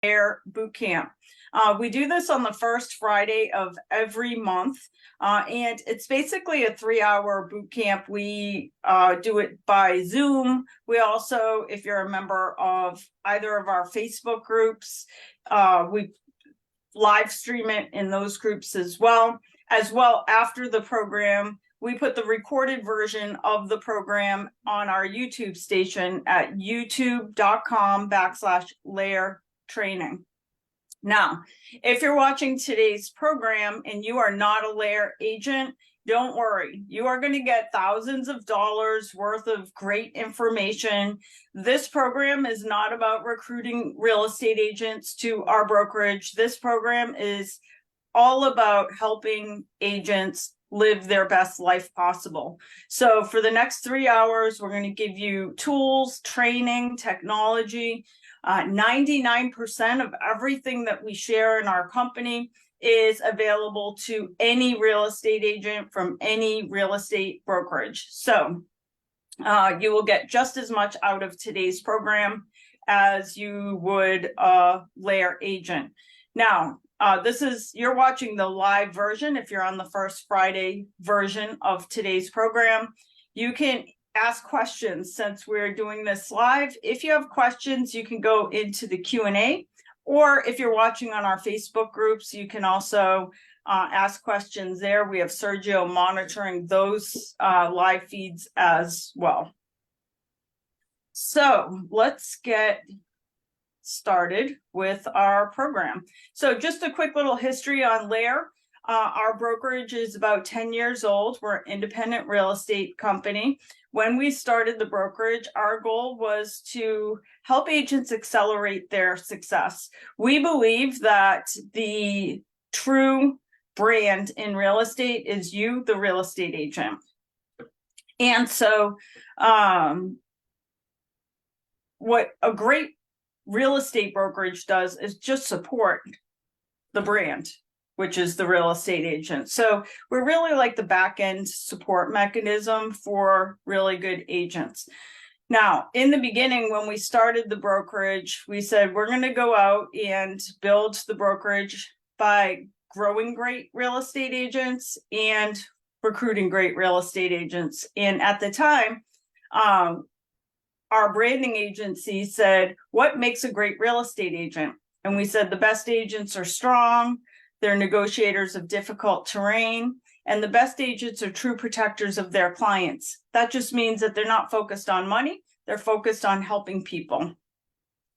Layer Boot Camp. We do this on the first Friday of every month, and it's basically a 3-hour boot camp. We do it by Zoom. We also, if you're a member of either of our Facebook groups, we live stream it in those groups as well. After the program, we put the recorded version of the program on our YouTube station at youtube.com/layer training. Now, if you're watching today's program and you are not a Layer agent, don't worry. You are going to get thousands of dollars worth of great information. This program is not about recruiting real estate agents to our brokerage. This program is all about helping agents live their best life possible. So for the next 3 hours, we're going to give you tools, training, technology. 99% of everything that we share in our company is available to any real estate agent from any real estate brokerage. So you will get just as much out of today's program as you would a Layer agent. Now, you're watching the live version. If you're on the first Friday version of today's program, you can ask questions since we're doing this live. If you have questions, you can go into the Q&A, or if you're watching on our Facebook groups, you can also ask questions there. We have Sergio monitoring those live feeds as well. So let's get started with our program. So just a quick little history on Layer. Our brokerage is about 10 years old. We're an independent real estate company. When we started the brokerage, our goal was to help agents accelerate their success. We believe that the true brand in real estate is you, the real estate agent. And so what a great real estate brokerage does is just support the brand, which is the real estate agent. So we're really like the back end support mechanism for really good agents. Now, in the beginning, when we started the brokerage, we said we're going to go out and build the brokerage by growing great real estate agents and recruiting great real estate agents. And at the time, our branding agency said, what makes a great real estate agent? And we said the best agents are strong, they're negotiators of difficult terrain, and the best agents are true protectors of their clients. That just means that they're not focused on money, they're focused on helping people.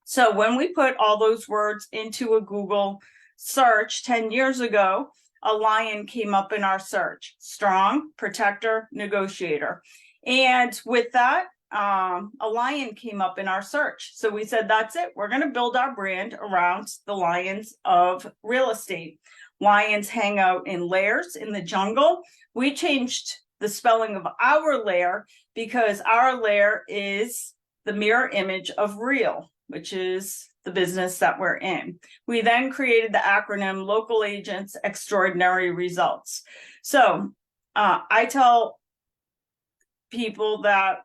So when we put all those words into a Google search 10 years ago, a lion came up in our search: strong, protector, negotiator. And with that, a lion came up in our search. So we said, that's it. We're going to build our brand around the lions of real estate. Lions hang out in layers in the jungle. We changed the spelling of our layer because our layer is the mirror image of real, which is the business that we're in. We then created the acronym Local Agents Extraordinary Results. So I tell people that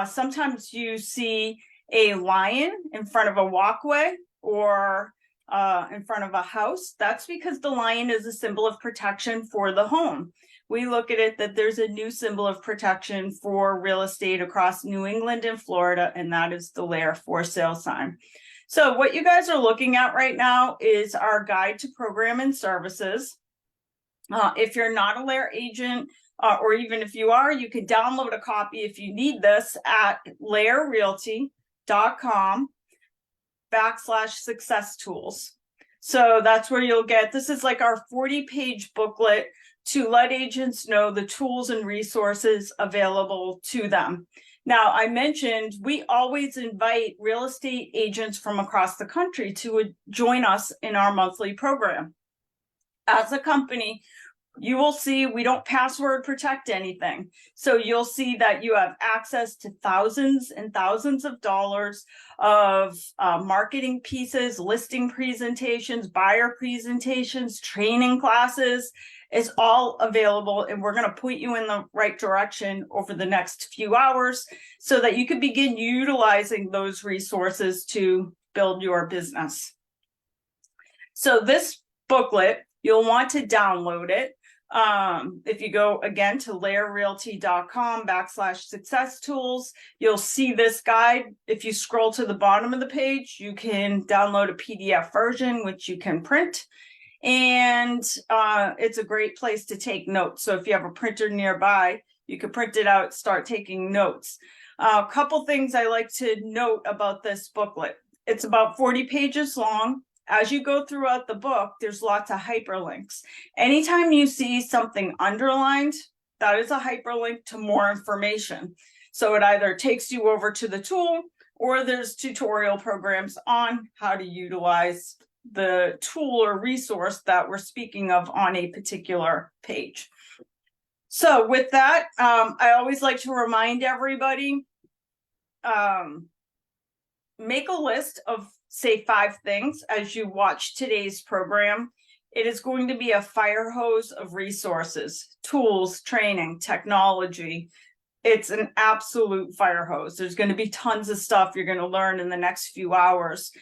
sometimes you see a lion in front of a walkway or in front of a house. That's because the lion is a symbol of protection for the home. We look at it that there's a new symbol of protection for real estate across New England and Florida, and that is the Layer for sale sign. So what you guys are looking at right now is our guide to program and services. If you're not a Layer agent, or even if you are, you can download a copy if you need this at layerrealty.com/success tools. So that's where you'll get, this is like our 40-page booklet to let agents know the tools and resources available to them. Now, I mentioned we always invite real estate agents from across the country to join us in our monthly program. As a company, you will see we don't password protect anything. So you'll see that you have access to thousands and thousands of dollars of marketing pieces, listing presentations, buyer presentations, training classes. Is all available, and we're going to point you in the right direction over the next few hours so that you can begin utilizing those resources to build your business. So this booklet, you'll want to download it. If you go again to lairrealty.com/success tools, you'll see this guide. If you scroll to the bottom of the page, you can download a PDF version, which you can print. And it's a great place to take notes. So if you have a printer nearby, you could print it out, start taking notes. A couple things I like to note about this booklet. It's about 40 pages long. As you go throughout the book, there's lots of hyperlinks. Anytime you see something underlined, that is a hyperlink to more information. So it either takes you over to the tool, or there's tutorial programs on how to utilize the tool or resource that we're speaking of on a particular page. So with that, I always like to remind everybody, make a list of, say, 5 things as you watch today's program. It is going to be a fire hose of resources, tools, training, technology. It's an absolute fire hose. There's going to be tons of stuff you're going to learn in the next few hours.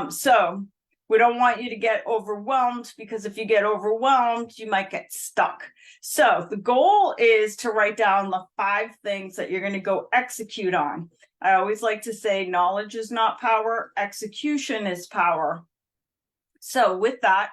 So we don't want you to get overwhelmed, because if you get overwhelmed, you might get stuck. So the goal is to write down the 5 things that you're going to go execute on. I always like to say knowledge is not power, execution is power. So with that,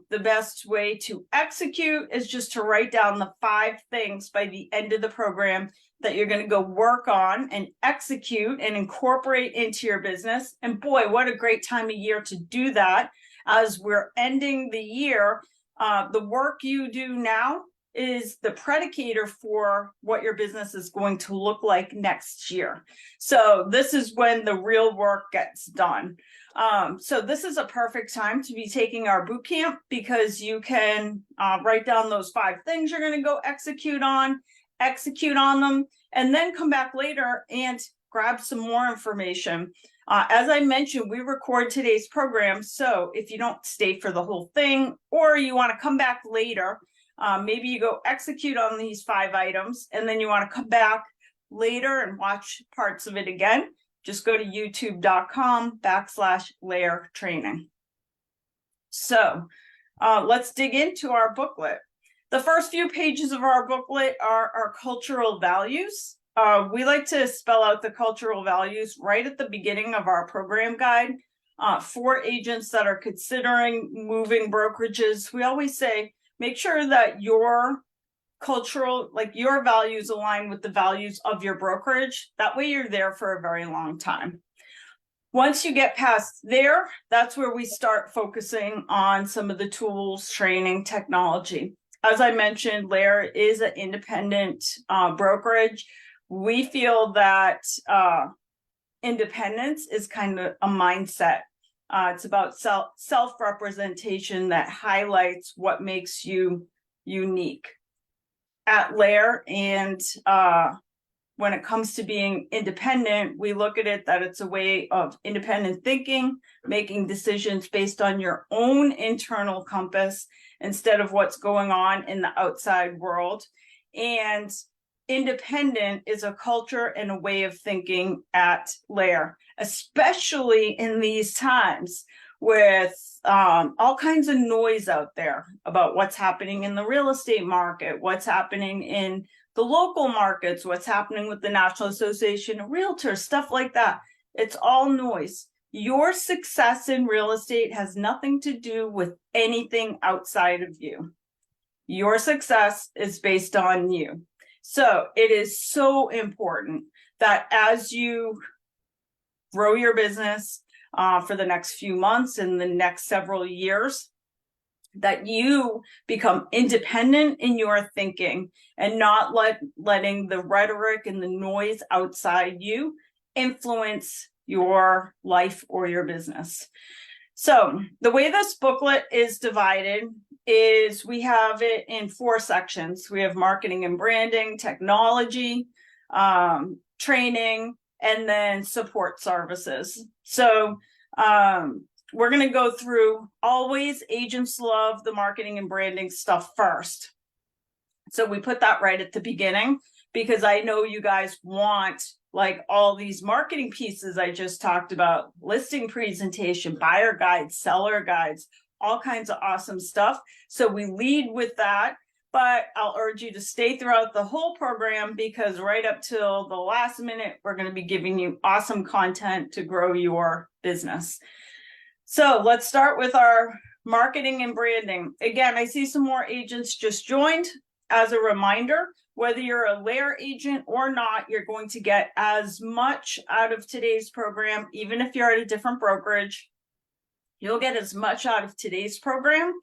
the best way to execute is just to write down the 5 things by the end of the program that you're going to go work on and execute and incorporate into your business. And boy, what a great time of year to do that. As we're ending the year, the work you do now is the predicator for what your business is going to look like next year. So this is when the real work gets done. So this is a perfect time to be taking our boot camp, because you can write down those 5 things you're going to go execute on them, and then come back later and grab some more information. As I mentioned, we record today's program, so if you don't stay for the whole thing, or you want to come back later, maybe you go execute on these 5 items, and then you want to come back later and watch parts of it again, just go to youtube.com/Lair training. So let's dig into our booklet. The first few pages of our booklet are our cultural values. We like to spell out the cultural values right at the beginning of our program guide. For agents that are considering moving brokerages, we always say, make sure that your cultural, like your values, align with the values of your brokerage. That way you're there for a very long time. Once you get past there, that's where we start focusing on some of the tools, training, technology. As I mentioned, Lair is an independent brokerage. We feel that independence is kind of a mindset. It's about self-representation that highlights what makes you unique. At Lair, and when it comes to being independent, we look at it that it's a way of independent thinking, making decisions based on your own internal compass instead of what's going on in the outside world. And independent is a culture and a way of thinking at Lair, especially in these times with all kinds of noise out there about what's happening in the real estate market, what's happening in the local markets, what's happening with the National Association of Realtors, stuff like that. It's all noise. Your success in real estate has nothing to do with anything outside of you. Your success is based on you. So it is so important that as you grow your business for the next few months and the next several years, that you become independent in your thinking and not letting the rhetoric and the noise outside you influence your life or your business. So the way this booklet is divided is we have it in 4 sections. We have marketing and branding, technology, training, and then support services. So we're going to go through, always agents love the marketing and branding stuff first. So we put that right at the beginning because I know you guys want like all these marketing pieces I just talked about, listing presentation, buyer guides, seller guides, all kinds of awesome stuff. So we lead with that, but I'll urge you to stay throughout the whole program because right up till the last minute, we're going to be giving you awesome content to grow your business. So let's start with our marketing and branding. Again, I see some more agents just joined. As a reminder, whether you're a Layer agent or not, you're going to get as much out of today's program, even if you're at a different brokerage. You'll get as much out of today's program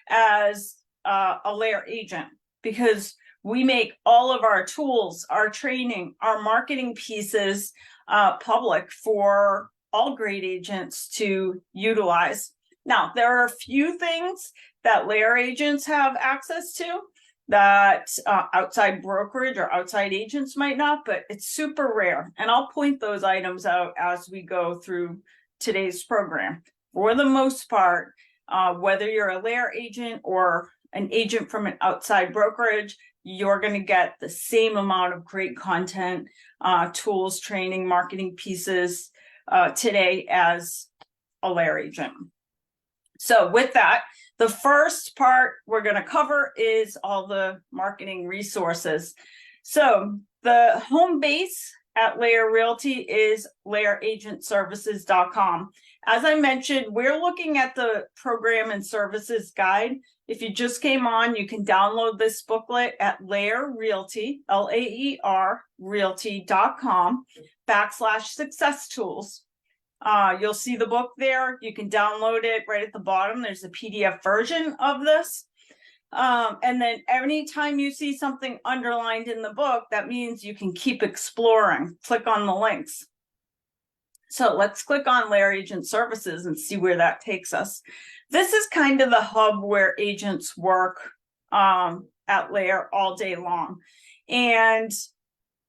as a Layer agent because we make all of our tools, our training, our marketing pieces public for all great agents to utilize. Now, there are a few things that Layer agents have access to that outside brokerage or outside agents might not, but it's super rare. And I'll point those items out as we go through today's program. For the most part, whether you're a Layer agent or an agent from an outside brokerage, you're going to get the same amount of great content, tools, training, marketing pieces today as a Layer agent. So with that, the first part we're going to cover is all the marketing resources. So the home base at Layer Realty is layeragentservices.com. As I mentioned, we're looking at the program and services guide. If you just came on, you can download this booklet at Layer Realty, L-A-E-R, realty.com/success tools. You'll see the book there. You can download it right at the bottom. There's a PDF version of this. And then anytime you see something underlined in the book, that means you can keep exploring. Click on the links. So let's click on Layer Agent Services and see where that takes us. This is kind of the hub where agents work at Layer all day long. And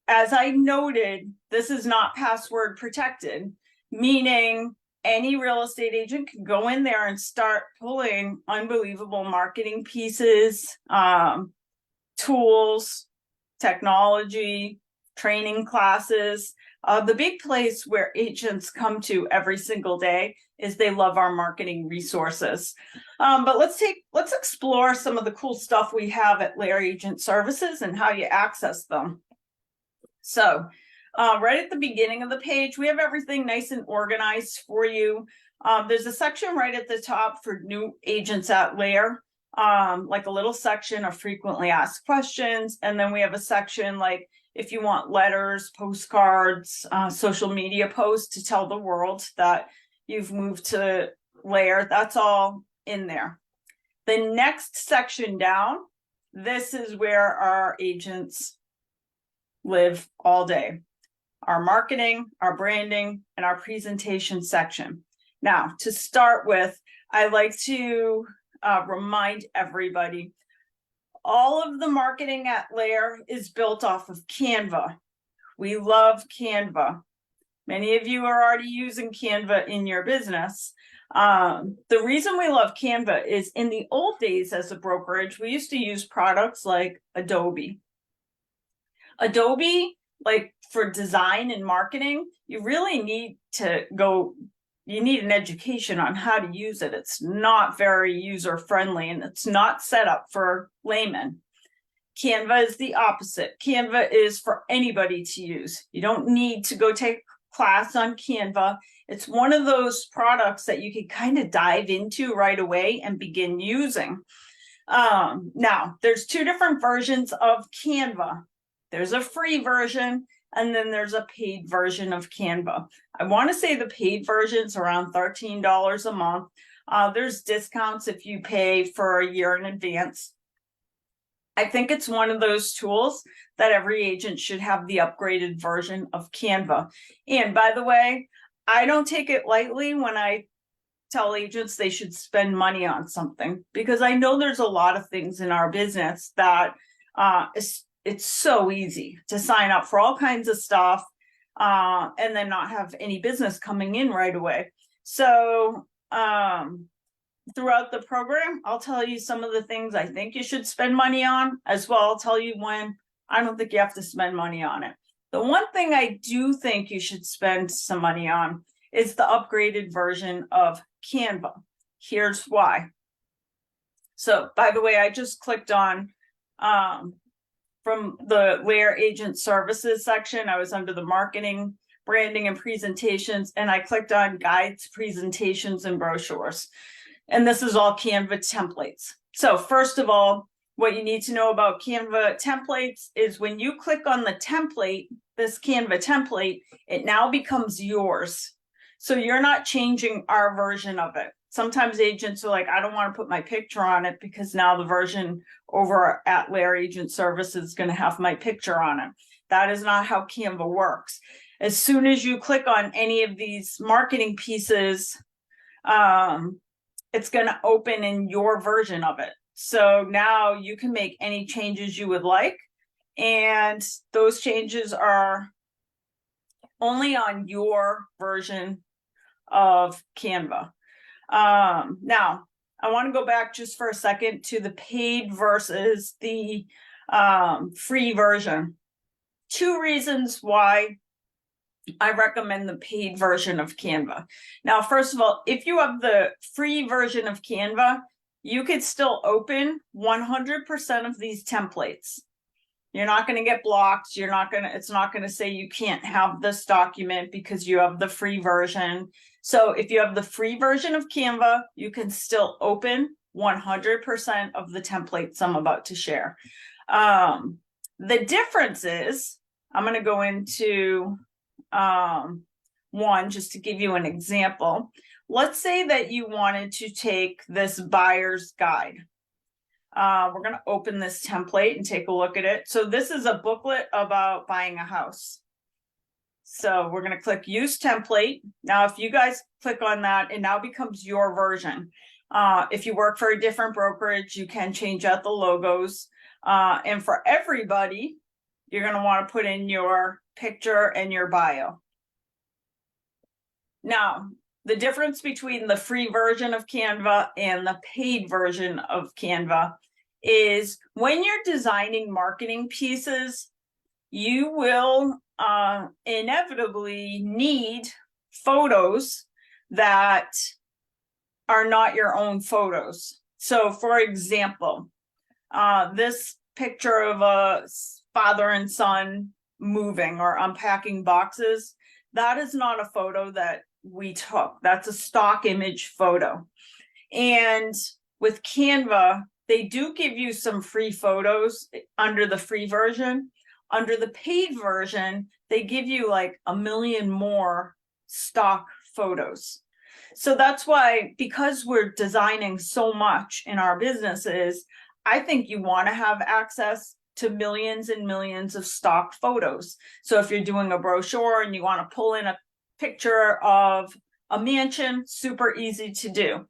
as I noted, this is not password protected, meaning any real estate agent can go in there and start pulling unbelievable marketing pieces, tools, technology, training classes. The big place where agents come to every single day is they love our marketing resources. But let's explore some of the cool stuff we have at Layer Agent Services and how you access them. So right at the beginning of the page, we have everything nice and organized for you. There's a section right at the top for new agents at Layer, like a little section of frequently asked questions. And then we have a section like if you want letters, postcards, social media posts to tell the world that you've moved to Layer, that's all in there. The next section down, this is where our agents live all day. Our marketing, our branding, and our presentation section. Now, to start with, I like to remind everybody, all of the marketing at Layer is built off of Canva. We love Canva. Many of you are already using Canva in your business. The reason we love Canva is in the old days as a brokerage, we used to use products like Adobe. Adobe, like for design and marketing, you really need to you need an education on how to use it. It's not very user-friendly and it's not set up for laymen. Canva is the opposite. Canva is for anybody to use. You don't need to go take a class on Canva. It's one of those products that you can kind of dive into right away and begin using. Now, there's two different versions of Canva. There's a free version, and then there's a paid version of Canva. I want to say the paid version is around $13 a month. There's discounts if you pay for a year in advance. I think it's one of those tools that every agent should have the upgraded version of Canva. And by the way, I don't take it lightly when I tell agents they should spend money on something, because I know there's a lot of things in our business that it's so easy to sign up for all kinds of stuff and then not have any business coming in right away. So throughout the program, I'll tell you some of the things I think you should spend money on, as well. I'll tell you when I don't think you have to spend money on it. The one thing I do think you should spend some money on is the upgraded version of Canva. Here's why. So, by the way, I just clicked on from the Layer Agent Services section. I was under the marketing, branding, and presentations, and I clicked on guides, presentations, and brochures. And this is all Canva templates. So first of all, what you need to know about Canva templates is when you click on the template, this Canva template, it now becomes yours. So you're not changing our version of it. Sometimes agents are like, I don't want to put my picture on it because now the version over at Layer Agent Services is going to have my picture on it. That is not how Canva works. As soon as you click on any of these marketing pieces, it's going to open in your version of it. So now you can make any changes you would like. And those changes are only on your version of Canva. Now, I want to go back just for a second to the paid versus the free version. 2 reasons why I recommend the paid version of Canva. Now, first of all, if you have the free version of Canva, you could still open 100% of these templates. You're not going to get blocked. It's not going to say you can't have this document because you have the free version. So if you have the free version of Canva, you can still open 100% of the templates I'm about to share. The difference is, I'm going to go into one just to give you an example. Let's say that you wanted to take this buyer's guide. We're going to open this template and take a look at it. So this is a booklet about buying a house. So we're going to click use template. Now, if you guys click on that, it now becomes your version. If you work for a different brokerage, you can change out the logos. And for everybody, you're going to want to put in your picture and your bio. Now, the difference between the free version of Canva and the paid version of Canva is when you're designing marketing pieces, you will inevitably need photos that are not your own photos. So, for example, this picture of a father and son moving or unpacking boxes, that is not a photo that we took. That's a stock image photo. And with Canva, they do give you some free photos under the free version. Under the paid version, they give you like 1 million more stock photos. So that's why, because we're designing so much in our businesses, I think you want to have access to millions and millions of stock photos. So if you're doing a brochure and you want to pull in a picture of a mansion, super easy to do.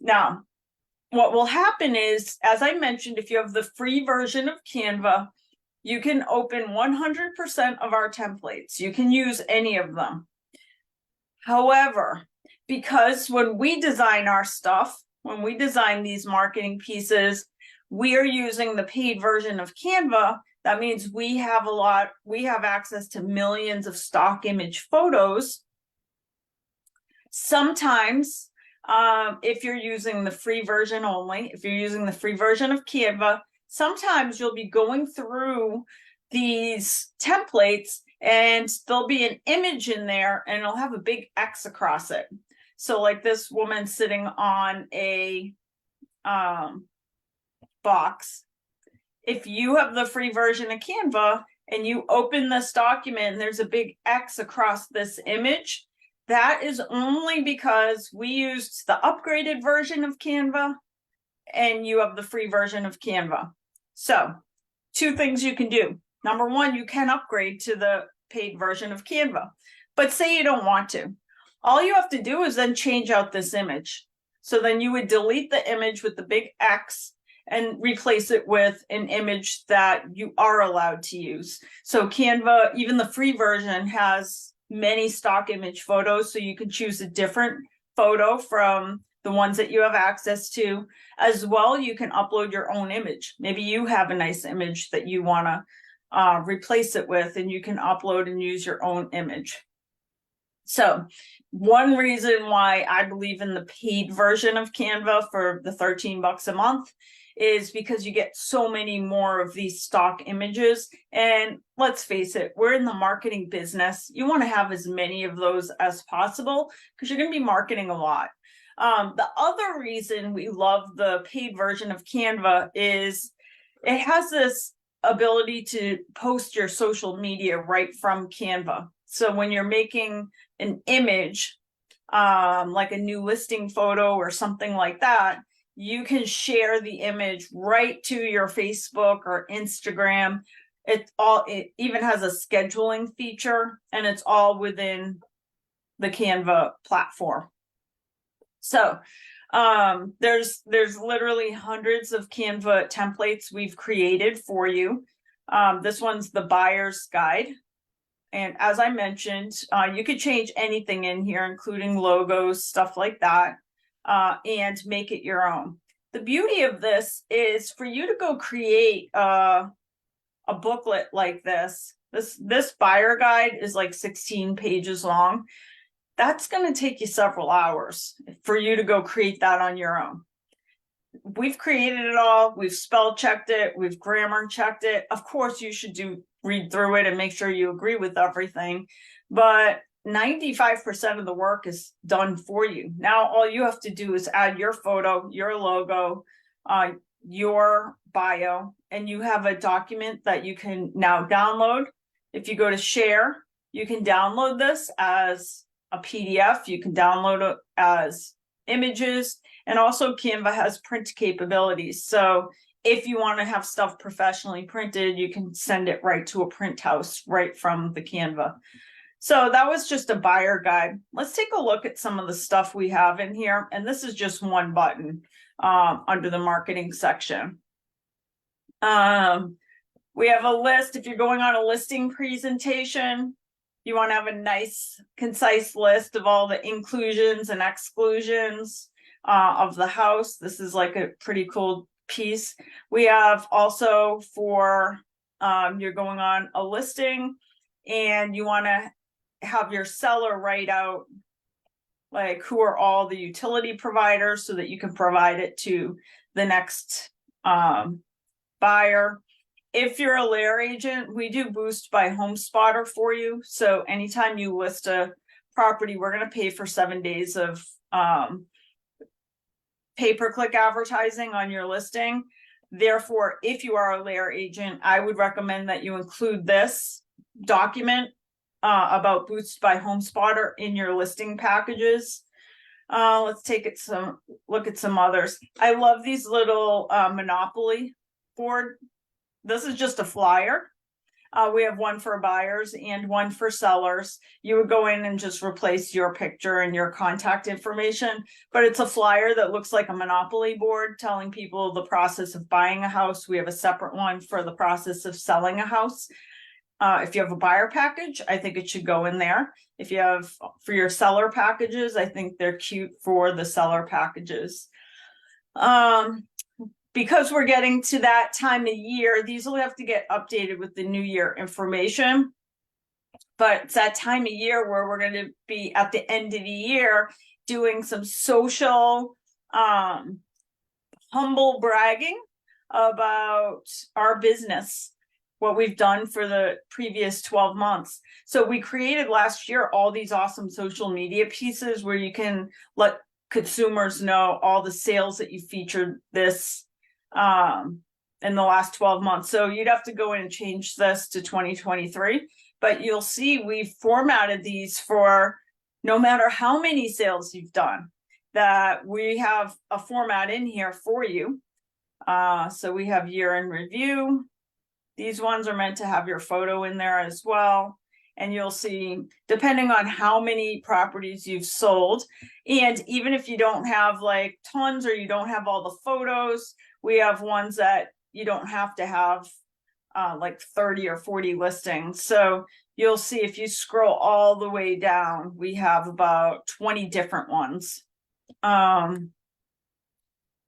Now, what will happen is, as I mentioned, if you have the free version of Canva, you can open 100% of our templates. You can use any of them. However, because when we design our stuff, when we design these marketing pieces, we are using the paid version of Canva. That means we have access to millions of stock image photos. Sometimes, if you're using the free version only, if you're using the free version of Canva, sometimes you'll be going through these templates and there'll be an image in there and it'll have a big X across it. So like this woman sitting on a box. If you have the free version of Canva and you open this document and there's a big X across this image, that is only because we used the upgraded version of Canva and you have the free version of Canva. So 2 things you can do. Number 1, you can upgrade to the paid version of Canva, but say you don't want to. All you have to do is then change out this image. So then you would delete the image with the big X and replace it with an image that you are allowed to use. So Canva, even the free version, has many stock image photos, so you can choose a different photo from the ones that you have access to. As well, you can upload your own image. Maybe you have a nice image that you want to replace it with, and you can upload and use your own image. So one reason why I believe in the paid version of Canva for the $13 a month is because you get so many more of these stock images. And let's face it, we're in the marketing business. You want to have as many of those as possible because you're going to be marketing a lot. The other reason we love the paid version of Canva is it has this ability to post your social media right from Canva. So when you're making an image, like a new listing photo or something like that, you can share the image right to your Facebook or Instagram. It even has a scheduling feature, and it's all within the Canva platform. So there's literally hundreds of Canva templates we've created for you. This one's the buyer's guide. And as I mentioned, you could change anything in here, including logos, stuff like that, and make it your own. The beauty of this is for you to go create a booklet like this. This buyer guide is like 16 pages long. That's going to take you several hours for you to go create that on your own. We've created it all. We've spell checked it. We've grammar checked it. Of course, you should read through it and make sure you agree with everything. But 95% of the work is done for you. Now, all you have to do is add your photo, your logo, your bio, and you have a document that you can now download. If you go to share, you can download this as a PDF. You can download it as images. And also Canva has print capabilities. So if you want to have stuff professionally printed, you can send it right to a print house right from the Canva. So that was just a buyer guide. Let's take a look at some of the stuff we have in here. And this is just one button under the marketing section. We have a list. If you're going on a listing presentation, you want to have a nice, concise list of all the inclusions and exclusions of the house. This is like a pretty cool piece. We have also for you're going on a listing and you want to have your seller write out like who are all the utility providers so that you can provide it to the next buyer. If you're a layer agent, we do Boost by HomeSpotter for you. So anytime you list a property, we're going to pay for 7 days of pay-per-click advertising on your listing. Therefore, if you are a layer agent, I would recommend that you include this document about Boost by HomeSpotter in your listing packages. Let's take look at some others. I love these little Monopoly board. This is just a flyer. We have one for buyers and one for sellers. You would go in and just replace your picture and your contact information, but it's a flyer that looks like a Monopoly board telling people the process of buying a house. We have a separate one for the process of selling a house. If you have a buyer package, I think it should go in there. If you have for your seller packages, I think they're cute for the seller packages. Because we're getting to that time of year, these will have to get updated with the new year information. But it's that time of year where we're going to be at the end of the year doing some social humble bragging about our business, what we've done for the previous 12 months. So we created last year all these awesome social media pieces where you can let consumers know all the sales that you featured this in the last 12 months. So you'd have to go in and change this to 2023, but you'll see we've formatted these for no matter how many sales you've done, that we have a format in here for you. So we have year in review. These ones are meant to have your photo in there as well. And you'll see, depending on how many properties you've sold, and even if you don't have like tons or you don't have all the photos, we have ones that you don't have to have like 30 or 40 listings. So you'll see if you scroll all the way down, we have about 20 different ones. that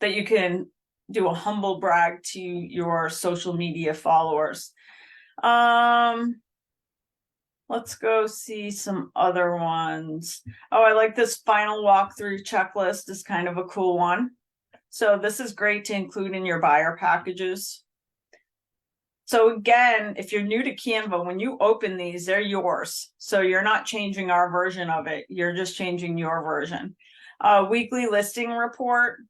you can do a humble brag to your social media followers. Let's go see some other ones. Oh, I like this final walkthrough checklist is kind of a cool one. So this is great to include in your buyer packages. So again, if you're new to Canva, when you open these, they're yours. So you're not changing our version of it. You're just changing your version. Weekly listing report.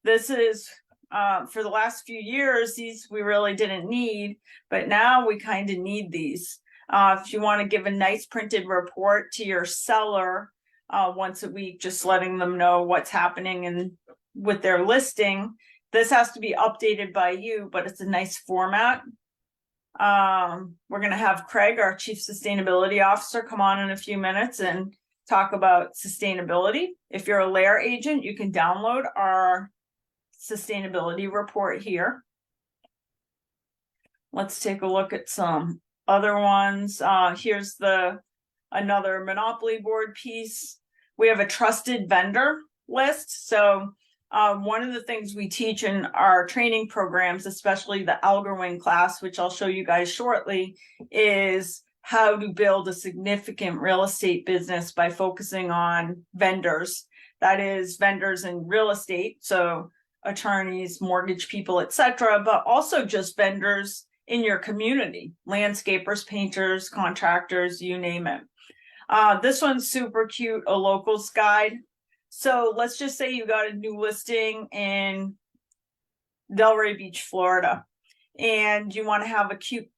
This is for the last few years, these we really didn't need, but now we kind of need these. If you want to give a nice printed report to your seller once a week, just letting them know what's happening and with their listing, this has to be updated by you, but it's a nice format. We're going to have Craig, our Chief Sustainability Officer, come on in a few minutes and talk about sustainability. If you're a Layer agent, you can download our sustainability report here. Let's take a look at some other ones. Here's another Monopoly board piece. We have a trusted vendor list. So one of the things we teach in our training programs, especially the Algorwing class, which I'll show you guys shortly, is how to build a significant real estate business by focusing on vendors. That is vendors in real estate, so attorneys, mortgage people, etc., but also just vendors in your community, landscapers, painters, contractors, you name it. This one's super cute, a locals guide. So let's just say you got a new listing in Delray Beach, Florida, and you want to have a cute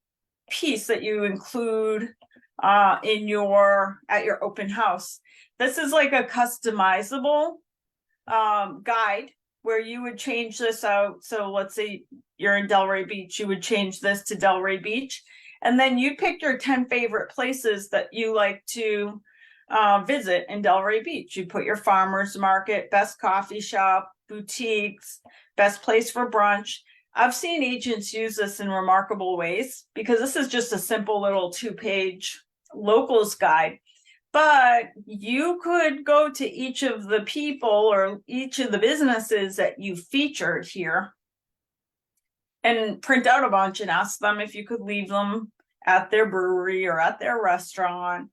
piece that you include at your open house. This is like a customizable guide where you would change this out. So let's say you're in Delray Beach, you would change this to Delray Beach, and then you pick your 10 favorite places that you like to visit in Delray Beach. You put your farmers market, best coffee shop, boutiques, best place for brunch. I've seen agents use this in remarkable ways because this is just a simple little 2-page locals guide. But you could go to each of the people or each of the businesses that you featured here and print out a bunch and ask them if you could leave them at their brewery or at their restaurant.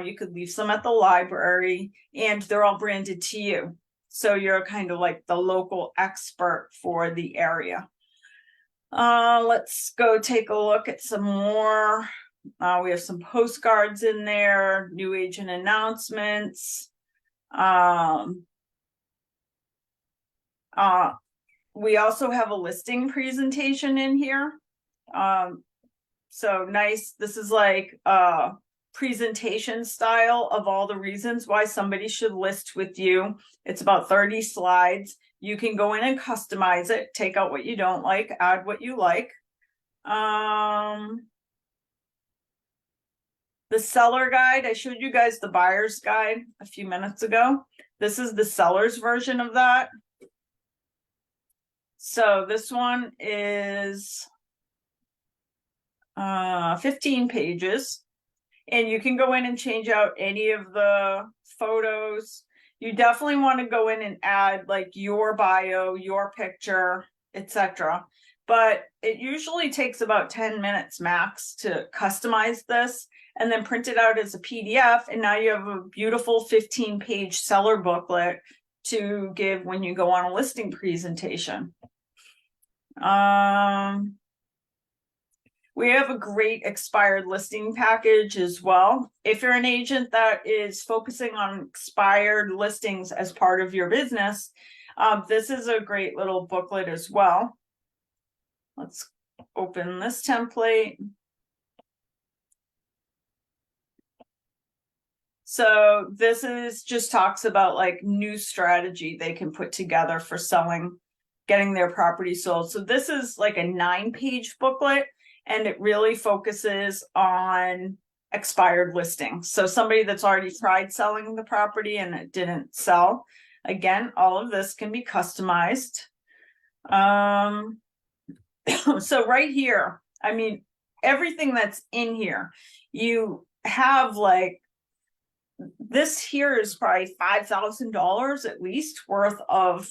You could leave some at the library, and they're all branded to you. So you're kind of like the local expert for the area. Let's go take a look at some more. We have some postcards in there, new agent announcements. We also have a listing presentation in here. So nice. This is like a presentation style of all the reasons why somebody should list with you. It's about 30 slides. You can go in and customize it, take out what you don't like, add what you like. The seller guide, I showed you guys the buyer's guide a few minutes ago. This is the seller's version of that. So this one is 15 pages, and you can go in and change out any of the photos. You definitely want to go in and add like your bio, your picture, etc. But it usually takes about 10 minutes max to customize this and then print it out as a PDF. And now you have a beautiful 15-page seller booklet to give when you go on a listing presentation. We have a great expired listing package as well. If you're an agent that is focusing on expired listings as part of your business, this is a great little booklet as well. Let's open this template. So this is just talks about like new strategy they can put together for selling, getting their property sold. So this is like a 9-page booklet, and it really focuses on expired listings. So somebody that's already tried selling the property and it didn't sell. Again, all of this can be customized. So right here, I mean, everything that's in here, you have like this here is probably $5,000 at least worth of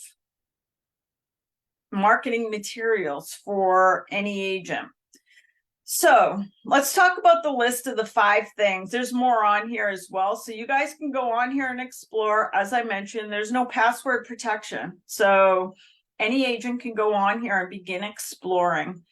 marketing materials for any agent. So let's talk about the list of the 5 things. There's more on here as well. So you guys can go on here and explore. As I mentioned, there's no password protection. So any agent can go on here and begin exploring.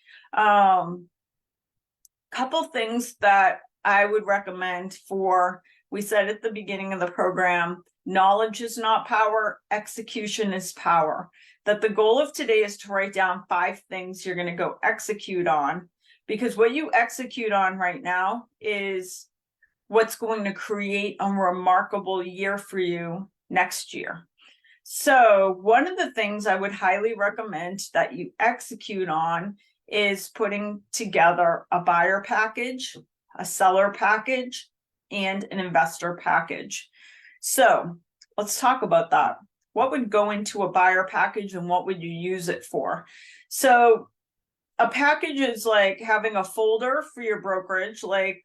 Couple things that I would recommend for, we said at the beginning of the program, knowledge is not power, execution is power. That the goal of today is to write down 5 things you're going to go execute on, because what you execute on right now is what's going to create a remarkable year for you next year. So one of the things I would highly recommend that you execute on is putting together a buyer package, a seller package, and an investor package. So let's talk about that. What would go into a buyer package and what would you use it for? So a package is like having a folder for your brokerage, like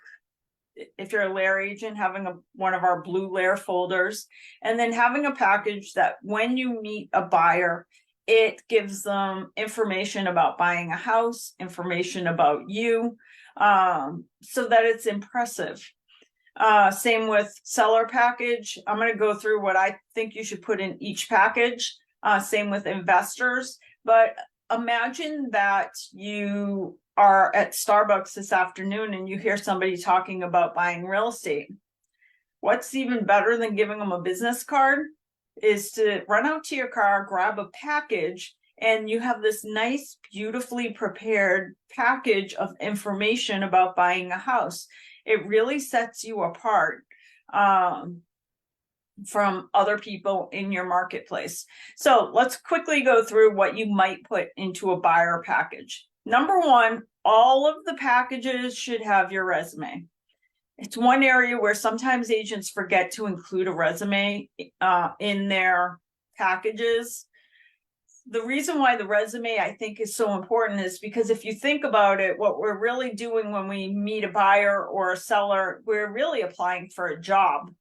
if you're a layer agent, having one of our blue layer folders, and then having a package that when you meet a buyer, it gives them information about buying a house, information about you, so that it's impressive. Same with seller package. I'm going to go through what I think you should put in each package. Same with investors. But imagine that you are at Starbucks this afternoon and you hear somebody talking about buying real estate. What's even better than giving them a business card is to run out to your car, grab a package, and you have this nice, beautifully prepared package of information about buying a house. It really sets you apart from other people in your marketplace. So let's quickly go through what you might put into a buyer package. Number 1, all of the packages should have your resume. It's one area where sometimes agents forget to include a resume in their packages. The reason why the resume I think is so important is because if you think about it, what we're really doing when we meet a buyer or a seller, we're really applying for a job.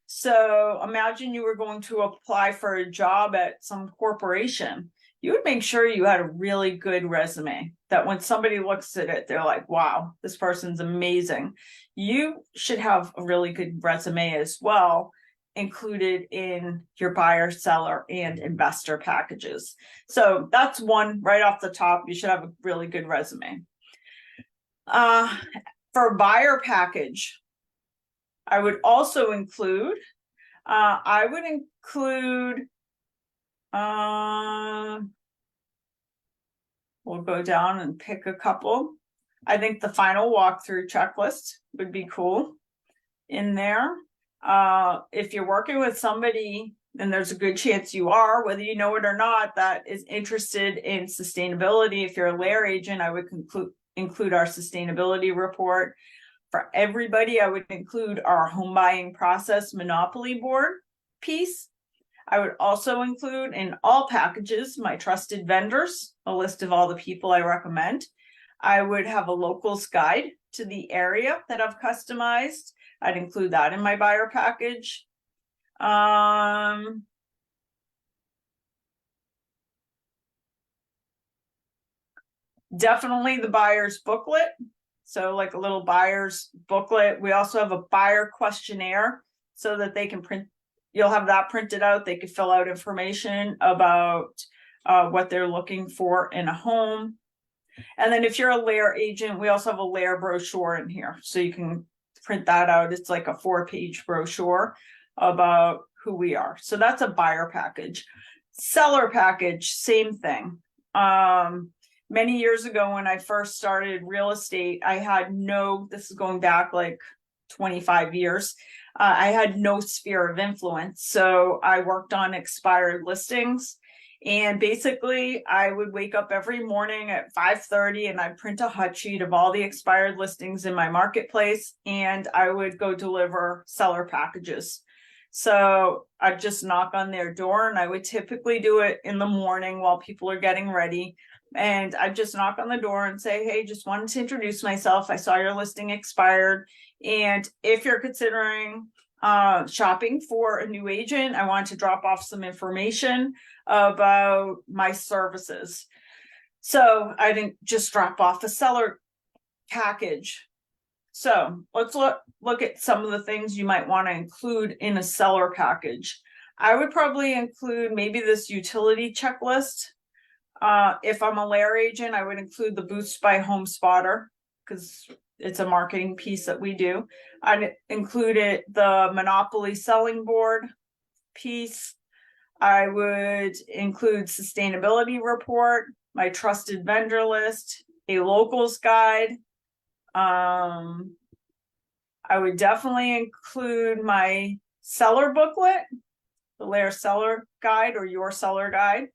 So imagine you were going to apply for a job at some corporation. You would make sure you had a really good resume that when somebody looks at it, they're like, wow, this person's amazing. You should have a really good resume as well, included in your buyer, seller, and investor packages. So that's one right off the top. You should have a really good resume. For a buyer package, I would also include, we'll go down and pick a couple. I think the final walkthrough checklist would be cool in there. If you're working with somebody, and there's a good chance you are, whether you know it or not, that is interested in sustainability. If you're a layer agent, I would include our sustainability report. For everybody, I would include our home buying process monopoly board piece. I would also include in all packages my trusted vendors, a list of all the people I recommend. I would have a locals guide to the area that I've customized. I'd include that in my buyer package. Definitely the buyer's booklet. So like a little buyer's booklet. We also have a buyer questionnaire so that they can print, you'll have that printed out. They could fill out information about what they're looking for in a home. And then if you're a layer agent, we also have a layer brochure in here. So you can print that out. It's like a 4-page brochure about who we are. So that's a buyer package. Seller package, same thing. Many years ago when I first started real estate, I had this is going back like 25 years. I had no sphere of influence. So I worked on expired listings. And basically, I would wake up every morning at 5:30 and I'd print a hot sheet of all the expired listings in my marketplace, and I would go deliver seller packages. So I'd just knock on their door, and I would typically do it in the morning while people are getting ready. And I'd just knock on the door and say, hey, just wanted to introduce myself. I saw your listing expired. And if you're considering shopping for a new agent, I want to drop off some information about my services. So I didn't just drop off a seller package. So let's look at some of the things you might want to include in a seller package. I would probably include maybe this utility checklist. If I'm a Lair agent, I would include the Boost by Home Spotter because it's a marketing piece that we do. I'd include the Monopoly Selling Board piece. I would include sustainability report, my trusted vendor list, a locals guide. I would definitely include my seller booklet, the Lair Seller Guide or Your Seller Guide.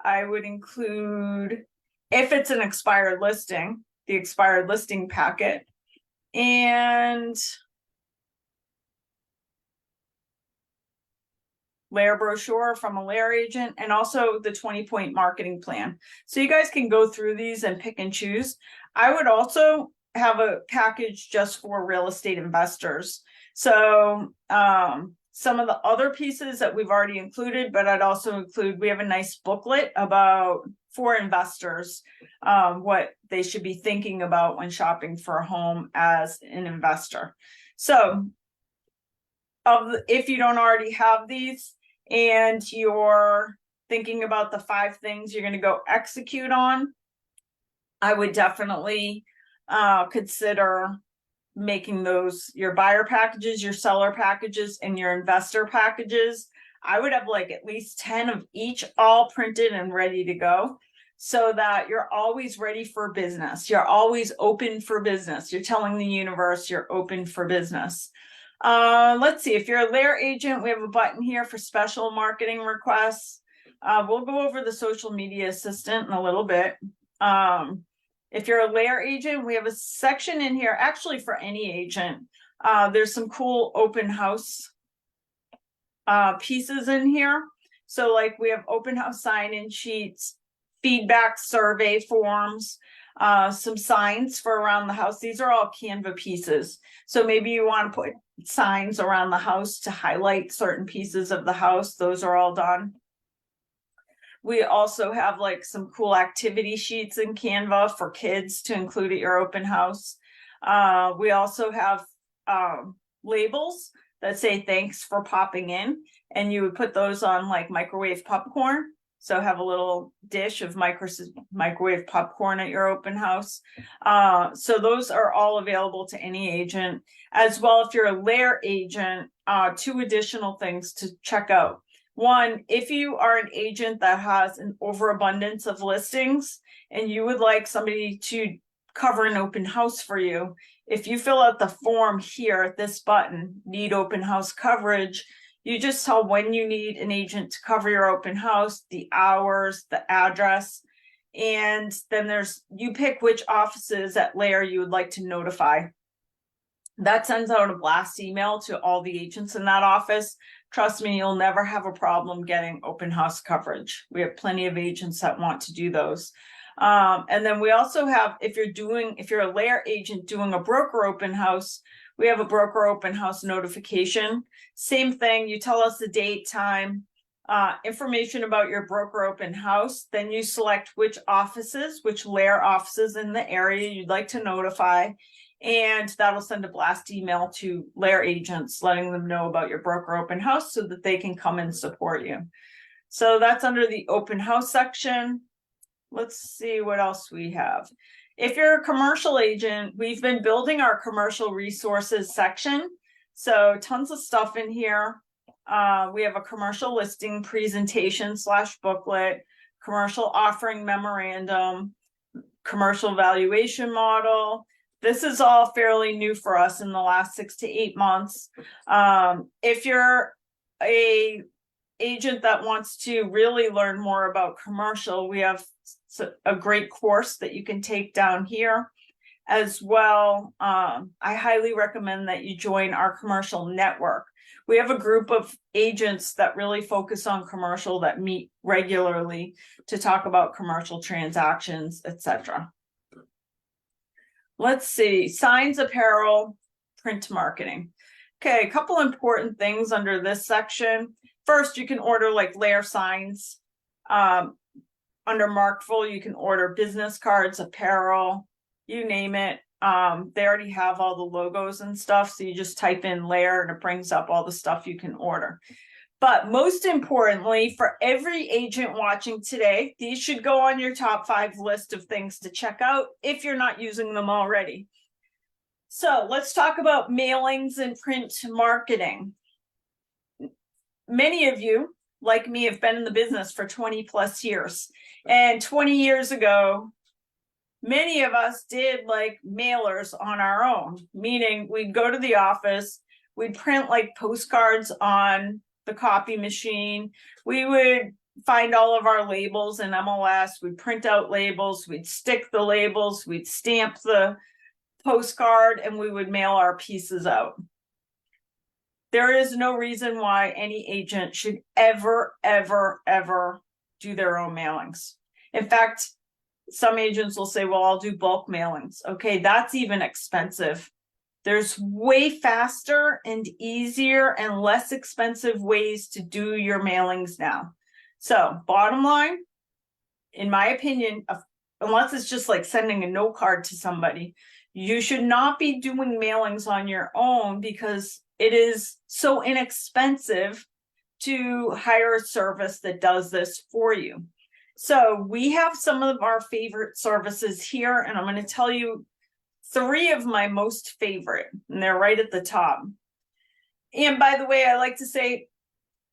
I would include, if it's an expired listing, the expired listing packet, and Lair brochure from a Lair agent, and also the 20-point marketing plan. So you guys can go through these and pick and choose. I would also have a package just for real estate investors. So some of the other pieces that we've already included, but I'd also include, we have a nice booklet for investors, what they should be thinking about when shopping for a home as an investor. So if you don't already have these and you're thinking about the 5 things you're going to go execute on, I would definitely consider making those your buyer packages, your seller packages, and your investor packages. I would have like at least 10 of each all printed and ready to go so that you're always ready for business. You're always open for business. You're telling the universe you're open for business. Let's see, if you're a Lair agent, we have a button here for special marketing requests. We'll go over the social media assistant in a little bit. If you're a Lair agent, we have a section in here, actually for any agent. There's some cool open house pieces in here. So like we have open house sign-in sheets, feedback survey forms, some signs for around the house. These are all Canva pieces. So maybe you want to put signs around the house to highlight certain pieces of the house. Those are all done. We also have like some cool activity sheets in Canva for kids to include at your open house. We also have labels that say thanks for popping in, and you would put those on like microwave popcorn. So have a little dish of microwave popcorn at your open house. So those are all available to any agent. As well, if you're a Lair agent, 2 additional things to check out. 1, if you are an agent that has an overabundance of listings and you would like somebody to cover an open house for you, if you fill out the form here at this button, need open house coverage, you just tell when you need an agent to cover your open house, the hours, the address, and then you pick which offices at Lair you would like to notify. That sends out a blast email to all the agents in that office. Trust me, you'll never have a problem getting open house coverage. We have plenty of agents that want to do those. And then we also have, if you're a Lair agent doing a broker open house, we have a broker open house notification. Same thing, you tell us the date, time, information about your broker open house. Then you select which Lair offices in the area you'd like to notify. And that'll send a blast email to Lair agents letting them know about your broker open house so that they can come and support you. So that's under the open house section. Let's see what else we have. If you're a commercial agent, we've been building our commercial resources section. So tons of stuff in here. We have a commercial listing presentation / booklet, commercial offering memorandum, commercial valuation model. This is all fairly new for us in the last 6 to 8 months. If you're a agent that wants to really learn more about commercial, we have a great course that you can take down here as well. I highly recommend that you join our commercial network. We have a group of agents that really focus on commercial that meet regularly to talk about commercial transactions, etc. Let's see, signs, apparel, print marketing. Okay, a couple important things under this section. First, you can order like layer signs. Under Markful, you can order business cards, apparel, you name it. They already have all the logos and stuff, so you just type in layer and it brings up all the stuff you can order. But most importantly, for every agent watching today, these should go on your top 5 list of things to check out if you're not using them already. So let's talk about mailings and print marketing. Many of you, like me, have been in the business for 20 plus years. And 20 years ago, many of us did like mailers on our own, meaning we'd go to the office, we'd print like postcards on the copy machine. We would find all of our labels in MLS, we'd print out labels, we'd stick the labels, we'd stamp the postcard, and we would mail our pieces out. There is no reason why any agent should ever do their own mailings. In fact, some agents will say, well, I'll do bulk mailings. Okay, that's even expensive. There's way faster and easier and less expensive ways to do your mailings now. So bottom line, in my opinion, unless it's just like sending a note card to somebody, you should not be doing mailings on your own because it is so inexpensive to hire a service that does this for you. So we have some of our favorite services here, and I'm going to tell you 3 of my most favorite, and they're right at the top. And by the way, I like to say,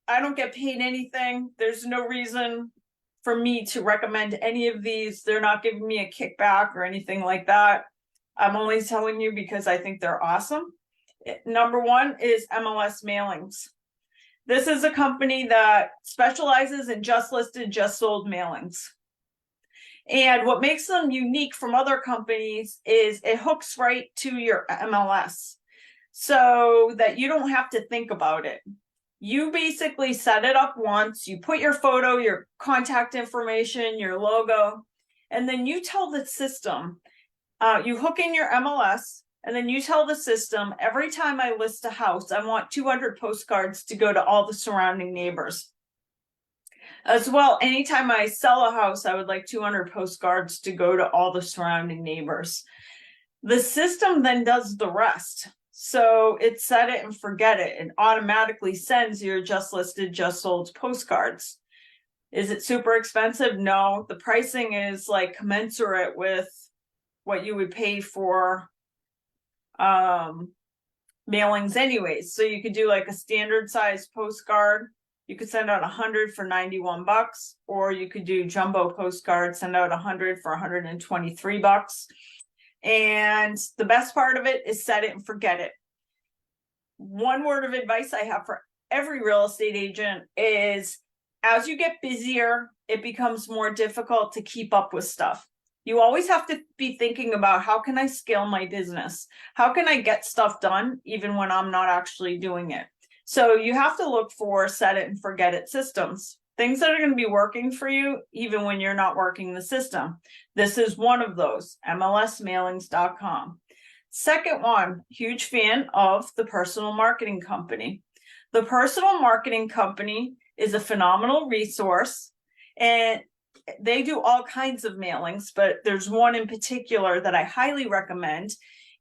I don't get paid anything. There's no reason for me to recommend any of these. They're not giving me a kickback or anything like that. I'm only telling you because I think they're awesome. Number 1 is MLS Mailings. This is a company that specializes in just listed, just sold mailings. And what makes them unique from other companies is it hooks right to your MLS so that you don't have to think about it. You basically set it up once, you put your photo, your contact information, your logo, and then you tell the system, you hook in your MLS, and then you tell the system, every time I list a house, I want 200 postcards to go to all the surrounding neighbors. As well, anytime I sell a house, I would like 200 postcards to go to all the surrounding neighbors. The system then does the rest. So it's set it and forget it. It automatically sends your just listed, just sold postcards. Is it super expensive? No, the pricing is like commensurate with what you would pay for mailings anyways. So you could do like a standard size postcard. You could send out 100 for $91, or you could do jumbo postcards, send out 100 for $123. And the best part of it is set it and forget it. One word of advice I have for every real estate agent is, as you get busier, it becomes more difficult to keep up with stuff. You always have to be thinking about, how can I scale my business? How can I get stuff done even when I'm not actually doing it? So you have to look for set it and forget it systems, things that are going to be working for you even when you're not working the system. This is one of those, MLSmailings.com. Second one, huge fan of the Personal Marketing Company. The Personal Marketing Company is a phenomenal resource, and they do all kinds of mailings, but there's one in particular that I highly recommend.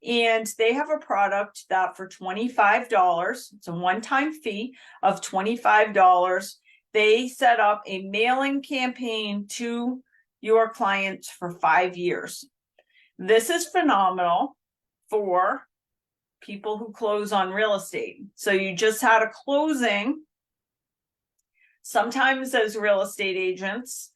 And they have a product that for $25, it's a one-time fee of $25, they set up a mailing campaign to your clients for 5 years. This is phenomenal for people who close on real estate. So you just had a closing. Sometimes as real estate agents,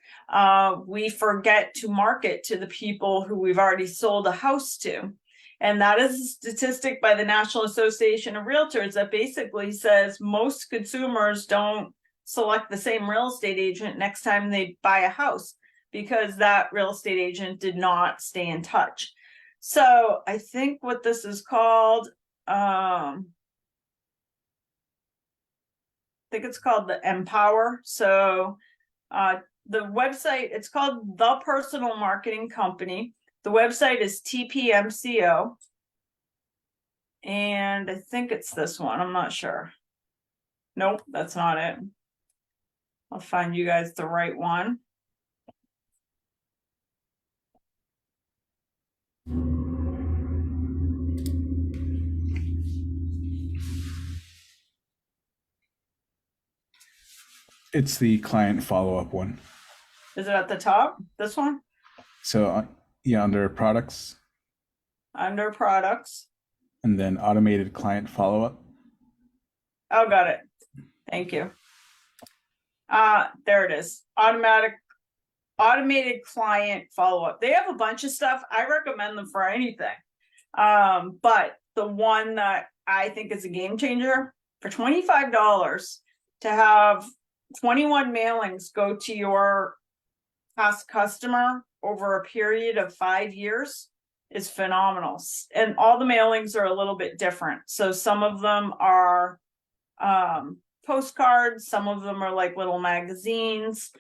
we forget to market to the people who we've already sold a house to. And that is a statistic by the National Association of Realtors that basically says most consumers don't select the same real estate agent next time they buy a house because that real estate agent did not stay in touch. So I think what this is called, I think it's called the Empower. So the website, it's called The Personal Marketing Company. The website is TPMCO. And I think it's this one. I'm not sure. Nope, that's not it. I'll find you guys the right one. It's the client follow-up one. Is it at the top? This one? So yeah, under products Under products. and then automated client follow-up. Oh, got it. Thank you. There it is. Automated client follow-up. They have a bunch of stuff. I recommend them for anything. But the one that I think is a game changer, for $25 to have 21 mailings go to your past customer over a period of 5 years is phenomenal. And all the mailings are a little bit different. So some of them are postcards, some of them are like little magazines,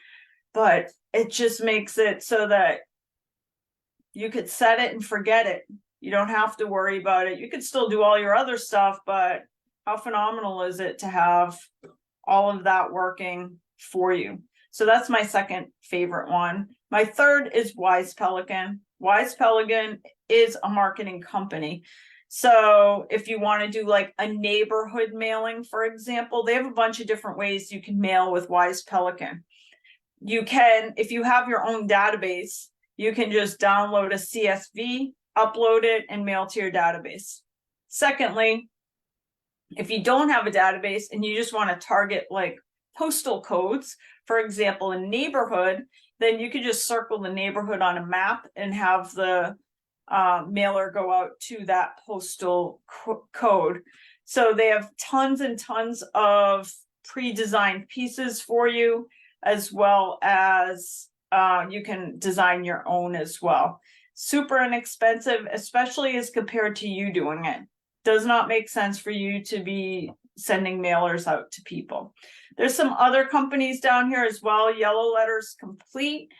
but it just makes it so that you could set it and forget it. You don't have to worry about it. You could still do all your other stuff, but how phenomenal is it to have all of that working for you? So that's my second favorite one. My third is Wise Pelican. Wise Pelican is a marketing company. So if you want to do like a neighborhood mailing, for example, they have a bunch of different ways you can mail with Wise Pelican. You can, if you have your own database, you can just download a CSV, upload it, and mail to your database. Secondly, if you don't have a database and you just want to target like postal codes, for example, a neighborhood, then you could just circle the neighborhood on a map and have the mailer go out to that postal code. So they have tons and tons of pre-designed pieces for you, as well as you can design your own as well. Super inexpensive, especially as compared to you doing it. Does not make sense for you to be sending mailers out to people. There's some other companies down here as well. Yellow Letters Complete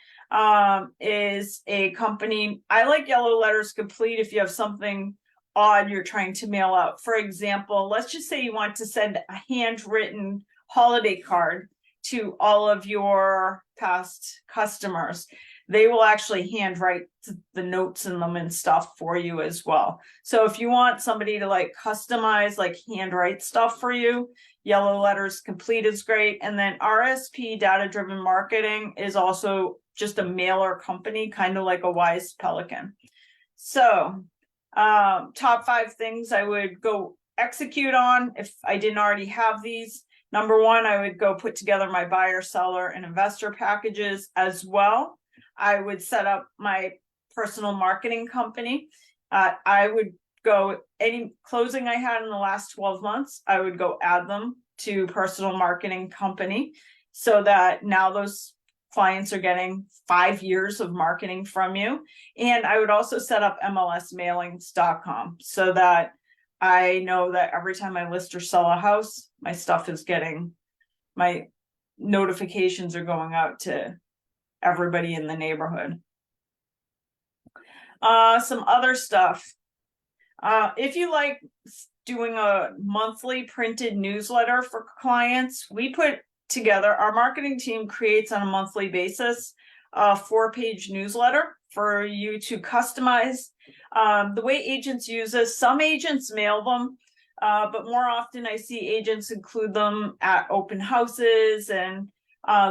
is a company. I like Yellow Letters Complete if you have something odd you're trying to mail out. For example, let's just say you want to send a handwritten holiday card to all of your past customers. They will actually handwrite the notes in them and stuff for you as well. So if you want somebody to like customize, like handwrite stuff for you, Yellow Letters Complete is great. And then RSP Data Driven Marketing is also just a mailer company, kind of like a Wise Pelican. So top 5 things I would go execute on if I didn't already have these. Number 1, I would go put together my buyer, seller, and investor packages as well. I would set up my personal marketing company. I would go any closing I had in the last 12 months, I would go add them to personal marketing company so that now those clients are getting 5 years of marketing from you. And I would also set up MLSmailings.com so that I know that every time I list or sell a house, my stuff is getting, my notifications are going out to everybody in the neighborhood. Some other stuff. If you like doing a monthly printed newsletter for clients, we put together, our marketing team creates on a monthly basis a 4-page newsletter for you to customize. The way agents use this, some agents mail them, but more often I see agents include them at open houses and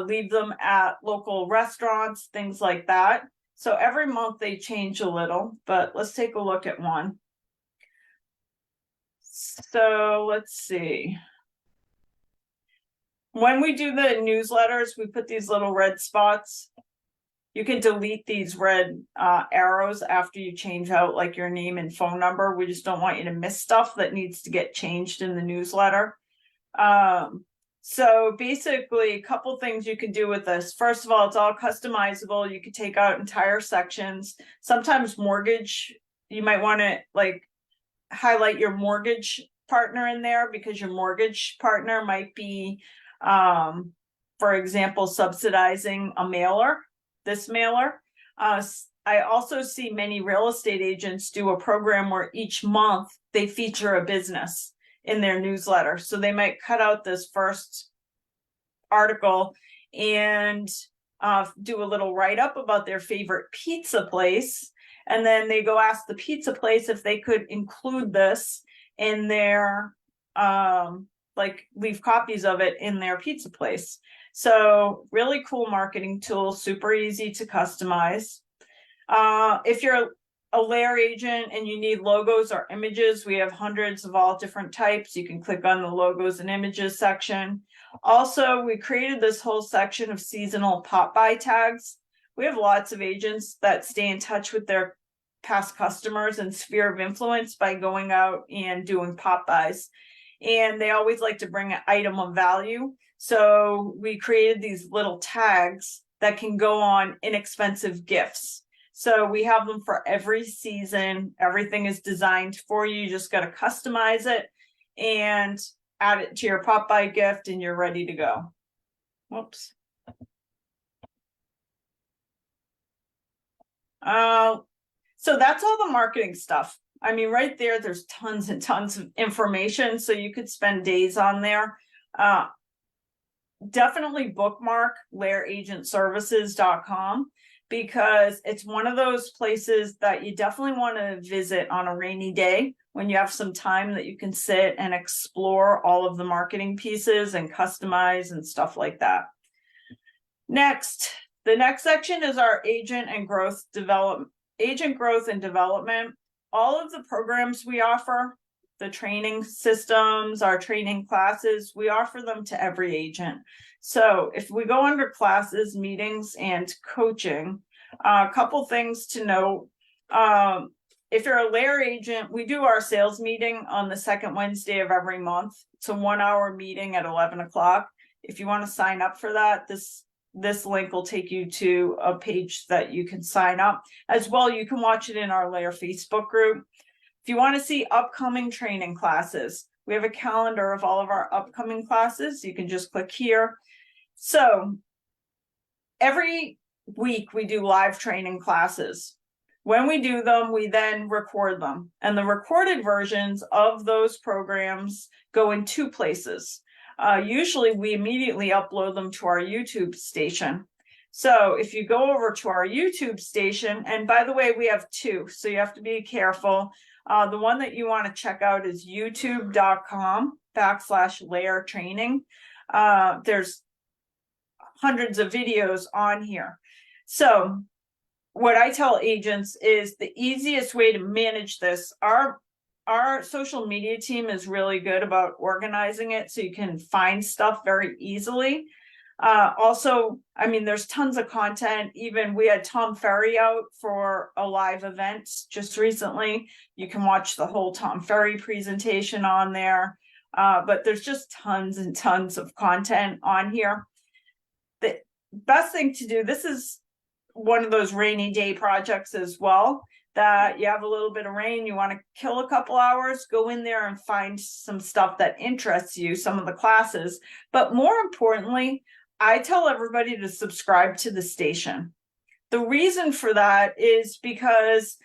leave them at local restaurants, things like that. So every month they change a little, but let's take a look at one. So let's see. When we do the newsletters, we put these little red spots. You can delete these red arrows after you change out like your name and phone number. We just don't want you to miss stuff that needs to get changed in the newsletter. So basically a couple things you can do with this. First of all, it's all customizable. You could take out entire sections. Sometimes mortgage, you might want to like highlight your mortgage partner in there because your mortgage partner might be, for example, subsidizing a mailer, this mailer. I also see many real estate agents do a program where each month they feature a business in their newsletter. So they might cut out this first article and do a little write-up about their favorite pizza place. And then they go ask the pizza place if they could include this in their, like leave copies of it in their pizza place. So really cool marketing tool, super easy to customize. If you're a Lair agent and you need logos or images, we have hundreds of all different types. You can click on the logos and images section. Also, we created this whole section of seasonal pop-by tags. We have lots of agents that stay in touch with their past customers and sphere of influence by going out and doing pop-bys. And they always like to bring an item of value. So we created these little tags that can go on inexpensive gifts. So we have them for every season. Everything is designed for you. You just got to customize it and add it to your pop-by gift and you're ready to go. Whoops. So that's all the marketing stuff. I mean, right there, there's tons and tons of information. So you could spend days on there. Definitely bookmark lairagentservices.com because it's one of those places that you definitely want to visit on a rainy day when you have some time that you can sit and explore all of the marketing pieces and customize and stuff like that. Next, the next section is our agent growth and development. All of the programs we offer, the training systems, our training classes, we offer them to every agent. So if we go under classes, meetings, and coaching, a couple things to note. If you're a Lair agent, we do our sales meeting on the second Wednesday of every month. It's a 1-hour meeting at 11 o'clock. If you want to sign up for that, this link will take you to a page that you can sign up. As well, you can watch it in our Lair Facebook group. If you want to see upcoming training classes, we have a calendar of all of our upcoming classes. You can just click here. So every week we do live training classes. When we do them, we then record them. And the recorded versions of those programs go in two places. Usually we immediately upload them to our YouTube station. So if you go over to our YouTube station, and by the way, we have two, so you have to be careful. The one that you want to check out is youtube.com/Lair training. There's hundreds of videos on here. So what I tell agents is the easiest way to manage this, our social media team is really good about organizing it so you can find stuff very easily. Also, I mean, there's tons of content. Even we had Tom Ferry out for a live event just recently. You can watch the whole Tom Ferry presentation on there. But there's just tons and tons of content on here. The best thing to do, this is one of those rainy day projects as well, that you have a little bit of rain, you want to kill a couple hours, go in there and find some stuff that interests you, some of the classes. But more importantly, I tell everybody to subscribe to the station. The reason for that is because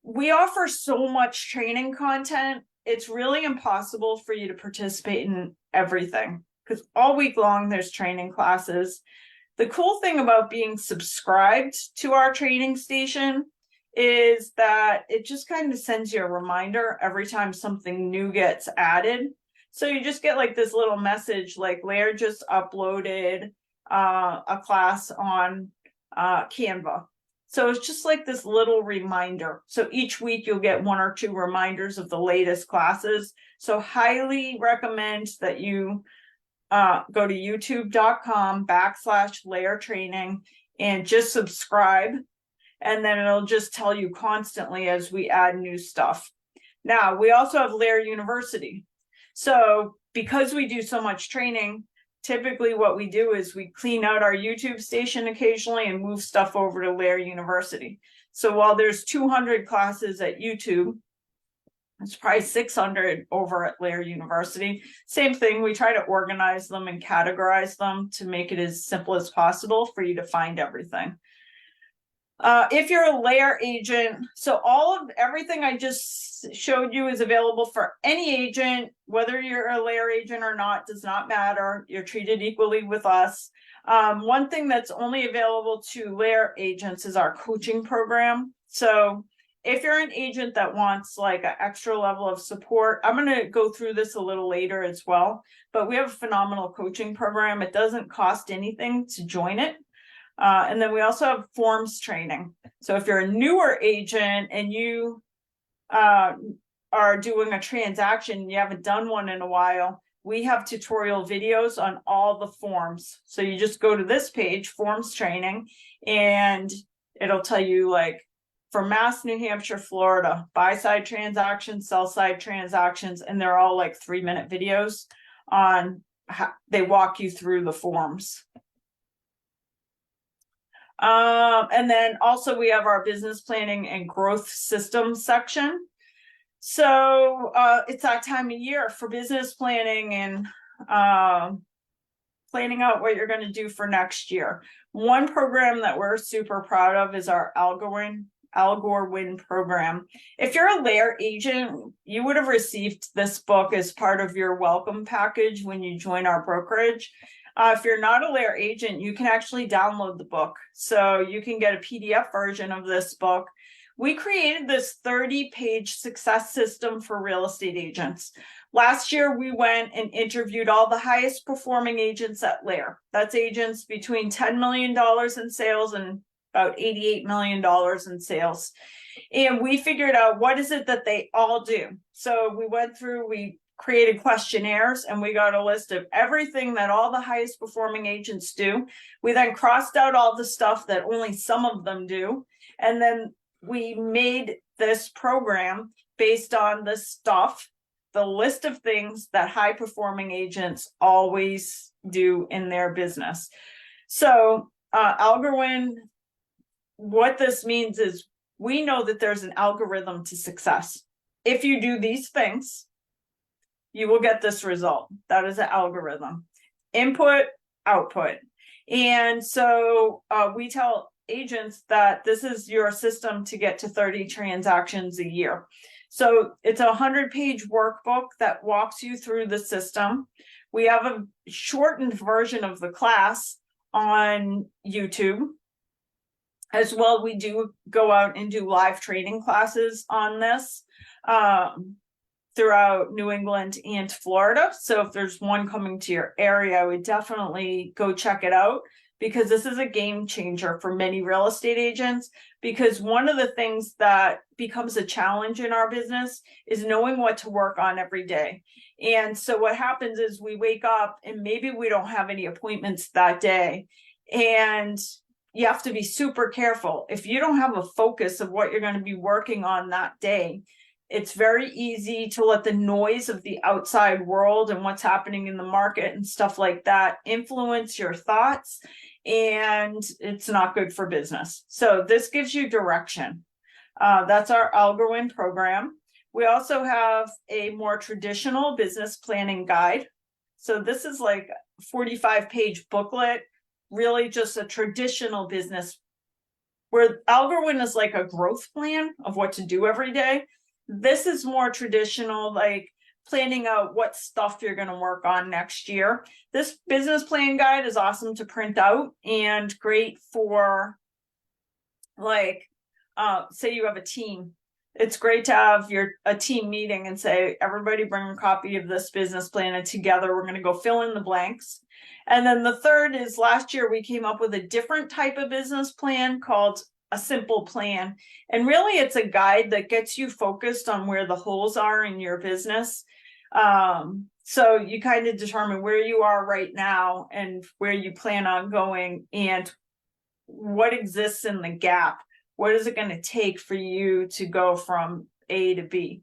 we offer so much training content, it's really impossible for you to participate in everything because all week long there's training classes. The cool thing about being subscribed to our training station is that it just kind of sends you a reminder every time something new gets added. So you just get like this little message like Lair just uploaded a class on Canva. So it's just like this little reminder. So each week you'll get 1 or 2 reminders of the latest classes. So highly recommend that you go to youtube.com/Lair training and just subscribe. And then it'll just tell you constantly as we add new stuff. Now, we also have Lair University. So because we do so much training, typically what we do is we clean out our YouTube station occasionally and move stuff over to Lair University. So while there's 200 classes at YouTube, it's probably 600 over at Lair University. Same thing, we try to organize them and categorize them to make it as simple as possible for you to find everything. If you're a layer agent, so everything I just showed you is available for any agent, whether you're a layer agent or not, does not matter. You're treated equally with us. One thing that's only available to layer agents is our coaching program. So if you're an agent that wants like an extra level of support, I'm going to go through this a little later as well, but we have a phenomenal coaching program. It doesn't cost anything to join it. And then we also have forms training. So if you're a newer agent and you are doing a transaction, you haven't done one in a while, we have tutorial videos on all the forms. So you just go to this page, forms training, and it'll tell you like for Mass, New Hampshire, Florida, buy side transactions, sell side transactions, and they're all like 3-minute videos on how they walk you through the forms. And then also we have our business planning and growth systems section. So it's that time of year for business planning and planning out what you're going to do for next year. One program that we're super proud of is our Algor Win program. If you're a layer agent, you would have received this book as part of your welcome package when you join our brokerage. If you're not a layer agent, you can actually download the book. So you can get a PDF version of this book. We created this 30-page success system for real estate agents. Last year, we went and interviewed all the highest performing agents at Layer. That's agents between $10 million in sales and about $88 million in sales. And we figured out what is it that they all do. So we went through, we created questionnaires, and we got a list of everything that all the highest performing agents do. We then crossed out all the stuff that only some of them do. And then we made this program based on the stuff, the list of things that high performing agents always do in their business. So Algor Win, what this means is we know that there's an algorithm to success. If you do these things, you will get this result. That is an algorithm. Input, output. And so we tell agents that this is your system to get to 30 transactions a year. So it's a 100-page workbook that walks you through the system. We have a shortened version of the class on YouTube. As well, we do go out and do live training classes on this throughout New England and Florida. So if there's one coming to your area, I would definitely go check it out, because this is a game changer for many real estate agents. Because one of the things that becomes a challenge in our business is knowing what to work on every day. And so what happens is we wake up and maybe we don't have any appointments that day. And you have to be super careful. If you don't have a focus of what you're going to be working on that day, it's very easy to let the noise of the outside world and what's happening in the market and stuff like that influence your thoughts, and it's not good for business. So this gives you direction. That's our Algor Win program. We also have a more traditional business planning guide. So this is like a 45-page booklet, really just a traditional business, where Algor Win is like a growth plan of what to do every day. This is more traditional, like planning out what stuff you're going to work on next year. This business plan guide is awesome to print out and great for, like, say you have a team. It's great to have a team meeting and say, everybody bring a copy of this business plan, and together we're going to go fill in the blanks. And then the third is, last year we came up with a different type of business plan called a simple plan. And really it's a guide that gets you focused on where the holes are in your business. So you kind of determine where you are right now and where you plan on going, and what exists in the gap. What is it going to take for you to go from A to B?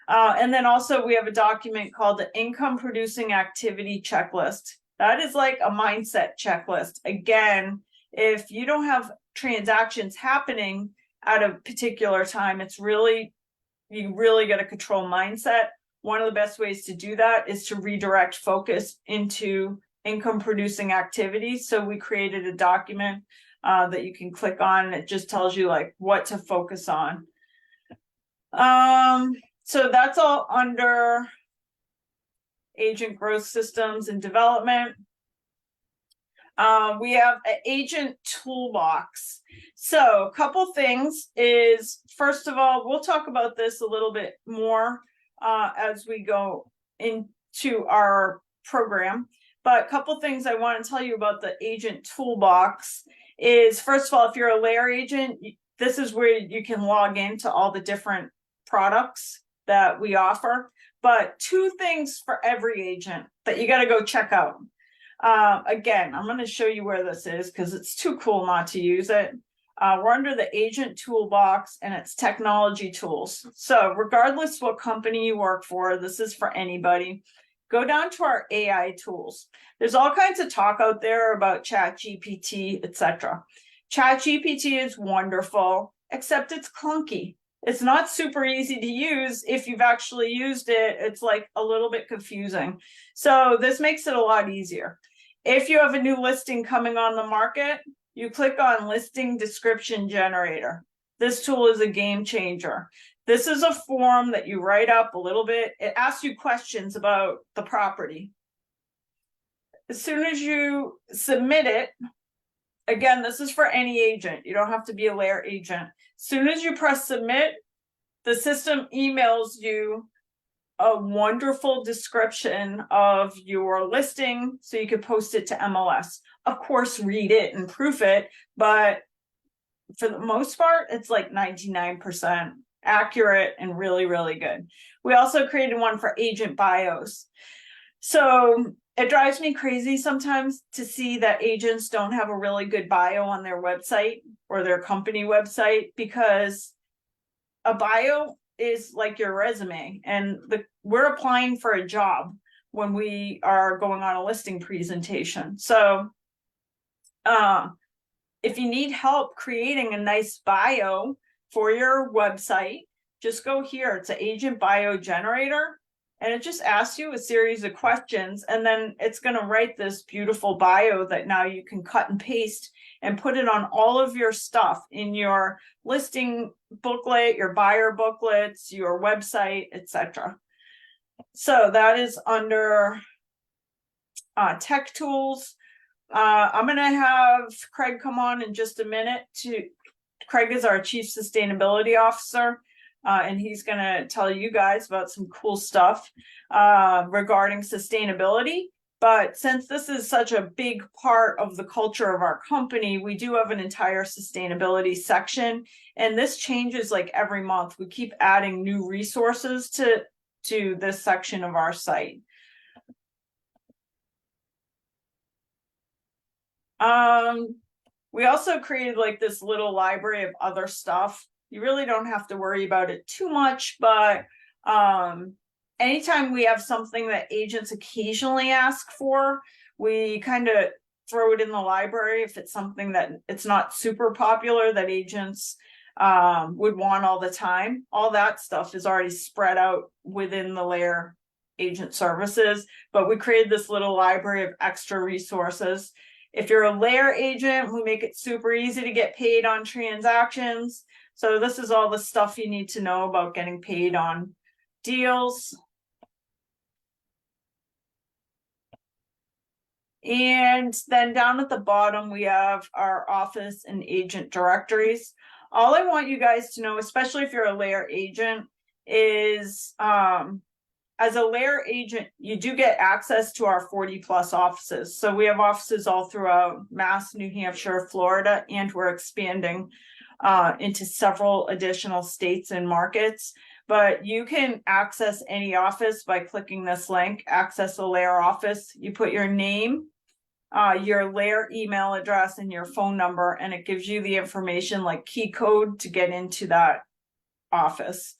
And then also we have a document called the Income Producing Activity Checklist. That is like a mindset checklist. Again, if you don't have transactions happening at a particular time, you really got to control mindset. One of the best ways to do that is to redirect focus into income producing activities. So we created a document that you can click on, and it just tells you like what to focus on. So that's all under agent growth systems and development. We have an agent toolbox. So a couple things is, first of all, we'll talk about this a little bit more as we go into our program. But a couple things I want to tell you about the agent toolbox is, first of all, if you're a layer agent, this is where you can log into all the different products that we offer. But two things for every agent that you got to go check out. Again, I'm going to show you where this is because it's too cool not to use it. We're under the agent toolbox and it's technology tools. So regardless what company you work for, this is for anybody. Go down to our AI tools. There's all kinds of talk out there about ChatGPT, etc. ChatGPT is wonderful, except it's clunky. It's not super easy to use. If you've actually used it, it's like a little bit confusing. So this makes it a lot easier. If you have a new listing coming on the market, you click on Listing Description Generator. This tool is a game changer. This is a form that you write up a little bit. It asks you questions about the property. As soon as you submit it, again, this is for any agent. You don't have to be a layer agent. As soon as you press submit, the system emails you a wonderful description of your listing so you can post it to MLS. Of course, read it and proof it, but for the most part, it's like 99% accurate and really, really good. We also created one for agent bios. So it drives me crazy sometimes to see that agents don't have a really good bio on their website or their company website, because a bio is like your resume, and we're applying for a job when we are going on a listing presentation. So if you need help creating a nice bio for your website, just go here. It's an agent bio generator, and it just asks you a series of questions, and then it's going to write this beautiful bio that now you can cut and paste and put it on all of your stuff in your listing booklet, your buyer booklets, your website, etc. So that is under tech tools. I'm going to have Craig come on in just a minute. Craig is our Chief Sustainability Officer, and he's going to tell you guys about some cool stuff regarding sustainability. But since this is such a big part of the culture of our company, we do have an entire sustainability section, and this changes like every month. We keep adding new resources to this section of our site. We also created like this little library of other stuff. You really don't have to worry about it too much, but anytime we have something that agents occasionally ask for, we kind of throw it in the library. If it's something that it's not super popular that agents would want all the time, all that stuff is already spread out within the layer agent services. But we created this little library of extra resources. If you're a layer agent, we make it super easy to get paid on transactions. So this is all the stuff you need to know about getting paid on deals. And then down at the bottom, we have our office and agent directories. All I want you guys to know, especially if you're a layer agent, is as a layer agent, you do get access to our 40+ offices. So we have offices all throughout Mass, New Hampshire, Florida, and we're expanding into several additional states and markets. But you can access any office by clicking this link, access a layer office. You put your name, your layer email address, and your phone number, and it gives you the information like key code to get into that office.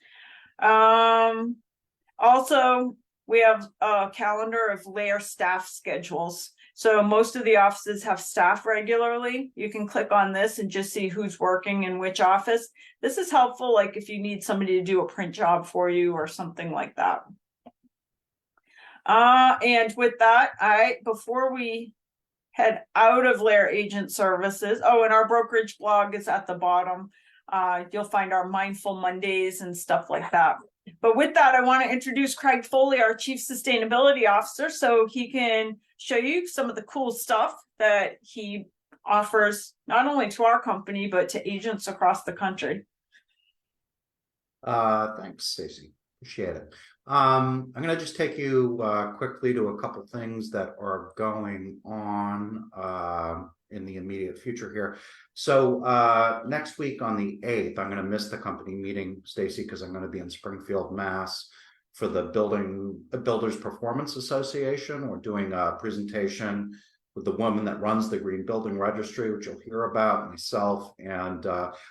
Also, we have a calendar of layer staff schedules. So most of the offices have staff regularly. You can click on this and just see who's working in which office. This is helpful, like if you need somebody to do a print job for you or something like that. And with that, before we head out of Lair Agent Services. Oh, and our brokerage blog is at the bottom. You'll find our Mindful Mondays and stuff like that. But with that, I want to introduce Craig Foley, our Chief Sustainability Officer, so he can show you some of the cool stuff that he offers, not only to our company, but to agents across the country. Thanks, Stacy. Appreciate it. I'm going to just take you quickly to a couple things that are going on in the immediate future here. So next week on the 8th, I'm going to miss the company meeting, Stacy, because I'm going to be in Springfield, Mass. For the Builders Performance Association. We're doing a presentation with the woman that runs the Green Building Registry, which you'll hear about, myself. And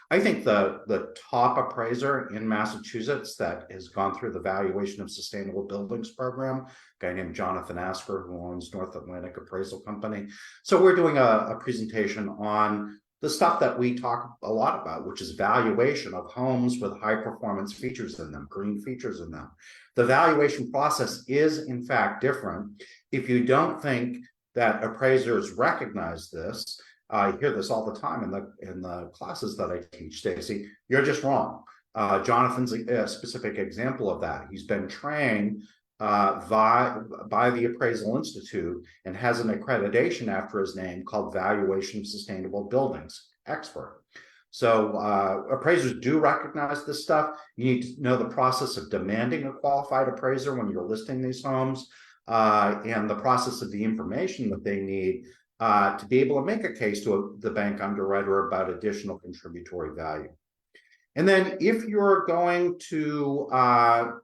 I think the top appraiser in Massachusetts that has gone through the Valuation of Sustainable Buildings program, a guy named Jonathan Asker, who owns North Atlantic Appraisal Company. So we're doing a presentation on the stuff that we talk a lot about, which is valuation of homes with high performance features in them, green features in them. The valuation process is in fact different. If you don't think that appraisers recognize this, I hear this all the time in the classes that I teach, Stacy, you're just wrong. Jonathan's a specific example of that. He's been trained by the Appraisal Institute and has an accreditation after his name called Valuation of Sustainable Buildings Expert. So appraisers do recognize this stuff. You need to know the process of demanding a qualified appraiser when you're listing these homes, and the process of the information that they need to be able to make a case to the bank underwriter about additional contributory value. And then if you're going to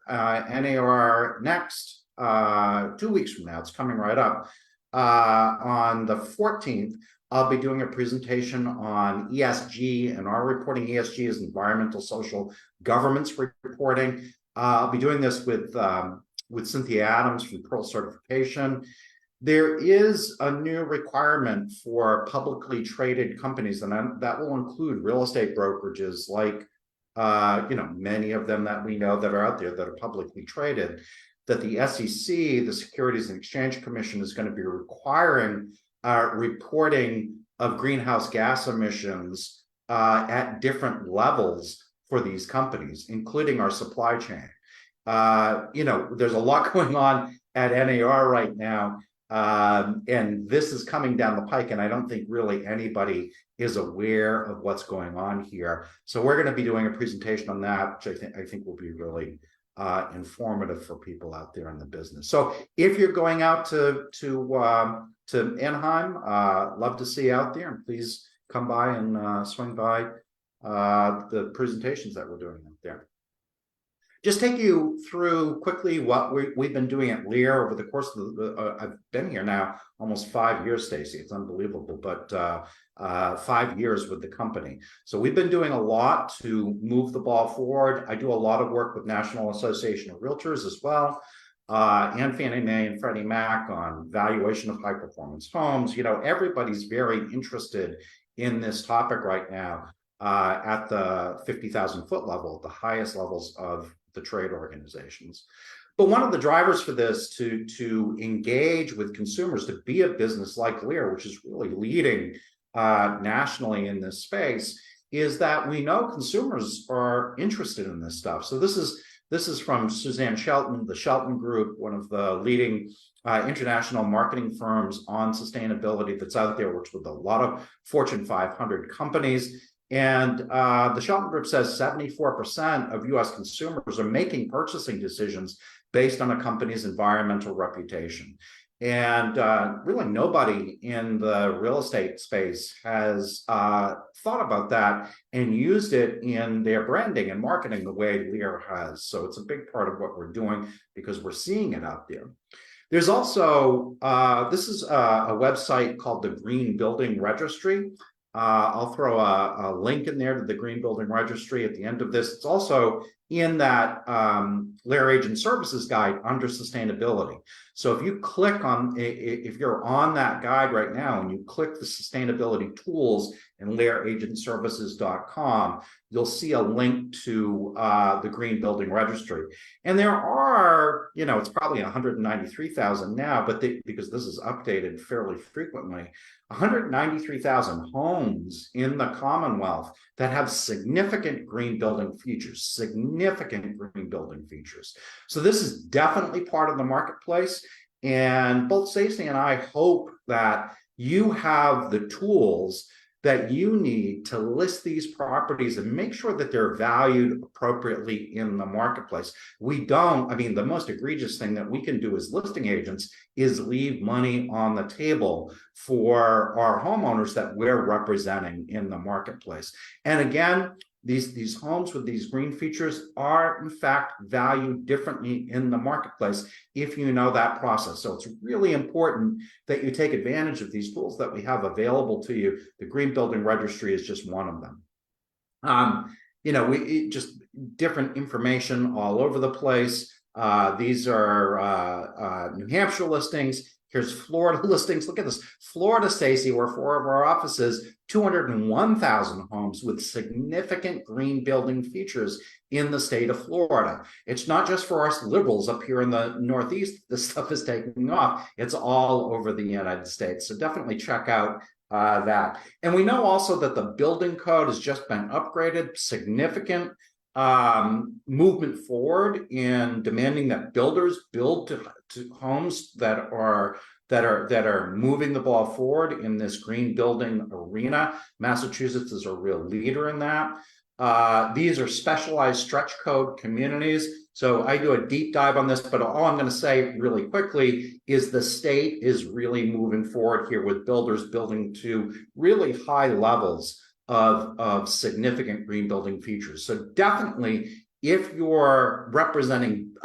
NAR next, 2 weeks from now, it's coming right up, on the 14th, I'll be doing a presentation on ESG, and our reporting. ESG is environmental, social, governance reporting. I'll be doing this with Cynthia Adams from Pearl Certification. There is a new requirement for publicly traded companies, and that will include real estate brokerages like many of them that we know that are out there that are publicly traded, that the SEC, the Securities and Exchange Commission, is going to be requiring reporting of greenhouse gas emissions at different levels for these companies, including our supply chain. There's a lot going on at NAR right now, and this is coming down the pike, and I don't think really anybody is aware of what's going on here. So we're going to be doing a presentation on that, which I think will be really informative for people out there in the business. So if you're going out to Anaheim, love to see you out there, and please come by and swing by the presentations that we're doing out there. Just take you through quickly what we've been doing at Lear over the course of I've been here now almost 5 years, Stacy. It's unbelievable, but 5 years with the company. So we've been doing a lot to move the ball forward. I do a lot of work with National Association of Realtors as well, and Fannie Mae and Freddie Mac on valuation of high performance homes. Everybody's very interested in this topic right now at the 50,000 foot level, the highest levels of the trade organizations. But one of the drivers for this to engage with consumers, to be a business like Lear, which is really leading nationally in this space, is that we know consumers are interested in this stuff. So this is from Suzanne Shelton, the Shelton Group, one of the leading international marketing firms on sustainability that's out there, which with a lot of Fortune 500 companies. And the Shelton Group says 74% of US consumers are making purchasing decisions based on a company's environmental reputation. And really nobody in the real estate space has thought about that and used it in their branding and marketing the way Lear has. So it's a big part of what we're doing because we're seeing it out there. There's also, this is a website called the Green Building Registry. I'll throw a link in there to the Green Building Registry at the end of this. It's also in that Lair Agent Services guide under sustainability. So if you click on, if you're on that guide right now and you click the sustainability tools in lairagentservices.com, you'll see a link to the Green Building Registry. And there are, it's probably 193,000 now, but because this is updated fairly frequently, 193,000 homes in the Commonwealth that have significant green building features, So this is definitely part of the marketplace. And both Stacey and I hope that you have the tools that you need to list these properties and make sure that they're valued appropriately in the marketplace. The most egregious thing that we can do as listing agents is leave money on the table for our homeowners that we're representing in the marketplace. And again, these homes with these green features are in fact valued differently in the marketplace if you know that process. So it's really important that you take advantage of these tools that we have available to you. The Green Building Registry is just one of them. Just different information all over the place. These are New Hampshire listings. Here's Florida listings. Look at this. Florida, Stacey, where 4 of our offices, 201,000 homes with significant green building features in the state of Florida. It's not just for us liberals up here in the Northeast. This stuff is taking off. It's all over the United States. So definitely check out that. And we know also that the building code has just been upgraded, significant movement forward in demanding that builders build to homes that are moving the ball forward in this green building arena. Massachusetts is a real leader in that. These are specialized stretch code communities. So I do a deep dive on this, but all I'm going to say really quickly is the state is really moving forward here with builders building to really high levels of significant green building features. So definitely, if you're representing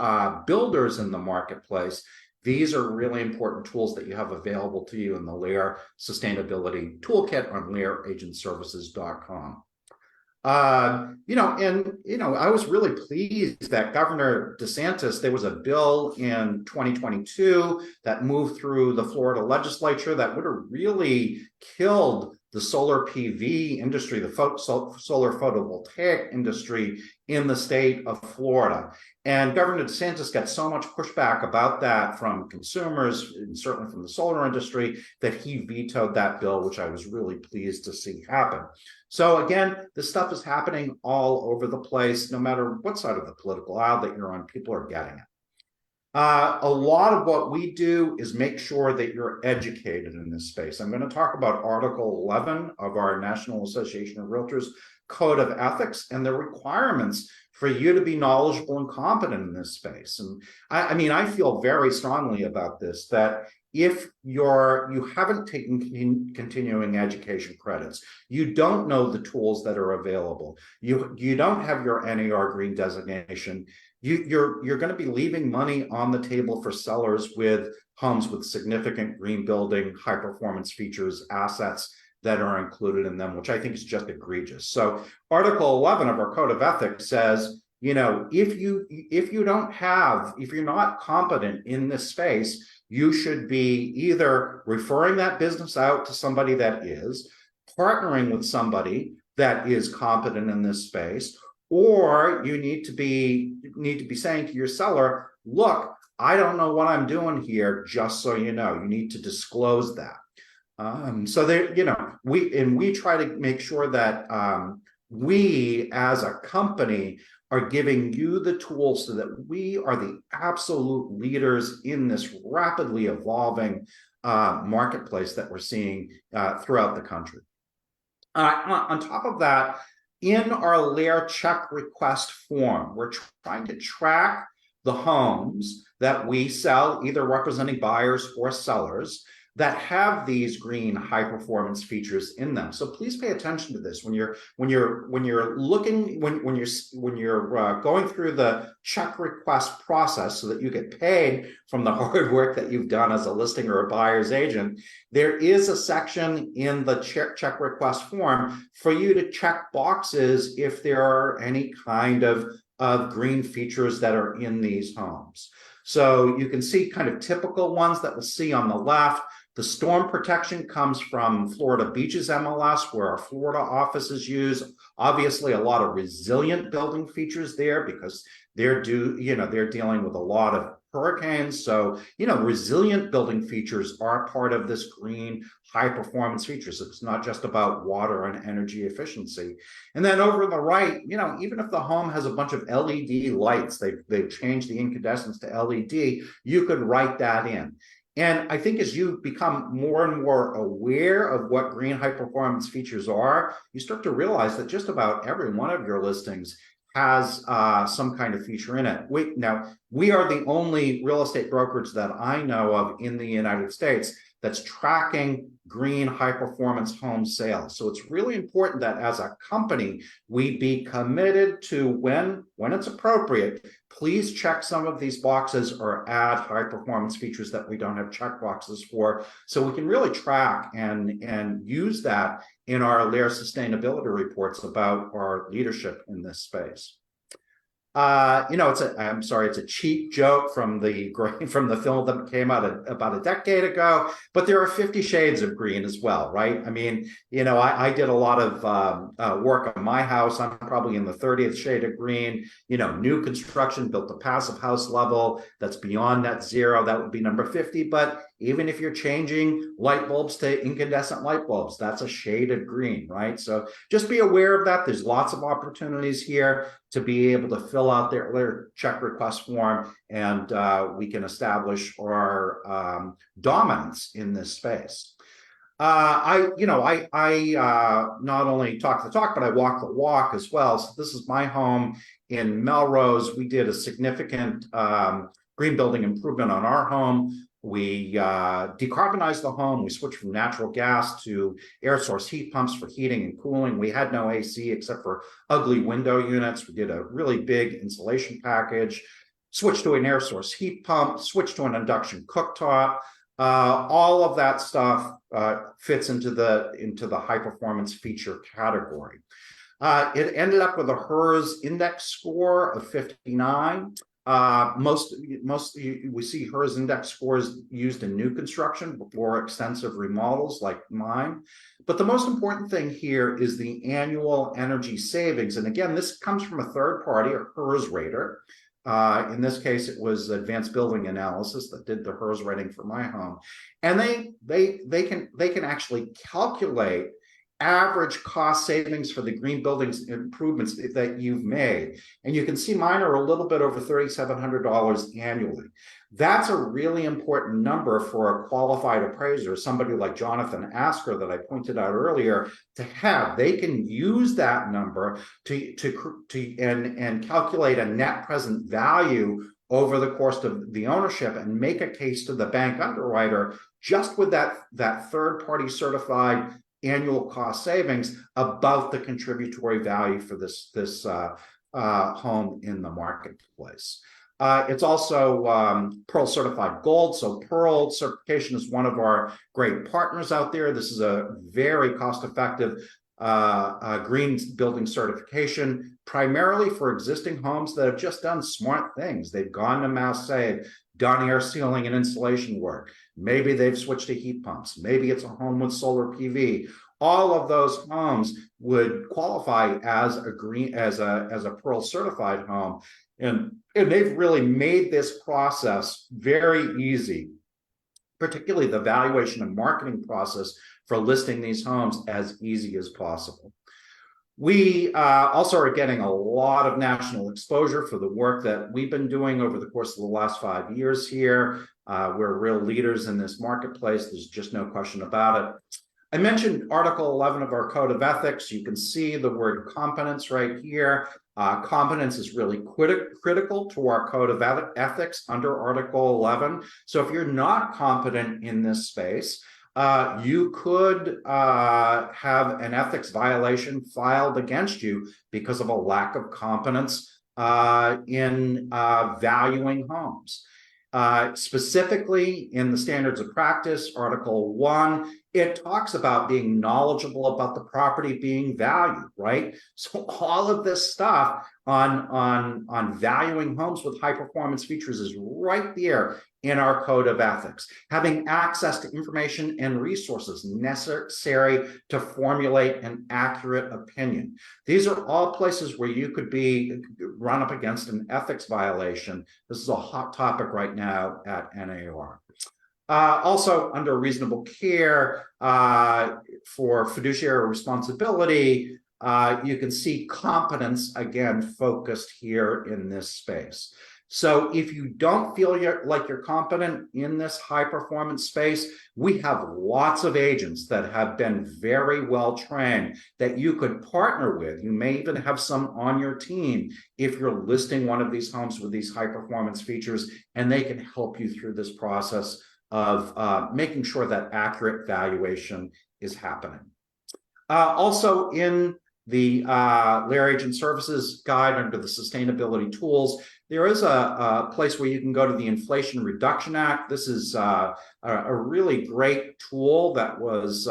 builders in the marketplace, these are really important tools that you have available to you in the Lair Sustainability Toolkit on lairagentservices.com. I was really pleased that Governor DeSantis, there was a bill in 2022 that moved through the Florida legislature that would have really killed the solar PV industry, the solar photovoltaic industry in the state of Florida. And Governor DeSantis got so much pushback about that from consumers and certainly from the solar industry that he vetoed that bill, which I was really pleased to see happen. So again, this stuff is happening all over the place. No matter what side of the political aisle that you're on, people are getting it. A lot of what we do is make sure that you're educated in this space. I'm going to talk about Article 11 of our National Association of Realtors Code of Ethics and the requirements for you to be knowledgeable and competent in this space. And I feel very strongly about this, that if you haven't taken continuing education credits, you don't know the tools that are available, you don't have your NAR green designation, you're going to be leaving money on the table for sellers with homes with significant green building, high performance features, assets that are included in them, which I think is just egregious. So Article 11 of our Code of Ethics says, if you're not competent in this space, you should be either referring that business out to somebody that is, partnering with somebody that is competent in this space, or you need to be saying to your seller, look, I don't know what I'm doing here, just so you know. You need to disclose that. We try to make sure that we as a company are giving you the tools so that we are the absolute leaders in this rapidly evolving marketplace that we're seeing throughout the country. On top of that, in our Lair check request form, we're trying to track the homes that we sell, either representing buyers or sellers, that have these green high performance features in them. So please pay attention to this when you're going through the check request process so that you get paid from the hard work that you've done as a listing or a buyer's agent. There is a section in the check request form for you to check boxes if there are any kind of of green features that are in these homes. So you can see kind of typical ones that we'll see on the left. The storm protection comes from Florida Beaches MLS, where our Florida offices use. Obviously, a lot of resilient building features there because they're dealing with a lot of hurricanes. So, resilient building features are part of this green high performance features. It's not just about water and energy efficiency. And then over on the right, even if the home has a bunch of LED lights, they've changed the incandescence to LED, you could write that in. And I think as you become more and more aware of what green high performance features are, you start to realize that just about every one of your listings has some kind of feature in it. We are the only real estate brokerage that I know of in the United States that's tracking green high performance home sales. So it's really important that as a company, we be committed to when it's appropriate, please check some of these boxes or add high performance features that we don't have check boxes for, so we can really track and use that in our Lair sustainability reports about our leadership in this space. It's a cheap joke from the film that came out about a decade ago, but there are 50 shades of green as well, right? I mean, I did a lot of work on my house. I'm probably in the 30th shade of green. New construction built to passive house level that's beyond net zero, that would be number 50. But even if you're changing light bulbs to incandescent light bulbs, that's a shade of green, right? So just be aware of that. There's lots of opportunities here to be able to fill out their check request form, and we can establish our dominance in this space. I not only talk the talk, but I walk the walk as well. So this is my home in Melrose. We did a significant green building improvement on our home. We decarbonized the home. We switched from natural gas to air source heat pumps for heating and cooling. We had no AC except for ugly window units. We did a really big insulation package, switched to an air source heat pump, switched to an induction cooktop. All of that stuff fits into the high performance feature category. It ended up with a HERS index score of 59. We see HERS index scores used in new construction before extensive remodels like mine. But the most important thing here is the annual energy savings. And again, this comes from a third party, a HERS rater. In this case, it was Advanced Building Analysis that did the HERS rating for my home. And they can actually calculate average cost savings for the green buildings improvements that you've made. And you can see mine are a little bit over $3,700 annually. That's a really important number for a qualified appraiser, somebody like Jonathan Asker that I pointed out earlier, to have. They can use that number to calculate a net present value over the course of the ownership and make a case to the bank underwriter just with that third-party certified annual cost savings about the contributory value for this home in the marketplace. It's also Pearl certified gold. So Pearl certification is one of our great partners out there. This is a very cost-effective green building certification, primarily for existing homes that have just done smart things. They've gone to Mass Save, done air sealing and insulation work. Maybe they've switched to heat pumps. Maybe it's a home with solar PV. All of those homes would qualify as a Pearl certified home. And they've really made this process very easy, particularly the valuation and marketing process for listing these homes as easy as possible. We also are getting a lot of national exposure for the work that we've been doing over the course of the last 5 years here. We're real leaders in this marketplace. There's just no question about it. I mentioned Article 11 of our Code of Ethics. You can see the word competence right here. Competence is really critical to our Code of Ethics under Article 11. So if you're not competent in this space, you could have an ethics violation filed against you because of a lack of competence in valuing homes. Specifically in the standards of practice, Article 1 It talks about being knowledgeable about the property being valued, right? So all of this stuff on valuing homes with high performance features is right there in our code of ethics. Having access to information and resources necessary to formulate an accurate opinion. These are all places where you could be run up against an ethics violation. This is a hot topic right now at NAR. Also, under reasonable care for fiduciary responsibility, you can see competence again focused here in this space. So if you don't feel like you're competent in this high performance space, we have lots of agents that have been very well trained that you could partner with. You may even have some on your team if you're listing one of these homes with these high performance features, and they can help you through this process of making sure that accurate valuation is happening. Also in the Lair Agent Services Guide under the sustainability tools, there is a place where you can go to the Inflation Reduction Act. This is a really great tool that was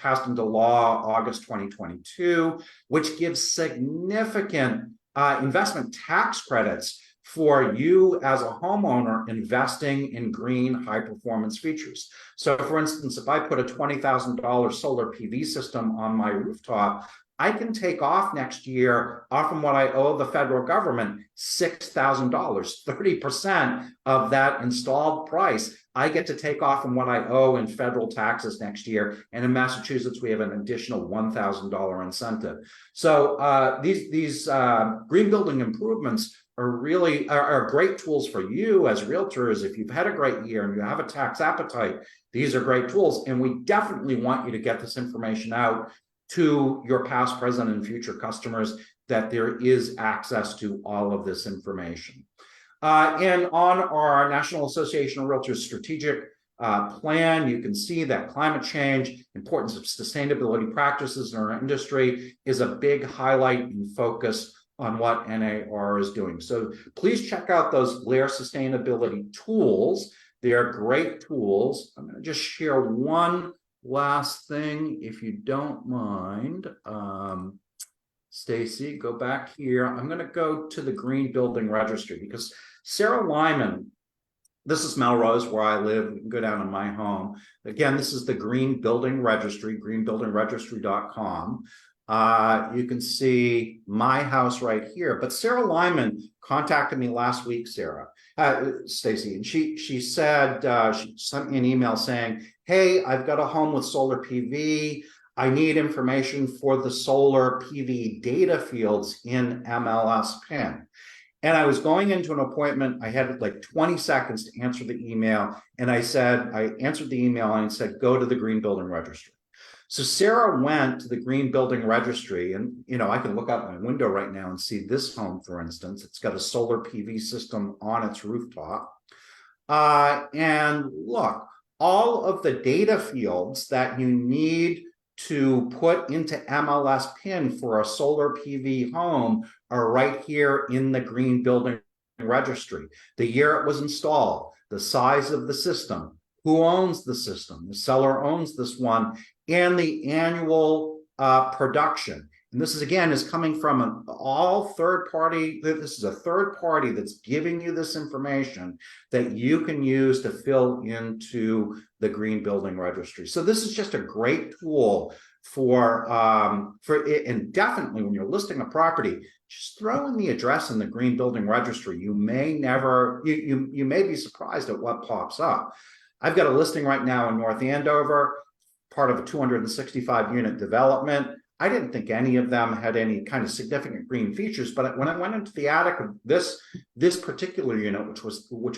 passed into law August 2022, which gives significant investment tax credits for you as a homeowner investing in green high performance features. So for instance, if I put a $20,000 solar PV system on my rooftop, I can take off next year off from what I owe the federal government, $6,000, 30% of that installed price. I get to take off from what I owe in federal taxes next year. And in Massachusetts, we have an additional $1,000 incentive. So these green building improvements are great tools for you as realtors. If you've had a great year and you have a tax appetite, these are great tools. And we definitely want you to get this information out to your past, present, and future customers that there is access to all of this information. And on our National Association of Realtors strategic plan, you can see that climate change, importance of sustainability practices in our industry is a big highlight and focus on what NAR is doing. So please check out those Lair sustainability tools. They are great tools. I'm going to just share one last thing, if you don't mind. Stacy, go back here. I'm going to go to the Green Building Registry because Sarah Lyman, this is Melrose where I live. You can go down to my home. Again, this is the Green Building Registry, greenbuildingregistry.com. You can see my house right here. But Sarah Lyman contacted me last week, Stacy, and she said, she sent me an email saying, hey, I've got a home with solar PV. I need information for the solar PV data fields in MLS PIN. And I was going into an appointment. I had like 20 seconds to answer the email. And I answered the email and said, go to the Green Building Registry. So Sarah went to the Green Building Registry, and I can look out my window right now and see this home, for instance. It's got a solar PV system on its rooftop. And look, all of the data fields that you need to put into MLS PIN for a solar PV home are right here in the Green Building Registry. The year it was installed, the size of the system, who owns the system, the seller owns this one, and the annual production. And this is coming from an all third party. This is a third party that's giving you this information that you can use to fill into the Green Building Registry. So this is just a great tool for it. And definitely when you're listing a property, just throw in the address in the Green Building Registry. You may be surprised at what pops up. I've got a listing right now in North Andover, part of a 265 unit development. I didn't think any of them had any kind of significant green features, but when I went into the attic of this particular unit, which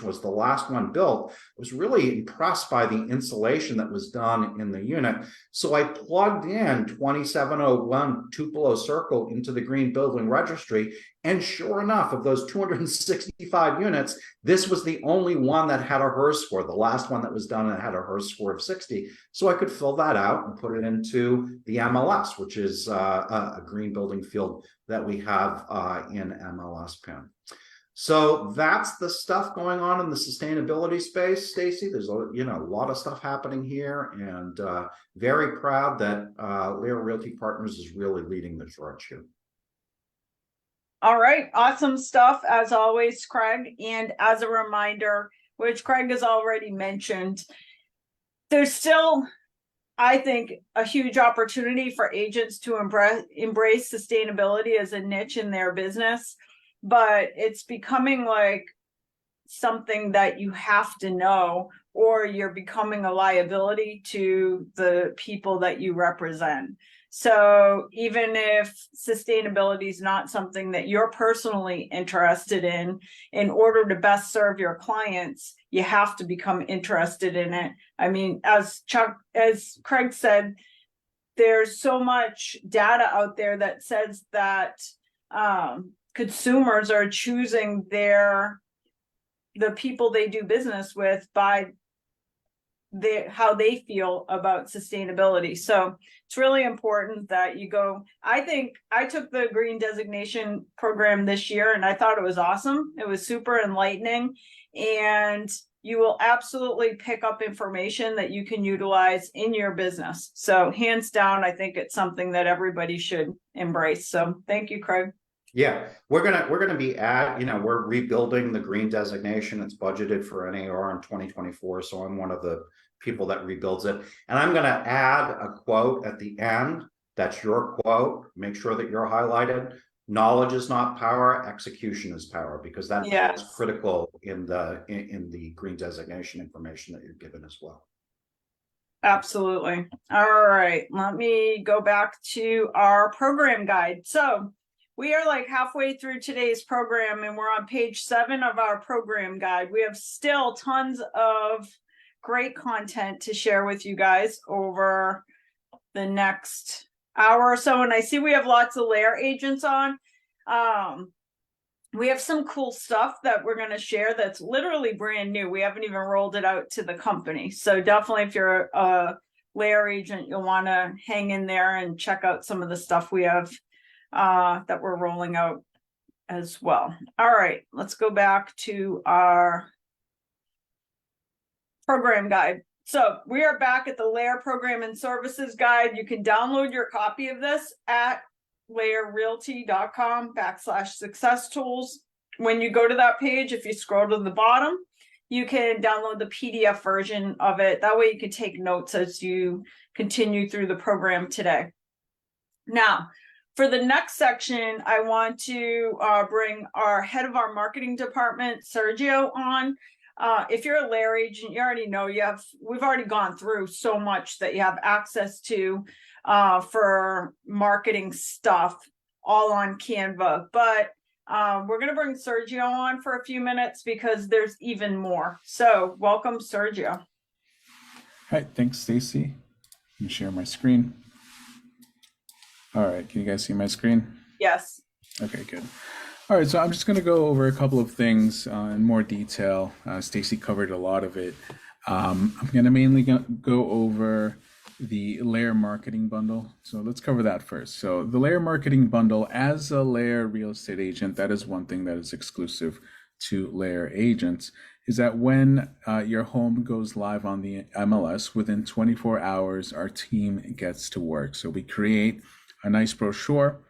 was the last one built, I was really impressed by the insulation that was done in the unit. So I plugged in 2701 Tupelo Circle into the Green Building Registry, and sure enough, of those 265 units, this was the only one that had a HERS score. The last one that was done had a HERS score of 60. So I could fill that out and put it into the MLS, which is a green building field that we have in MLS PIN. So that's the stuff going on in the sustainability space, Stacy. There's a lot of stuff happening here, and very proud that Lair Realty Partners is really leading the charge here. All right, awesome stuff as always, Craig. And as a reminder, which Craig has already mentioned, there's still, I think, a huge opportunity for agents to embrace sustainability as a niche in their business, but it's becoming like something that you have to know, or you're becoming a liability to the people that you represent. So even if sustainability is not something that you're personally interested in order to best serve your clients, you have to become interested in it. I mean, as Craig said, there's so much data out there that says that consumers are choosing the people they do business with by how they feel about sustainability. So it's really important that you go. I think I took the green designation program this year and I thought it was awesome. It was super enlightening, and you will absolutely pick up information that you can utilize in your business. So hands down, I think it's something that everybody should embrace. So thank you, Craig. Yeah, we're gonna be we're rebuilding the green designation. It's budgeted for NAR in 2024. So I'm one of the people that rebuilds it. And I'm gonna add a quote at the end. That's your quote. Make sure that you're highlighted. Knowledge is not power, execution is power, because that's critical in the green designation information that you're given as well. Absolutely. All right, let me go back to our program guide. So we are like halfway through today's program and we're on page 7 of our program guide. We have still tons of great content to share with you guys over the next hour or so. And I see we have lots of Lair agents on. We have some cool stuff that we're going to share that's literally brand new. We haven't even rolled it out to the company. So definitely if you're a Lair agent, you'll want to hang in there and check out some of the stuff we have that we're rolling out as well. All right, let's go back to our program guide. So we are back at the Lair Program and Services Guide. You can download your copy of this at lairrealty.com/success tools. When you go to that page, if you scroll to the bottom, you can download the PDF version of it. That way you can take notes as you continue through the program today. Now, for the next section, I want to bring our head of our marketing department, Sergio, on. If you're a Lair agent, you already know we've already gone through so much that you have access to for marketing stuff all on Canva. But we're going to bring Sergio on for a few minutes because there's even more. So welcome, Sergio. All right, thanks, Stacy. Let me share my screen. All right, can you guys see my screen? Yes. Okay, good. All right, so I'm just going to go over a couple of things in more detail. Stacy covered a lot of it. I'm going to mainly go over the Lair marketing bundle. So let's cover that first. So the Lair marketing bundle, as a Lair real estate agent, that is one thing that is exclusive to Lair agents, is that when your home goes live on the MLS, within 24 hours, our team gets to work. So we create a nice brochure,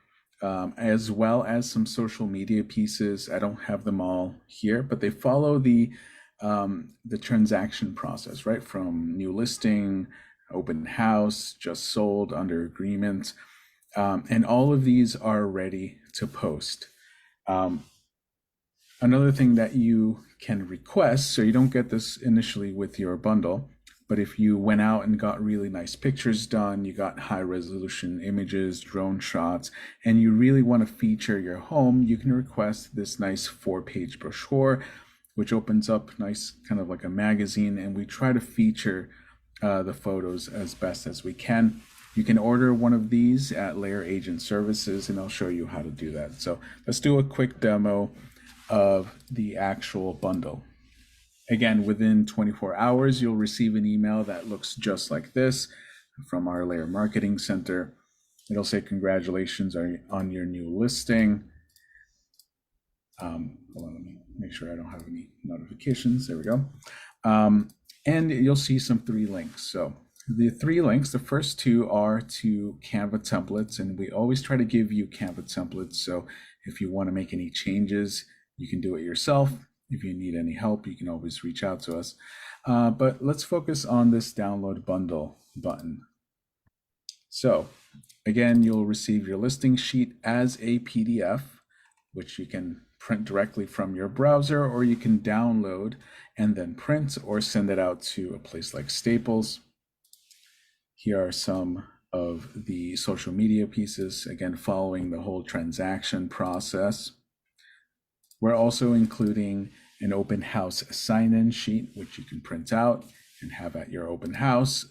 as well as some social media pieces. I don't have them all here, but they follow the transaction process, right? From new listing, open house, just sold, under agreement, and all of these are ready to post. Another thing that you can request, so you don't get this initially with your bundle, but if you went out and got really nice pictures done, you got high resolution images, drone shots, and you really want to feature your home, you can request this nice 4-page brochure, which opens up nice, kind of like a magazine, and we try to feature the photos as best as we can. You can order one of these at Lair Agent Services, and I'll show you how to do that. So let's do a quick demo of the actual bundle. Again, within 24 hours, you'll receive an email that looks just like this from our Lair Marketing Center. It'll say, congratulations on your new listing. Hold on, let me make sure I don't have any notifications. There we go. And you'll see some 3 links. So the 3 links, the first 2 are to Canva templates, and we always try to give you Canva templates. So if you want to make any changes, you can do it yourself. If you need any help, you can always reach out to us. But let's focus on this download bundle button. So again, you'll receive your listing sheet as a PDF, which you can print directly from your browser, or you can download and then print or send it out to a place like Staples. Here are some of the social media pieces, again, following the whole transaction process. We're also including an open house sign-in sheet, which you can print out and have at your open house,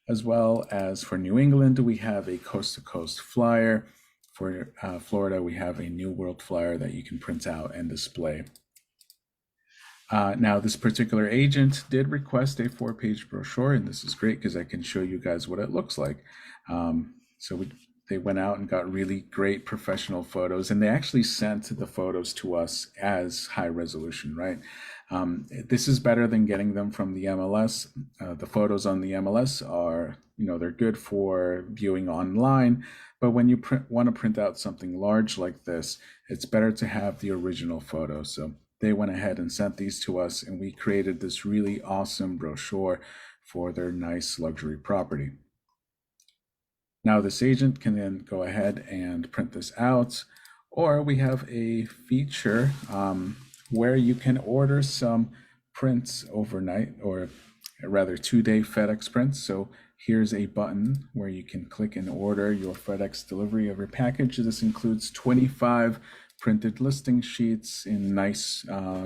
as well as for New England, we have a coast-to-coast flyer. For Florida, we have a New World flyer that you can print out and display. Now, this particular agent did request a 4-page brochure, and this is great because I can show you guys what it looks like. They went out and got really great professional photos, and they actually sent the photos to us as high resolution, right? This is better than getting them from the MLS. The photos on the MLS are, they're good for viewing online, but when you want to print out something large like this, it's better to have the original photo. So they went ahead and sent these to us, and we created this really awesome brochure for their nice luxury property. Now this agent can then go ahead and print this out, or we have a feature where you can order some prints overnight, or rather 2-day FedEx prints. So here's a button where you can click and order your FedEx delivery of your package. This includes 25 printed listing sheets in nice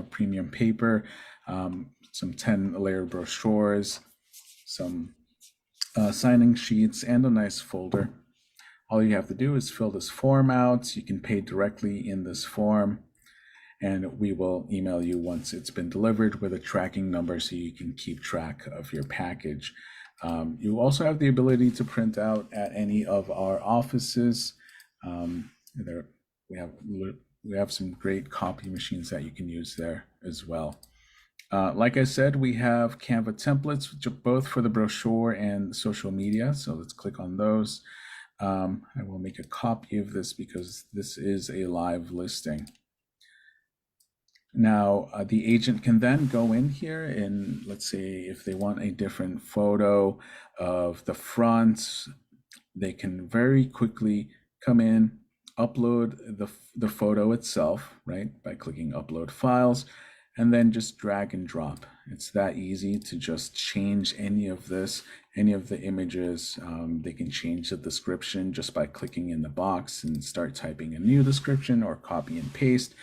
premium paper, some 10-layer brochures, some signing sheets, and a nice folder. All you have to do is fill this form out. You can pay directly in this form, and we will email you once it's been delivered with a tracking number so you can keep track of your package. You also have the ability to print out at any of our offices. We have some great copy machines that you can use there as well. Like I said, we have Canva templates, which are both for the brochure and social media. So let's click on those. I will make a copy of this because this is a live listing. Now, the agent can then go in here and let's say if they want a different photo of the front, they can very quickly come in, upload the photo itself, right, by clicking upload files, and then just drag and drop. It's that easy to just change any of this, any of the images. They can change the description just by clicking in the box and start typing a new description or copy and paste.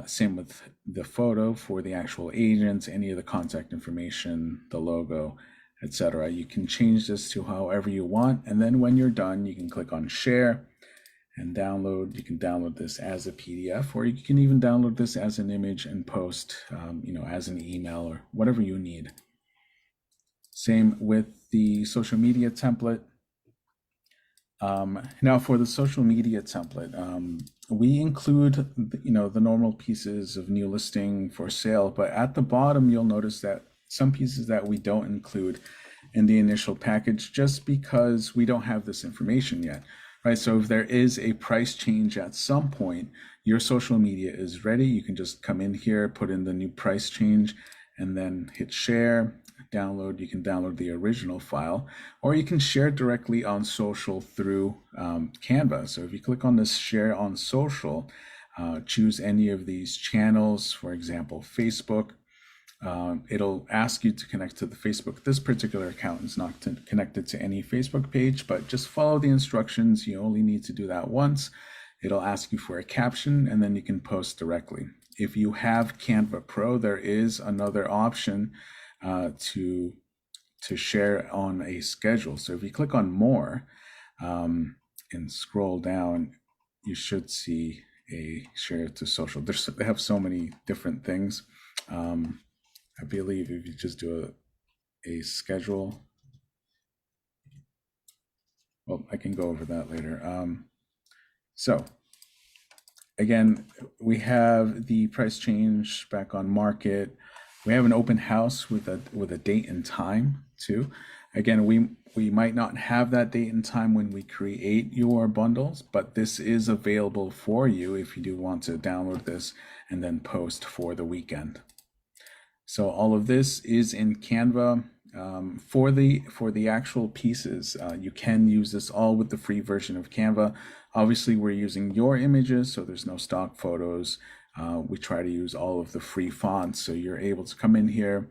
Same with the photo for the actual agents, any of the contact information, the logo, etc. You can change this to however you want. And then when you're done, you can click on share and download. You can download this as a PDF, or you can even download this as an image and post, as an email or whatever you need. Same with the social media template. Now for the social media template, we include, the normal pieces of new listing for sale, but at the bottom, you'll notice that some pieces that we don't include in the initial package just because we don't have this information yet. Right, so if there is a price change at some point, your social media is ready. You can just come in here, put in the new price change, and then hit share, download. You can download the original file, or you can share directly on social through Canva. So if you click on this share on social, choose any of these channels, for example, Facebook. It'll ask you to connect to the Facebook. This particular account is not connected to any Facebook page, but just follow the instructions. You only need to do that once. It'll ask you for a caption, and then you can post directly. If you have Canva Pro, there is another option to share on a schedule. So if you click on more and scroll down, you should see a share to social. They have so many different things. I believe if you just do a schedule, well, I can go over that later. So again, we have the price change back on market. We have an open house with a date and time too. Again, we might not have that date and time when we create your bundles, but this is available for you if you do want to download this and then post for the weekend. So all of this is in Canva. For the actual pieces, you can use this all with the free version of Canva. Obviously, we're using your images, so there's no stock photos. We try to use all of the free fonts, so you're able to come in here,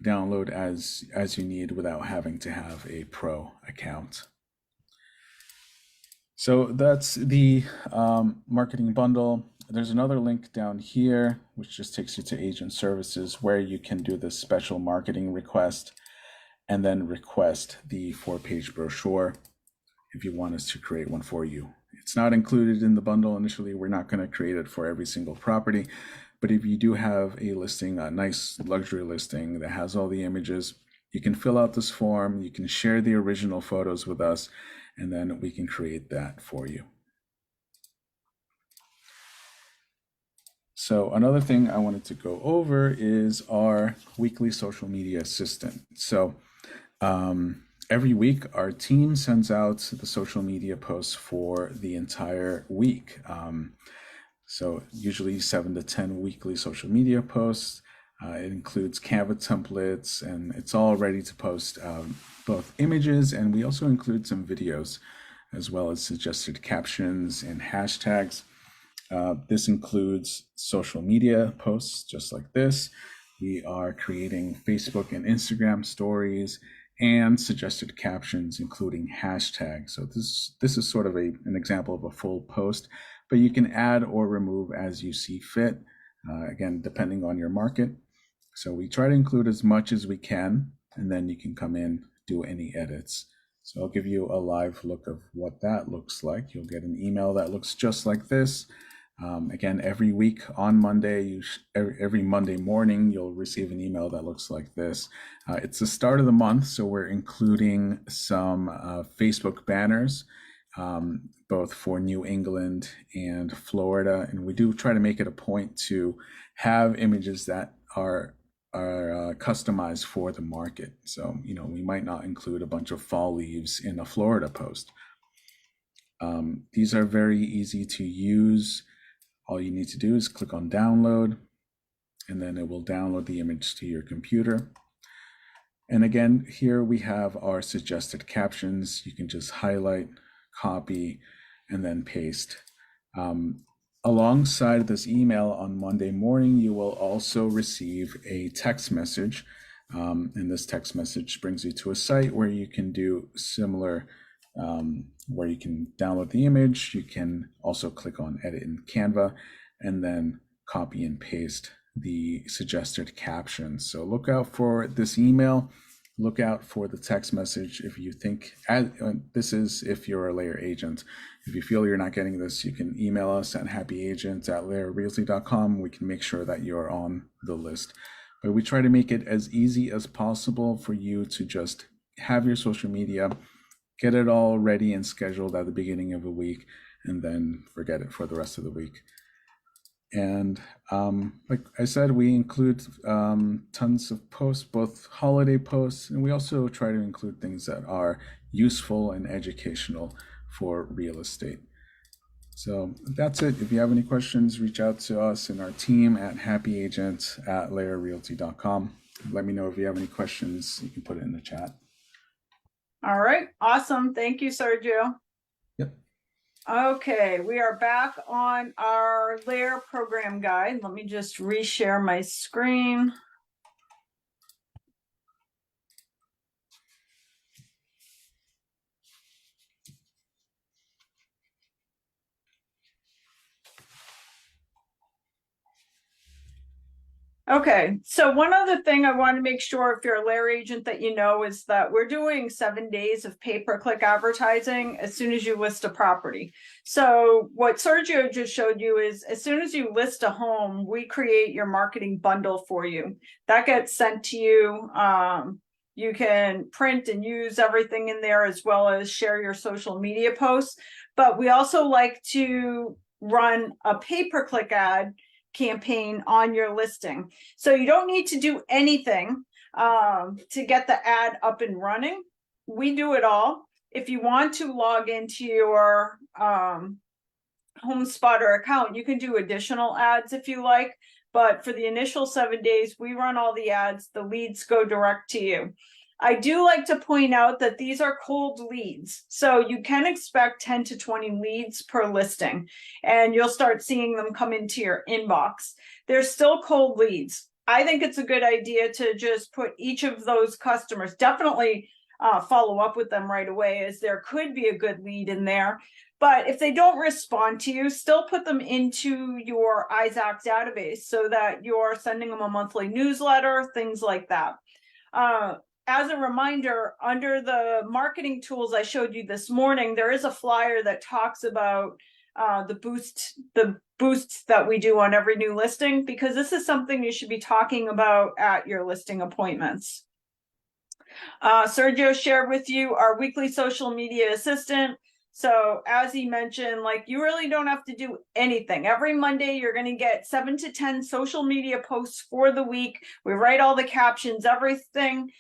download as you need without having to have a pro account. So that's the marketing bundle. There's another link down here, which just takes you to agent services, where you can do the special marketing request and then request the 4-page brochure if you want us to create one for you. It's not included in the bundle initially. We're not going to create it for every single property, but if you do have a listing, a nice luxury listing that has all the images, you can fill out this form, you can share the original photos with us, and then we can create that for you. So another thing I wanted to go over is our weekly social media assistant. So every week, our team sends out the social media posts for the entire week. So usually 7 to 10 weekly social media posts. It includes Canva templates, and it's all ready to post both images, and we also include some videos, as well as suggested captions and hashtags. This includes social media posts just like this. We are creating Facebook and Instagram stories and suggested captions, including hashtags. So this is sort of an example of a full post, but you can add or remove as you see fit, again, depending on your market. So we try to include as much as we can, and then you can come in, do any edits. So I'll give you a live look of what that looks like. You'll get an email that looks just like this. Again, every week on Monday, every Monday morning, you'll receive an email that looks like this. It's the start of the month, so we're including some Facebook banners, both for New England and Florida. And we do try to make it a point to have images that are customized for the market. So, we might not include a bunch of fall leaves in a Florida post. These are very easy to use. All you need to do is click on download, and then it will download the image to your computer. And again, here we have our suggested captions. You can just highlight, copy, and then paste. Alongside this email on Monday morning, you will also receive a text message. And this text message brings you to a site where you can do similar, where you can download the image. You can also click on edit in Canva and then copy and paste the suggested captions. So look out for this email. Look out for the text message. If you think, this is if you're a Layer agent. If you feel you're not getting this, you can email us at happyagent@layerrealty.com. We can make sure that you're on the list. But we try to make it as easy as possible for you to just have your social media, get it all ready and scheduled at the beginning of a week, and then forget it for the rest of the week. And like I said, we include tons of posts, both holiday posts, and we also try to include things that are useful and educational for real estate. So that's it. If you have any questions, reach out to us and our team at happyagent@layerrealty.com. Let me know if you have any questions. You can put it in the chat. All right, awesome. Thank you, Sergio. Yep. Okay, we are back on our Layer program guide. Let me just reshare my screen. Okay, so one other thing I want to make sure if you're a Layer agent that you know is that we're doing 7 days of pay-per-click advertising as soon as you list a property. So what Sergio just showed you is as soon as you list a home, we create your marketing bundle for you. That gets sent to you. You can print and use everything in there as well as share your social media posts. But we also like to run a pay-per-click ad campaign on your listing. So you don't need to do anything to get the ad up and running. We do it all. If you want to log into your HomeSpotter account, you can do additional ads if you like, but for the initial 7 days, we run all the ads, the leads go direct to you. I do like to point out that these are cold leads, so you can expect 10 to 20 leads per listing, and you'll start seeing them come into your inbox. They're still cold leads. I think it's a good idea to just put each of those customers, definitely follow up with them right away, as there could be a good lead in there. But if they don't respond to you, still put them into your IZAC database so that you're sending them a monthly newsletter, things like that. As a reminder, under the marketing tools I showed you this morning, there is a flyer that talks about the boosts that we do on every new listing, because this is something you should be talking about at your listing appointments. Sergio shared with you our weekly social media assistant. So as he mentioned, like, you really don't have to do anything. Every Monday, you're going to get 7 to 10 social media posts for the week. We write all the captions, everything.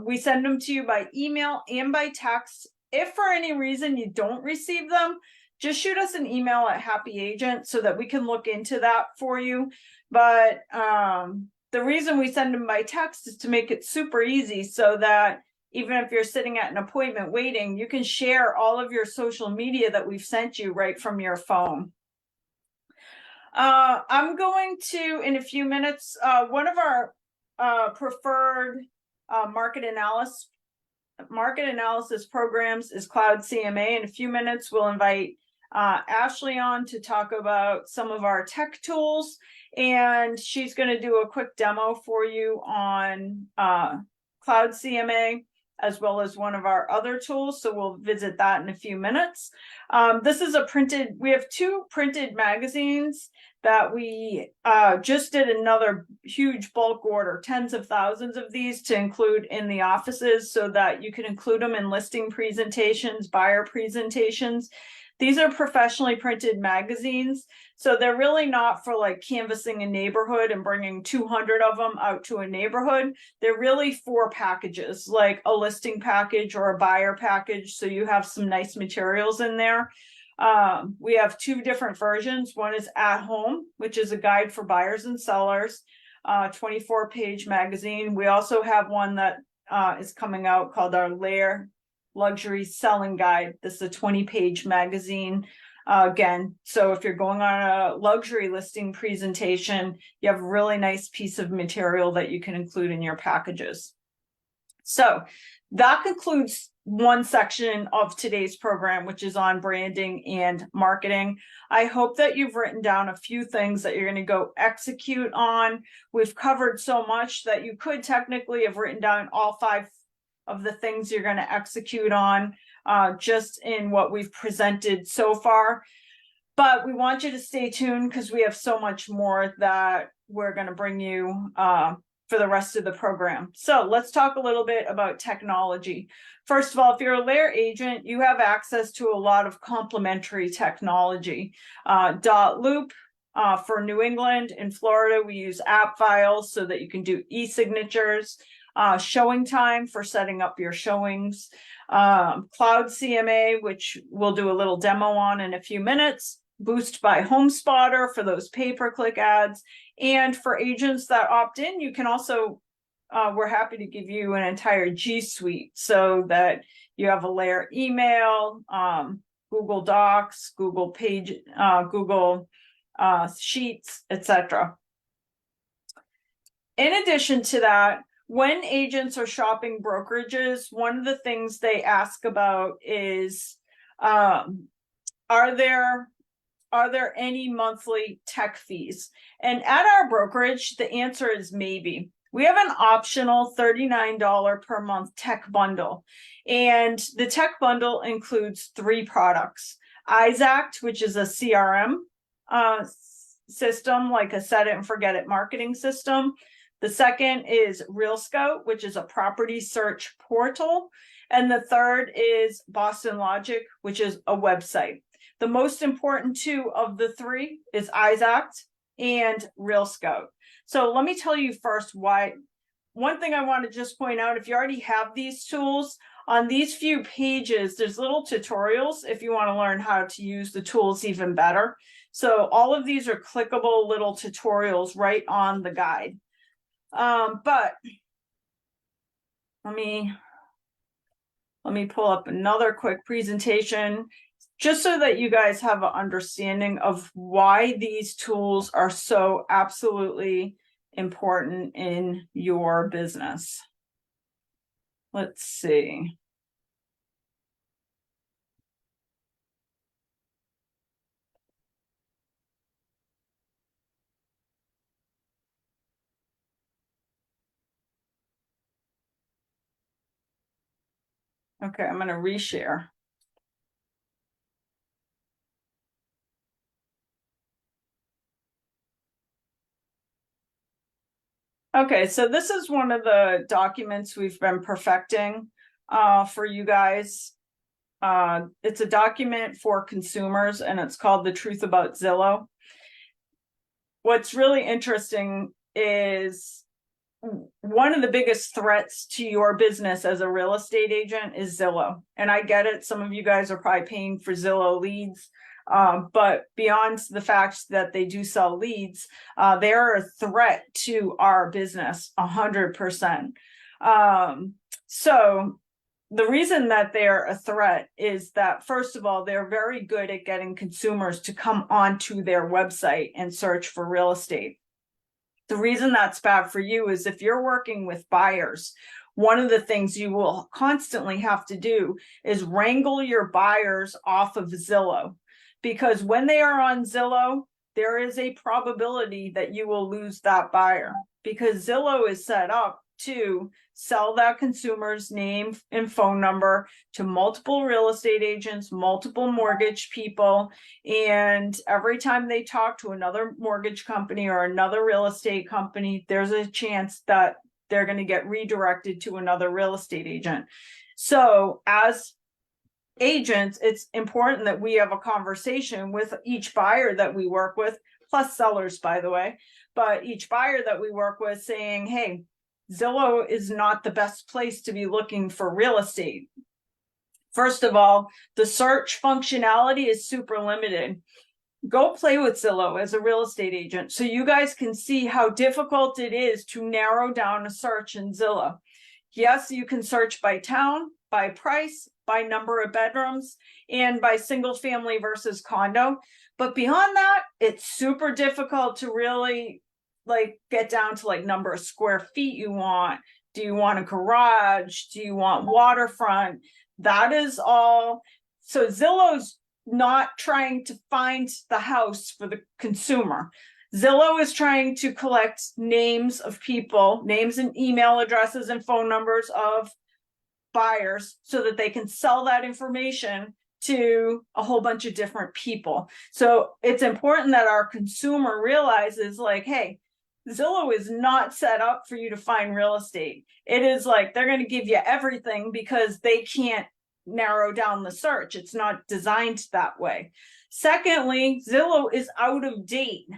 We send them to you by email and by text. If for any reason you don't receive them, just shoot us an email at Happy Agent so that we can look into that for you. But the reason we send them by text is to make it super easy, so that even if you're sitting at an appointment waiting, you can share all of your social media that we've sent you right from your phone. I'm going to, in a few minutes, one of our preferred market analysis programs is Cloud CMA. In a few minutes, we'll invite Ashley on to talk about some of our tech tools, and she's going to do a quick demo for you on Cloud CMA, as well as one of our other tools. So we'll visit that in a few minutes. This is we have 2 printed magazines that we just did another huge bulk order, tens of thousands of these to include in the offices, so that you can include them in listing presentations, buyer presentations. These are professionally printed magazines, so they're really not for like canvassing a neighborhood and bringing 200 of them out to a neighborhood. They're really for packages, like a listing package or a buyer package, so you have some nice materials in there. We have 2 different versions. One is At Home, which is a guide for buyers and sellers, 24-page magazine. We also have one that is coming out called our Lair Luxury Selling Guide. This is a 20-page magazine. Again, so if you're going on a luxury listing presentation, you have a really nice piece of material that you can include in your packages. So that concludes one section of today's program, which is on branding and marketing. I hope that you've written down a few things that you're going to go execute on. We've covered so much that you could technically have written down all 5 of the things you're going to execute on just in what we've presented so far. But we want you to stay tuned, because we have so much more that we're going to bring you for the rest of the program. So let's talk a little bit about technology. First of all, if you're a Lair agent, you have access to a lot of complementary technology. Loop for New England. In Florida, we use app files so that you can do e-signatures. Showing Time for setting up your showings. Cloud CMA, which we'll do a little demo on in a few minutes. Boost by HomeSpotter for those pay-per-click ads. And for agents that opt in, you can also, we're happy to give you an entire G Suite, so that you have a Lair email, Google Docs, Google Sheets, etc. In addition to that, when agents are shopping brokerages, one of the things they ask about is, are there any monthly tech fees? And at our brokerage, the answer is maybe. We have an optional $39 per month tech bundle. And the tech bundle includes 3 products. IZAC, which is a CRM system, like a set it and forget it marketing system. The second is Real Scout, which is a property search portal. And the third is Boston Logic, which is a website. The most important two of the three is iZact and Real Scout. So let me tell you first why. One thing I want to just point out, if you already have these tools, on these few pages, there's little tutorials if you want to learn how to use the tools even better. So all of these are clickable little tutorials right on the guide. But let me pull up another quick presentation just so that you guys have an understanding of why these tools are so absolutely important in your business. Let's see. Okay, I'm going to reshare. Okay, so this is one of the documents we've been perfecting for you guys. It's a document for consumers and it's called The Truth About Zillow. What's really interesting is one of the biggest threats to your business as a real estate agent is Zillow. And I get it. Some of you guys are probably paying for Zillow leads. But beyond the fact that they do sell leads, they're a threat to our business 100%. So the reason that they're a threat is that, first of all, they're very good at getting consumers to come onto their website and search for real estate. The reason that's bad for you is if you're working with buyers, one of the things you will constantly have to do is wrangle your buyers off of Zillow. Because when they are on Zillow, there is a probability that you will lose that buyer, because Zillow is set up to sell that consumer's name and phone number to multiple real estate agents, multiple mortgage people. And every time they talk to another mortgage company or another real estate company, there's a chance that they're going to get redirected to another real estate agent. So as agents, it's important that we have a conversation with each buyer that we work with, plus sellers, by the way, but each buyer that we work with saying, hey, Zillow is not the best place to be looking for real estate. First of all, the search functionality is super limited. Go play with Zillow as a real estate agent so you guys can see how difficult it is to narrow down a search in Zillow. Yes, you can search by town, by price, by number of bedrooms, and by single family versus condo. But beyond that, it's super difficult to really get down to number of square feet you want. Do you want a garage? Do you want waterfront? That is all. So Zillow's not trying to find the house for the consumer. Zillow is trying to collect names of people, names and email addresses and phone numbers of buyers so that they can sell that information to a whole bunch of different people. So it's important that our consumer realizes hey, Zillow is not set up for you to find real estate. It is they're going to give you everything because they can't narrow down the search. It's not designed that way. Secondly, Zillow is out of date.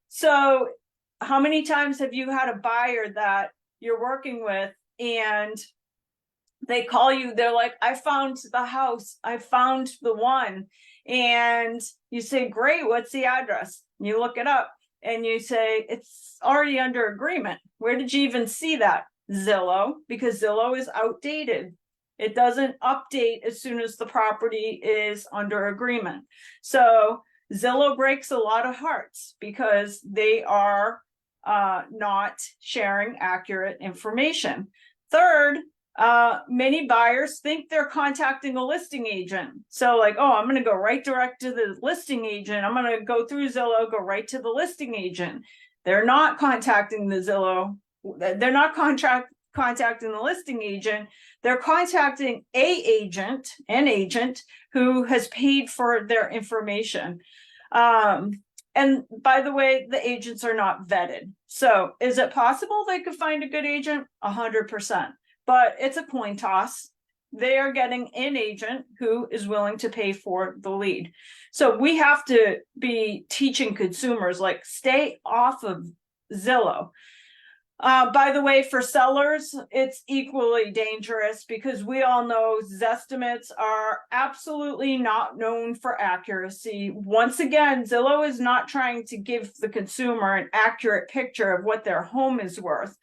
So how many times have you had a buyer that you're working with and they call you, they're like, I found the house, I found the one. And you say, great, what's the address? And you look it up and you say, it's already under agreement. Where did you even see that? Zillow, because Zillow is outdated. It doesn't update as soon as the property is under agreement. So Zillow breaks a lot of hearts because they are not sharing accurate information. Third, many buyers think they're contacting a listing agent. So oh, I'm going to go right direct to the listing agent. I'm going to go through Zillow, go right to the listing agent. They're not contacting the Zillow. They're not contacting the listing agent. They're contacting an agent who has paid for their information. And by the way, the agents are not vetted. So is it possible they could find a good agent? 100%. But it's a coin toss. they are getting an agent who is willing to pay for the lead. So we have to be teaching consumers, like, stay off of Zillow. By the way, for sellers, it's equally dangerous because we all know Zestimates are absolutely not known for accuracy. Once again, Zillow is not trying to give the consumer an accurate picture of what their home is worth.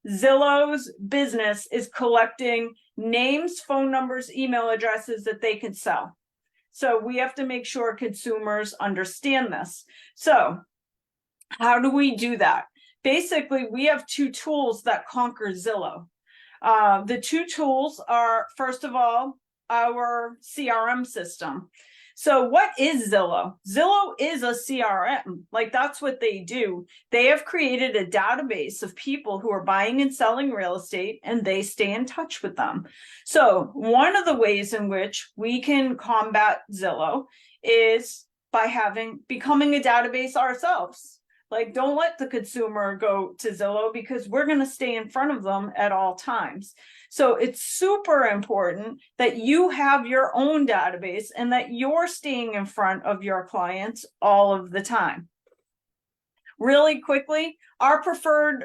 Zillow's business is collecting names, phone numbers, email addresses that they can sell. So we have to make sure consumers understand this. So how do we do that? Basically, we have two tools that conquer Zillow. The two tools are, first of all, our CRM system. So what is Zillow? Zillow is a CRM. Like, that's what they do. They have created a database of people who are buying and selling real estate, and they stay in touch with them. So one of the ways in which we can combat Zillow is by becoming a database ourselves. Like, don't let the consumer go to Zillow, because we're going to stay in front of them at all times. So it's super important that you have your own database and that you're staying in front of your clients all of the time. Really quickly, our preferred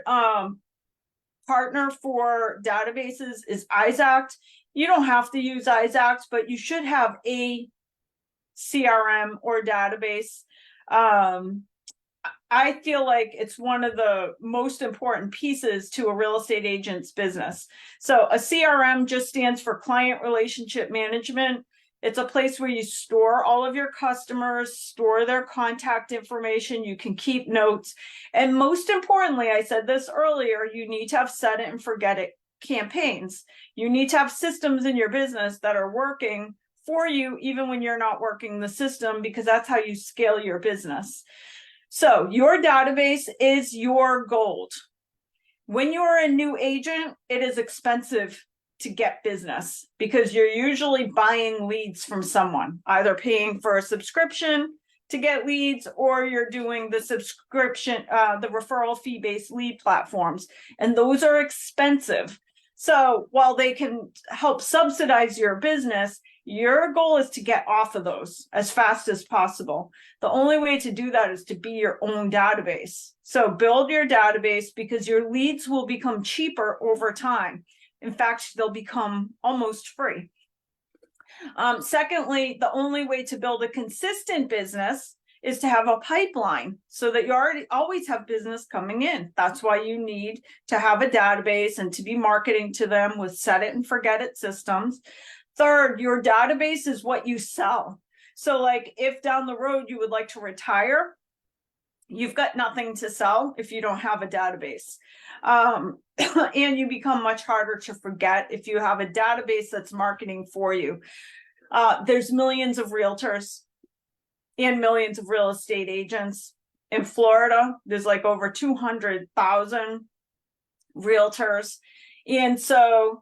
partner for databases is iZact. You don't have to use iZact, but you should have a CRM or database. I feel like it's one of the most important pieces to a real estate agent's business. So a CRM just stands for client relationship management. It's a place where you store all of your customers, store their contact information, you can keep notes. And most importantly, I said this earlier, you need to have set it and forget it campaigns. You need to have systems in your business that are working for you, even when you're not working the system, because that's how you scale your business. So your database is your gold. When you're a new agent, it is expensive to get business because you're usually buying leads from someone, either paying for a subscription to get leads, or you're doing the subscription, the referral fee-based lead platforms, and those are expensive. So while they can help subsidize your business, your goal is to get off of those as fast as possible. The only way to do that is to be your own database. So build your database, because your leads will become cheaper over time. In fact, they'll become almost free. Secondly, the only way to build a consistent business is to have a pipeline so that you always have business coming in. That's why you need to have a database and to be marketing to them with set it and forget it systems. Third, your database is what you sell. So like, if down the road you would like to retire, you've got nothing to sell if you don't have a database. And you become much harder to forget if you have a database that's marketing for you. There's millions of realtors and millions of real estate agents. In Florida, there's like over 200,000 realtors. And so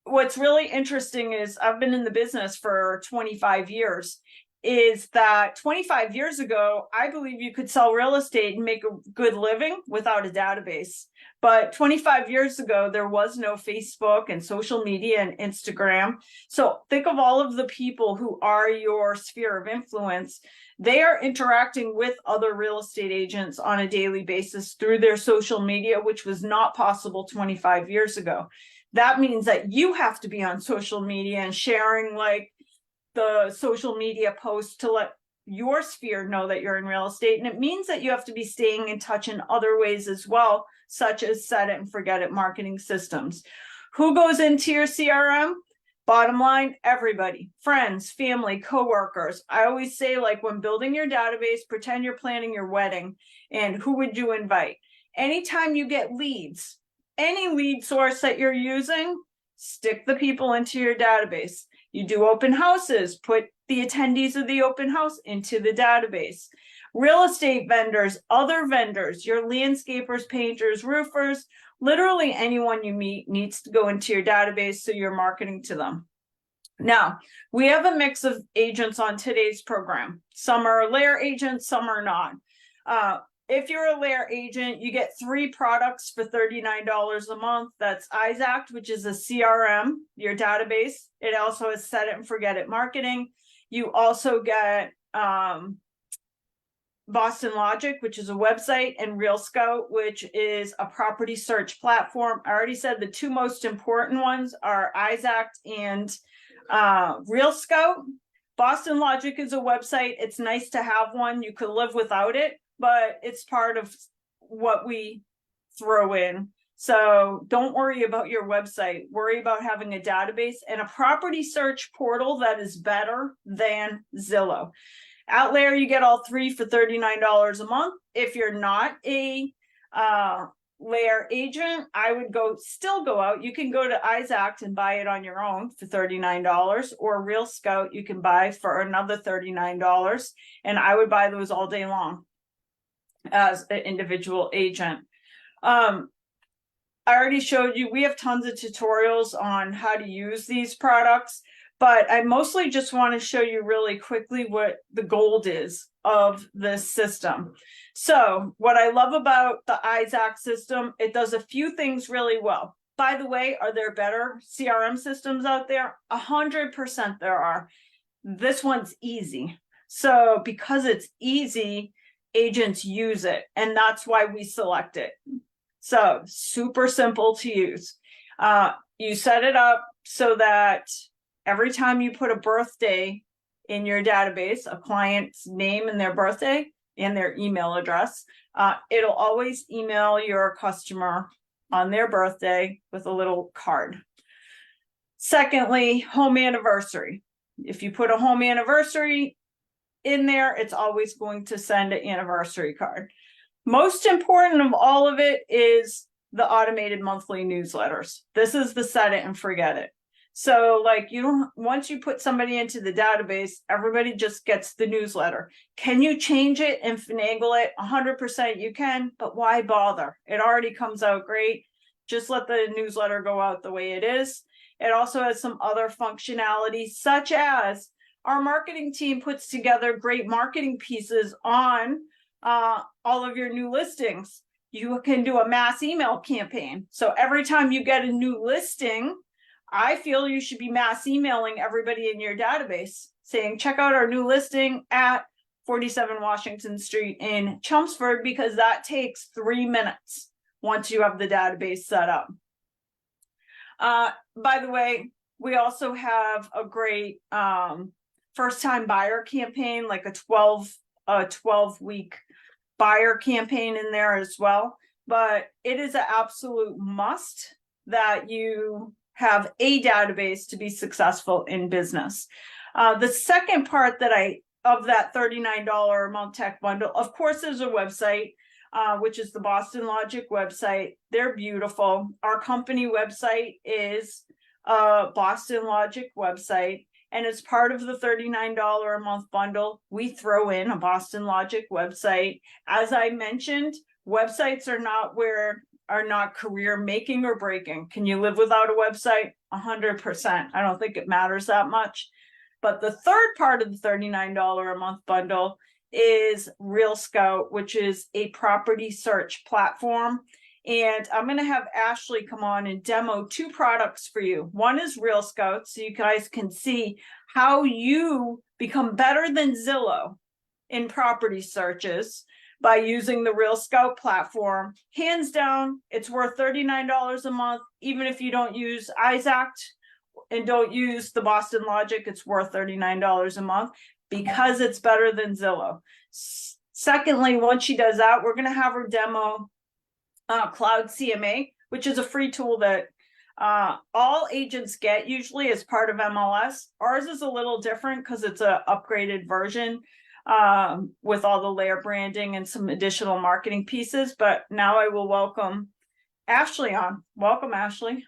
what's really interesting is, I've been in the business for 25 years, is that 25 years ago, I believe you could sell real estate and make a good living without a database. But 25 years ago, there was no Facebook and social media and Instagram. So think of all of the people who are your sphere of influence. They are interacting with other real estate agents on a daily basis through their social media, which was not possible 25 years ago. That means that you have to be on social media and sharing like the social media posts to let your sphere know that you're in real estate. And it means that you have to be staying in touch in other ways as well, such as set it and forget it marketing systems. Who goes into your CRM? Bottom line, everybody, friends, family, coworkers. I always say, like, when building your database, pretend you're planning your wedding, and who would you invite? Anytime you get leads, any lead source that you're using, stick the people into your database. You do open houses, put the attendees of the open house into the database. Real estate vendors, other vendors, your landscapers, painters, roofers, literally anyone you meet needs to go into your database so you're marketing to them. Now, we have a mix of agents on today's program. Some are layer agents, some are not. if you're a Lair agent, you get 3 products for $39 a month. That's Isact, which is a CRM, your database. It also has set it and forget it marketing. You also get Boston Logic, which is a website, and Real Scout, which is a property search platform. I already said the 2 most important ones are Isact and Real Scout. Boston Logic is a website. It's nice to have one. You could live without it, but it's part of what we throw in. So don't worry about your website. Worry about having a database and a property search portal that is better than Zillow. Out there, you get all 3 for $39 a month. If you're not a Lair agent, I would still go out. You can go to Isact and buy it on your own for $39, or Real Scout you can buy for another $39. And I would buy those all day long as an individual agent. I already showed you, we have tons of tutorials on how to use these products, but I mostly just want to show you really quickly what the gold is of this system. So what I love about the Isact system, it does a few things really well. By the way, are there better CRM systems out there? 100% there are. This one's easy. So because it's easy, agents use it, and that's why we select it. So super simple to use. You set it up so that every time you put a birthday in your database, a client's name and their birthday and their email address, it'll always email your customer on their birthday with a little card. Secondly, home anniversary. If you put a home anniversary in there, it's always going to send an anniversary card. Most important of all of it is the automated monthly newsletters. This is the set it and forget it. So like once you put somebody into the database, everybody just gets the newsletter. Can you change it and finagle it? 100% you can, but why bother? It already comes out great. Just let the newsletter go out the way it is. It also has some other functionality, such as our marketing team puts together great marketing pieces on all of your new listings. You can do a mass email campaign. So every time you get a new listing, I feel you should be mass emailing everybody in your database saying, check out our new listing at 47 Washington Street in Chelmsford, because that takes 3 minutes once you have the database set up. By the way, we also have a great first-time buyer campaign, like a 12-week buyer campaign in there as well. But it is an absolute must that you have a database to be successful in business. The second part of that $39 a month tech bundle, of course, there's a website, which is the Boston Logic website. They're beautiful. Our company website is a Boston Logic website, and as part of the $39 a month bundle, we throw in a Boston Logic website. As I mentioned, websites are not career making or breaking. Can you live without a website? 100%. I don't think it matters that much. But the third part of the $39 a month bundle is Real Scout, which is a property search platform. And I'm going to have Ashley come on and demo 2 products for you. One is Real Scout, so you guys can see how you become better than Zillow in property searches by using the Real Scout platform. Hands down, it's worth $39 a month. Even if you don't use Isact and don't use the Boston Logic, it's worth $39 a month because it's better than Zillow. Secondly, once she does that, we're going to have her demo Cloud CMA, which is a free tool that all agents get usually as part of MLS. Ours is a little different because it's an upgraded version with all the Lair branding and some additional marketing pieces. But now I will welcome Ashley on. Welcome, Ashley.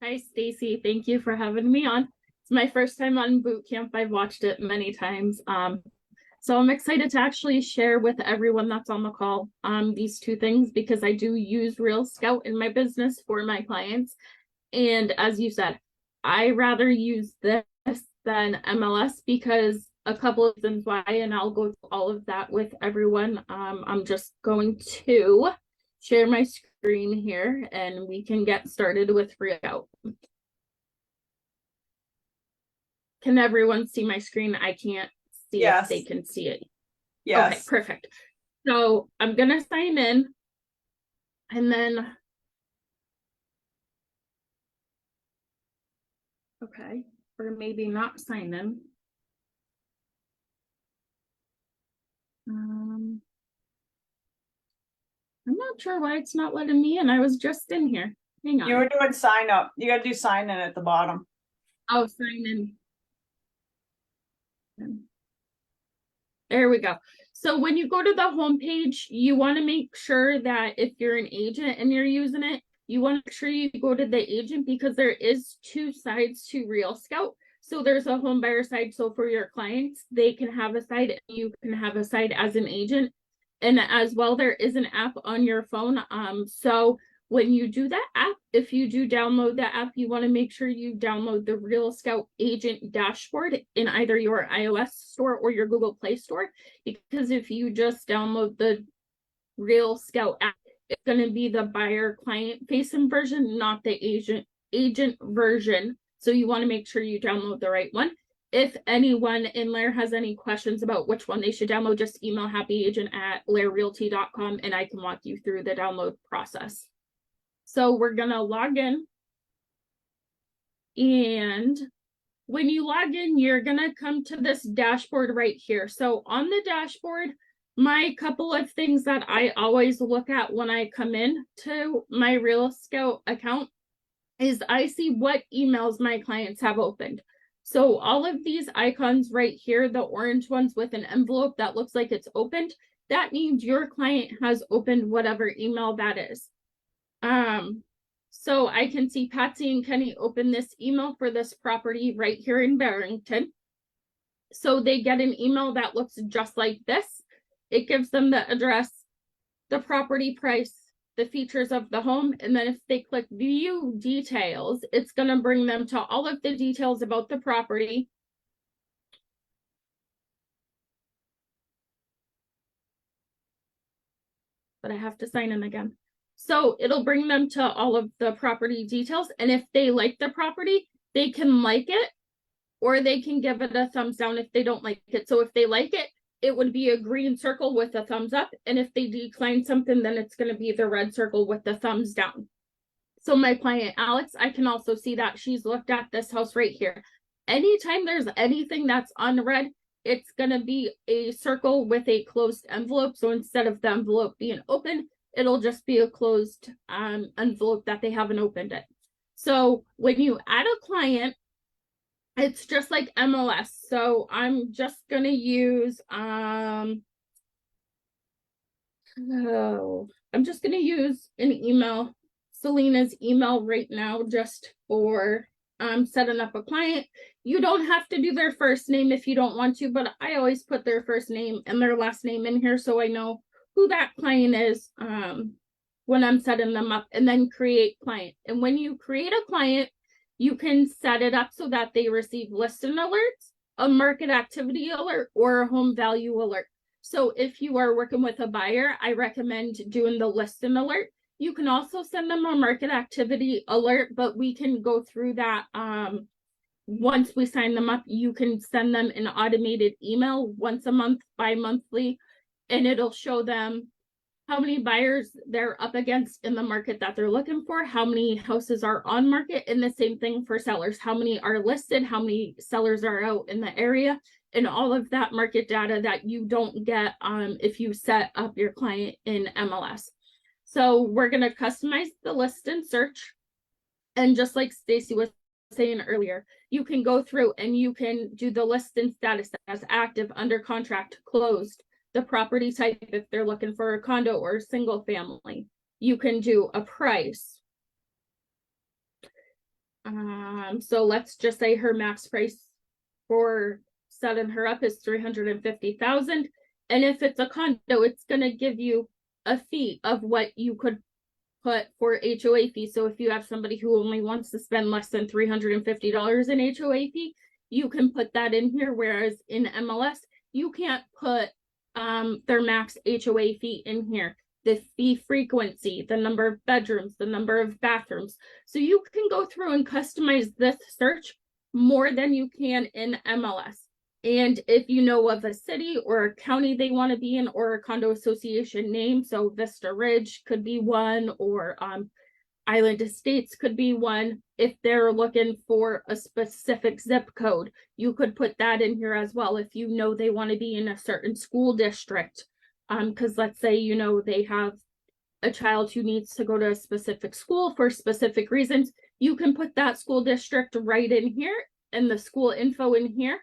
Hi, Stacy. Thank you for having me on. It's my first time on boot camp. I've watched it many times. So I'm excited to actually share with everyone that's on the call these 2 things, because I do use Real Scout in my business for my clients. And as you said, I rather use this than MLS because a couple of reasons why, and I'll go through all of that with everyone. I'm just going to share my screen here and we can get started with Readout. Can everyone see my screen? I can't see Yes. if they can see it. Yes. Okay, perfect. So I'm gonna sign in and then okay, or maybe not sign in. I'm not sure why it's not letting me in. I was just in here. Hang on. You were doing sign up. You got to do sign in at the bottom. Oh, sign in. There we go. So when you go to the home page, you want to make sure that if you're an agent and you're using it, you want to make sure you go to the agent, because there is two sides to Real Scout. So there's a home buyer side. So for your clients, they can have a side and you can have a side as an agent. And as well, there is an app on your phone. So when you do that app, if you do download that app, you want to make sure you download the Real Scout agent dashboard in either your iOS store or your Google Play Store, because if you just download the Real Scout app, it's going to be the buyer client facing version, not the agent version. So you want to make sure you download the right one. If anyone in Lair has any questions about which one they should download, just email happyagent@lairrealty.com and I can walk you through the download process. So we're going to log in. And when you log in, you're going to come to this dashboard right here. So on the dashboard, my couple of things that I always look at when I come in to my Real Scout account is I see what emails my clients have opened. So all of these icons right here, the orange ones with an envelope that looks like it's opened, that means your client has opened whatever email that is. So I can see Patsy and Kenny open this email for this property right here in Barrington. So they get an email that looks just like this. It gives them the address, the property price, the features of the home, and then if they click view details, it's going to bring them to all of the details about the property. But I have to sign in again. So it'll bring them to all of the property details, and if they like the property, they can like it, or they can give it a thumbs down if they don't like it. So if they like it, it would be a green circle with a thumbs up. And if they decline something, then it's going to be the red circle with the thumbs down. So my client, Alex, I can also see that she's looked at this house right here. Anytime there's anything that's unread, it's going to be a circle with a closed envelope. So instead of the envelope being open, it'll just be a closed envelope that they haven't opened it. So when you add a client, it's just like MLS. So I'm just going to use, I'm just going to use an email, Selena's email right now, just for setting up a client. You don't have to do their first name if you don't want to, but I always put their first name and their last name in here so I know who that client is when I'm setting them up, and then create client. And when you create a client, you can set it up so that they receive listing alerts, a market activity alert, or a home value alert. So if you are working with a buyer, I recommend doing the listing alert. You can also send them a market activity alert, but we can go through that. Once we sign them up, you can send them an automated email once a month, bi-monthly, and it'll show them how many buyers they're up against in the market that they're looking for, how many houses are on market, and the same thing for sellers, how many are listed, how many sellers are out in the area, and all of that market data that you don't get if you set up your client in MLS. So we're going to customize the list and search. And just like Stacy was saying earlier, you can go through and you can do the listing status as active, under contract, closed, the property type if they're looking for a condo or a single family. You can do a price. So let's just say her max price for setting her up is $350,000. And if it's a condo, it's going to give you a fee of what you could put for HOA fee. So if you have somebody who only wants to spend less than $350 in HOA fee, you can put that in here, whereas in MLS, you can't put their max HOA fee in here, the fee frequency, the number of bedrooms, the number of bathrooms. So you can go through and customize this search more than you can in MLS. And if you know of a city or a county they want to be in, or a condo association name, so Vista Ridge could be one, or Island Estates could be one. If they're looking for a specific zip code, you could put that in here as well. If you know they want to be in a certain school district, because let's say, you know, they have a child who needs to go to a specific school for specific reasons, you can put that school district right in here and the school info in here.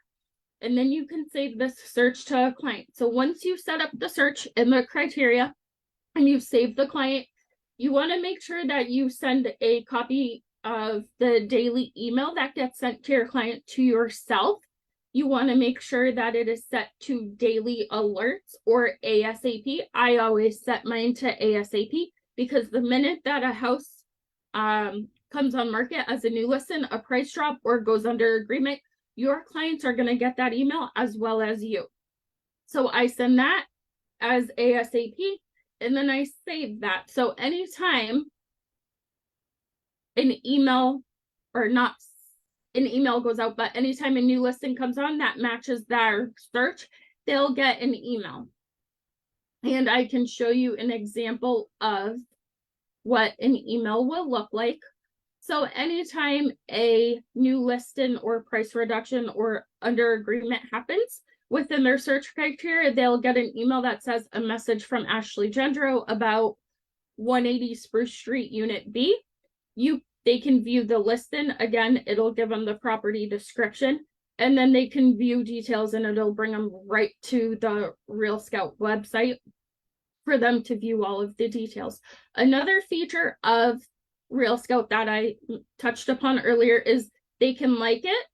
And then you can save this search to a client. So once you set up the search and the criteria and you save the client, you want to make sure that you send a copy of the daily email that gets sent to your client to yourself. You want to make sure that it is set to daily alerts or ASAP. I always set mine to ASAP because the minute that a house comes on market as a new listing, a price drop, or goes under agreement, your clients are going to get that email as well as you. So I send that as ASAP, and then I save that. So anytime an email, or not an email goes out, but anytime a new listing comes on that matches their search, they'll get an email. And I can show you an example of what an email will look like. So anytime a new listing or price reduction or under agreement happens within their search criteria, they'll get an email that says a message from Ashley Gendro about 180 Spruce Street Unit B. They can view the listing. Again, it'll give them the property description, and then they can view details, and it'll bring them right to the Real Scout website for them to view all of the details. Another feature of Real Scout that I touched upon earlier is they can like it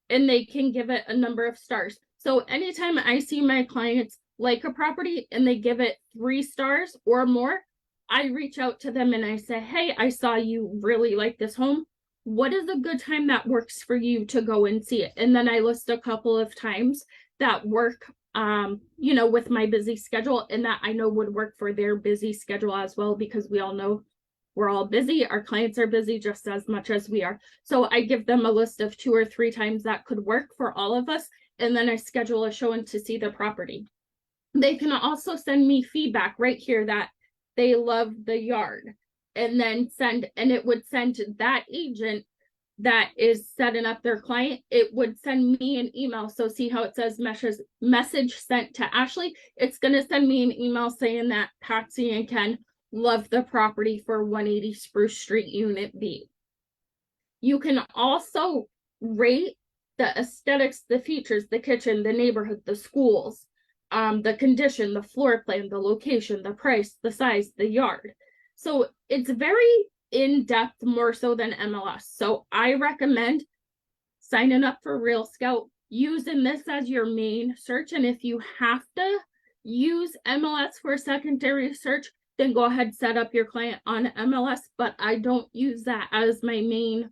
and they can give it a number of stars. So anytime I see my clients like a property and they give it 3 stars or more, I reach out to them and I say, hey, I saw you really like this home. What is a good time that works for you to go and see it? And then I list a couple of times that work, you know, with my busy schedule, and that I know would work for their busy schedule as well, because we all know we're all busy. Our clients are busy just as much as we are. So I give them a list of 2 or 3 times that could work for all of us. And then I schedule a showing to see the property. They can also send me feedback right here that they love the yard, and then it would send to that agent that is setting up their client. It would send me an email. So see how it says message sent to Ashley? It's going to send me an email saying that Patsy and Ken love the property for 180 Spruce Street Unit B. You can also rate the aesthetics, the features, the kitchen, the neighborhood, the schools, the condition, the floor plan, the location, the price, the size, the yard. So it's very in-depth, more so than MLS. So I recommend signing up for Real Scout, using this as your main search. And if you have to use MLS for a secondary search, then go ahead, set up your client on MLS. But I don't use that as my main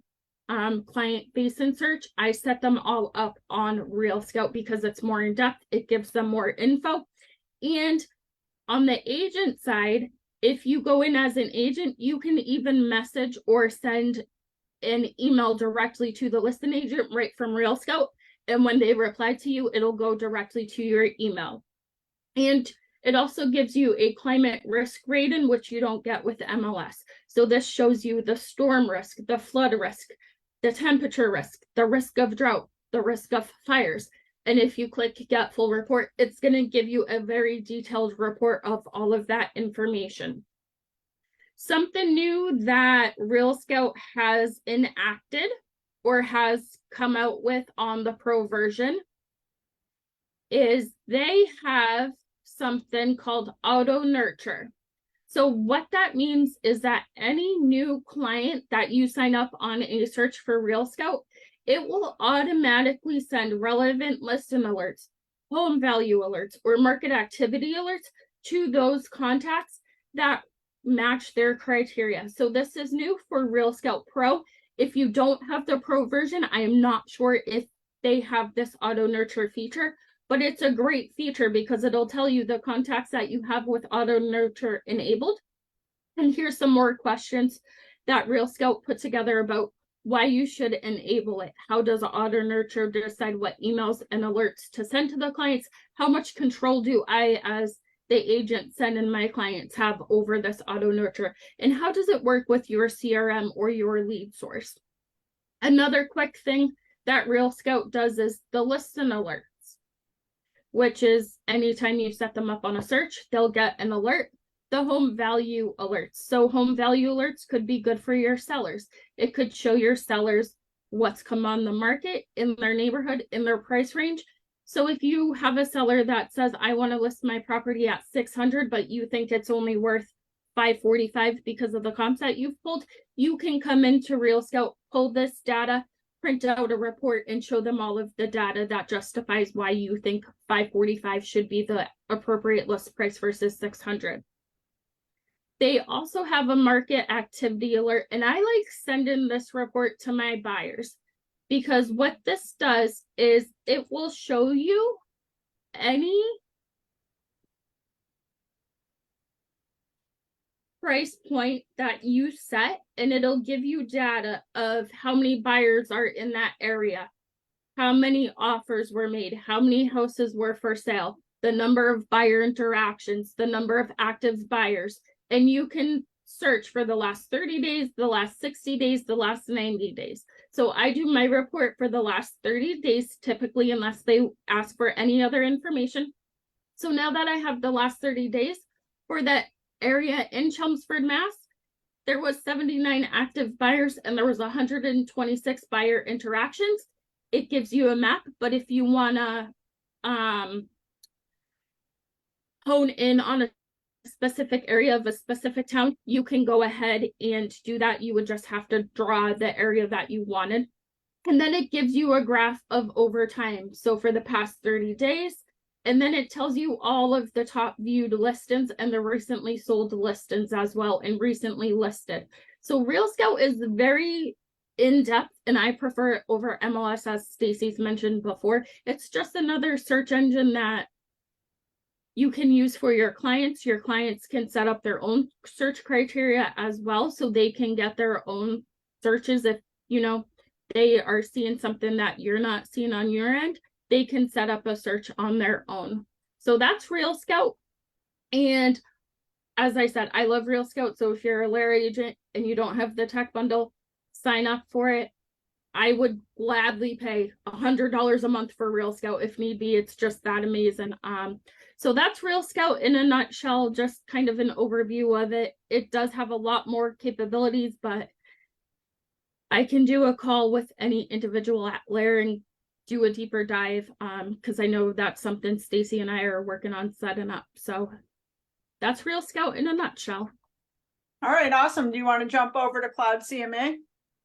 client facing search. I set them all up on Real Scout because it's more in depth. It gives them more info. And on the agent side, if you go in as an agent, you can even message or send an email directly to the listing agent right from Real Scout. And when they reply to you, it'll go directly to your email. And it also gives you a climate risk rating, which you don't get with MLS. So this shows you the storm risk, the flood risk, the temperature risk, the risk of drought, the risk of fires. And if you click get full report, it's going to give you a very detailed report of all of that information. Something new that Real Scout has enacted or has come out with on the pro version is they have something called auto nurture. So what that means is that any new client that you sign up on a search for Real Scout, it will automatically send relevant listing alerts, home value alerts, or market activity alerts to those contacts that match their criteria. So this is new for Real Scout Pro. If you don't have the pro version, I am not sure if they have this auto nurture feature, but it's a great feature because it'll tell you the contacts that you have with auto nurture enabled. And here's some more questions that Real Scout put together about why you should enable it. How does auto nurture decide what emails and alerts to send to the clients? How much control do I, as the agent, send and my clients have over this auto nurture? And how does it work with your CRM or your lead source? Another quick thing that Real Scout does is the list and alerts, which is anytime you set them up on a search, they'll get an alert. The home value alerts. So home value alerts could be good for your sellers. It could show your sellers what's come on the market in their neighborhood, in their price range. So if you have a seller that says, I want to list my property at 600, but you think it's only worth 545 because of the comps that you've pulled, you can come into Real Scout, pull this data, print out a report, and show them all of the data that justifies why you think 545 should be the appropriate list price versus 600. They also have a market activity alert, and I like sending this report to my buyers because what this does is it will show you any price point that you set, and it'll give you data of how many buyers are in that area, how many offers were made, how many houses were for sale, the number of buyer interactions, the number of active buyers. And you can search for the last 30 days, the last 60 days, the last 90 days. So I do my report for the last 30 days, typically, unless they ask for any other information. So now that I have the last 30 days for that area in Chelmsford, Mass, there was 79 active buyers and there was 126 buyer interactions. It gives you a map, but if you want to hone in on a specific area of a specific town, you can go ahead and do that. You would just have to draw the area that you wanted. And then it gives you a graph of over time. So for the past 30 days, and then it tells you all of the top viewed listings and the recently sold listings as well, and recently listed. So Real Scout is very in-depth, and I prefer it over MLS, as Stacy's mentioned before. It's just another search engine that you can use for your clients. Your clients can set up their own search criteria as well, so they can get their own searches. If, you know, they are seeing something that you're not seeing on your end, they can set up a search on their own. So that's Real Scout. And as I said, I love Real Scout. So if you're a Lair agent and you don't have the tech bundle, sign up for it. I would gladly pay $100 a month for Real Scout if need be. It's just that amazing. So that's Real Scout in a nutshell, just kind of an overview of it. It does have a lot more capabilities, but I can do a call with any individual at Lair and do a deeper dive, because I know that's something Stacy and I are working on setting up. So that's Real Scout in a nutshell. All right, awesome. Do you want to jump over to Cloud CMA?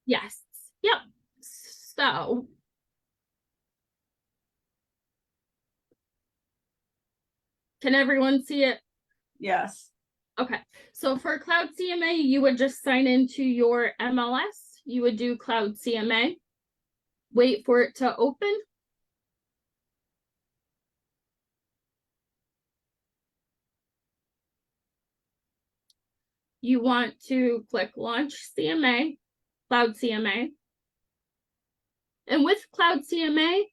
Yes. Yep. So can everyone see it? Yes. Okay. So for Cloud CMA, you would just sign into your MLS. You would do Cloud CMA. Wait for it to open. You want to click Launch CMA, Cloud CMA. And with Cloud CMA,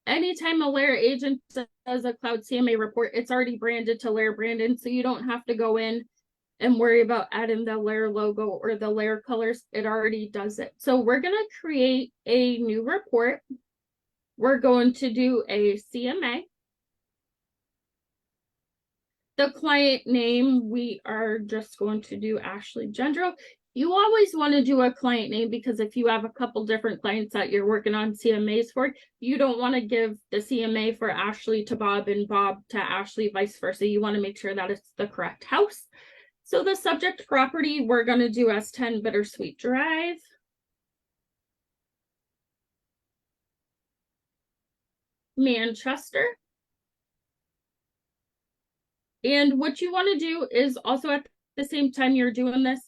anytime a Lair agent does a Cloud CMA report, it's already branded to Lair Brandon, so you don't have to go in and worry about adding the Lair logo or the Lair colors. It already does it. So we're going to create a new report. We're going to do a CMA. The client name, we are just going to do Ashley Gendro. You always want to do a client name because if you have a couple different clients that you're working on CMAs for, you don't want to give the CMA for Ashley to Bob and Bob to Ashley, vice versa. You want to make sure that it's the correct house. So the subject property, we're going to do as 10 Bittersweet Drive. Manchester. And what you want to do is also at the same time you're doing this,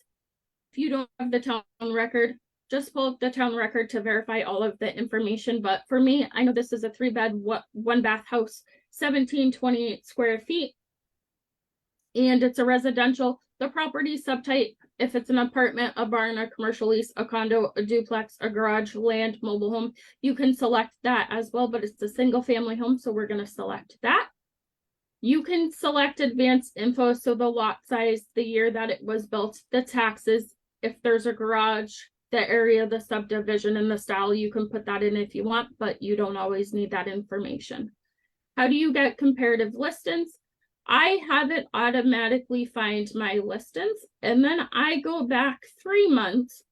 if you don't have the town record, just pull up the town record to verify all of the information. But for me, I know this is a 3-bed, 1-bath house, 1728 square feet. And it's a residential. The property subtype, if it's an apartment, a barn, a commercial lease, a condo, a duplex, a garage, land, mobile home, you can select that as well, but it's a single family home, so we're going to select that. You can select advanced info, so the lot size, the year that it was built, the taxes, if there's a garage, the area, the subdivision, and the style. You can put that in if you want, but you don't always need that information. How do you get comparative listings? I have it automatically find my listings, and then I go back 3 months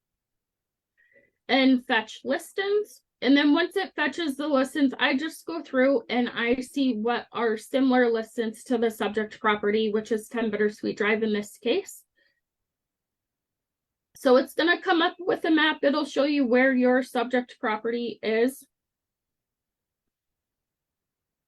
and fetch listings. And then once it fetches the listings, I just go through and I see what are similar listings to the subject property, which is 10 Bittersweet Drive in this case. So it's going to come up with a map. It'll show you where your subject property is.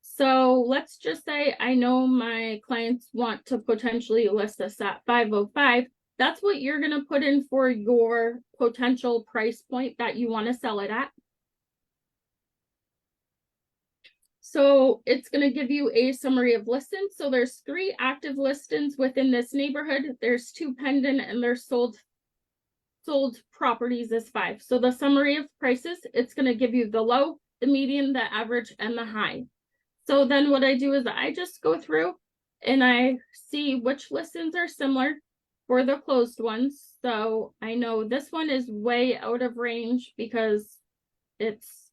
So let's just say I know my clients want to potentially list this at 505. That's what you're going to put in for your potential price point that you want to sell it at. So it's going to give you a summary of listings. So there's 3 active listings within this neighborhood. There's 2 pending, and there's sold properties is 5. So the summary of prices, it's going to give you the low, the median, the average, and the high. So then what I do is I just go through and I see which listings are similar for the closed ones. So I know this one is way out of range because it's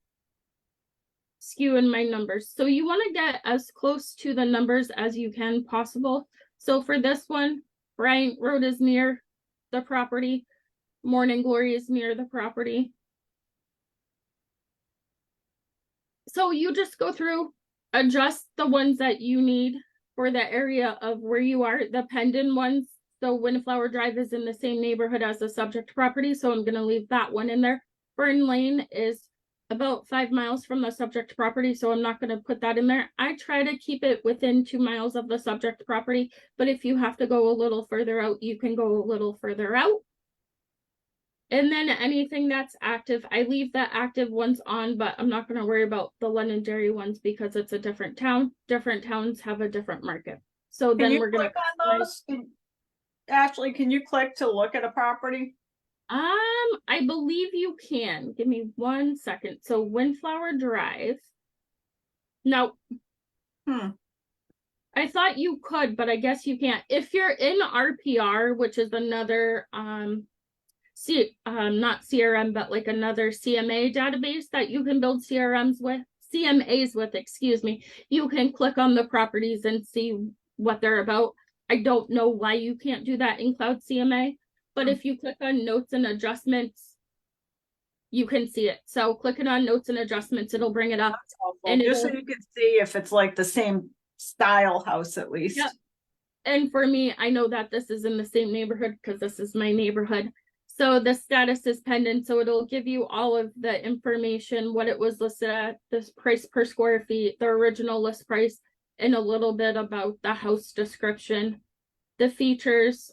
skewing my numbers. So you want to get as close to the numbers as you can possible. So for this one, Bryant Road is near the property. Morning Glory is near the property. So you just go through, adjust the ones that you need for the area of where you are, the pending ones. So Windflower Drive is in the same neighborhood as the subject property, so I'm going to leave that one in there. Fern Lane is about 5 miles from the subject property, so I'm not going to put that in there. I try to keep it within 2 miles of the subject property, but if you have to go a little further out, you can go a little further out. And then anything that's active, I leave the active ones on, but I'm not going to worry about the Londonderry ones because it's a different town. Different towns have a different market. So Can then you we're going to click on those? Ashley, can you click to look at a property? I believe you can. Give me 1 second. So Windflower Drive. No. I thought you could, but I guess you can't. If you're in RPR, which is another not CRM, but like another CMA database that you can build CMAs with, excuse me, you can click on the properties and see what they're about. I don't know why you can't do that in Cloud CMA, but if you click on notes and adjustments, you can see it. So clicking on notes and adjustments, it'll bring it up. And just so you can see if it's like the same style house at least. Yep. And for me, I know that this is in the same neighborhood because this is my neighborhood. So the status is pending. So it'll give you all of the information, what it was listed at, this price per square feet, the original list price, and a little bit about the house description, the features,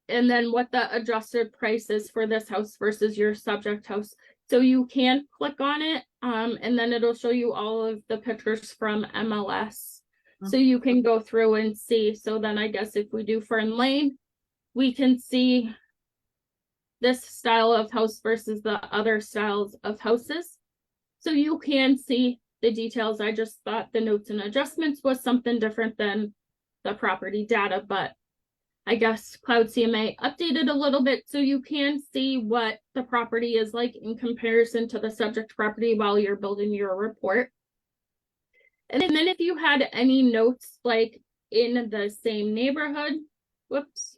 and then what the adjusted price is for this house versus your subject house. So you can click on it, and then it'll show you all of the pictures from MLS. So you can go through and see. So then I guess if we do Fern Lane, we can see this style of house versus the other styles of houses. So you can see the details. I just thought the notes and adjustments was something different than the property data, but I guess Cloud CMA updated a little bit so you can see what the property is like in comparison to the subject property while you're building your report. And then if you had any notes like in the same neighborhood, whoops.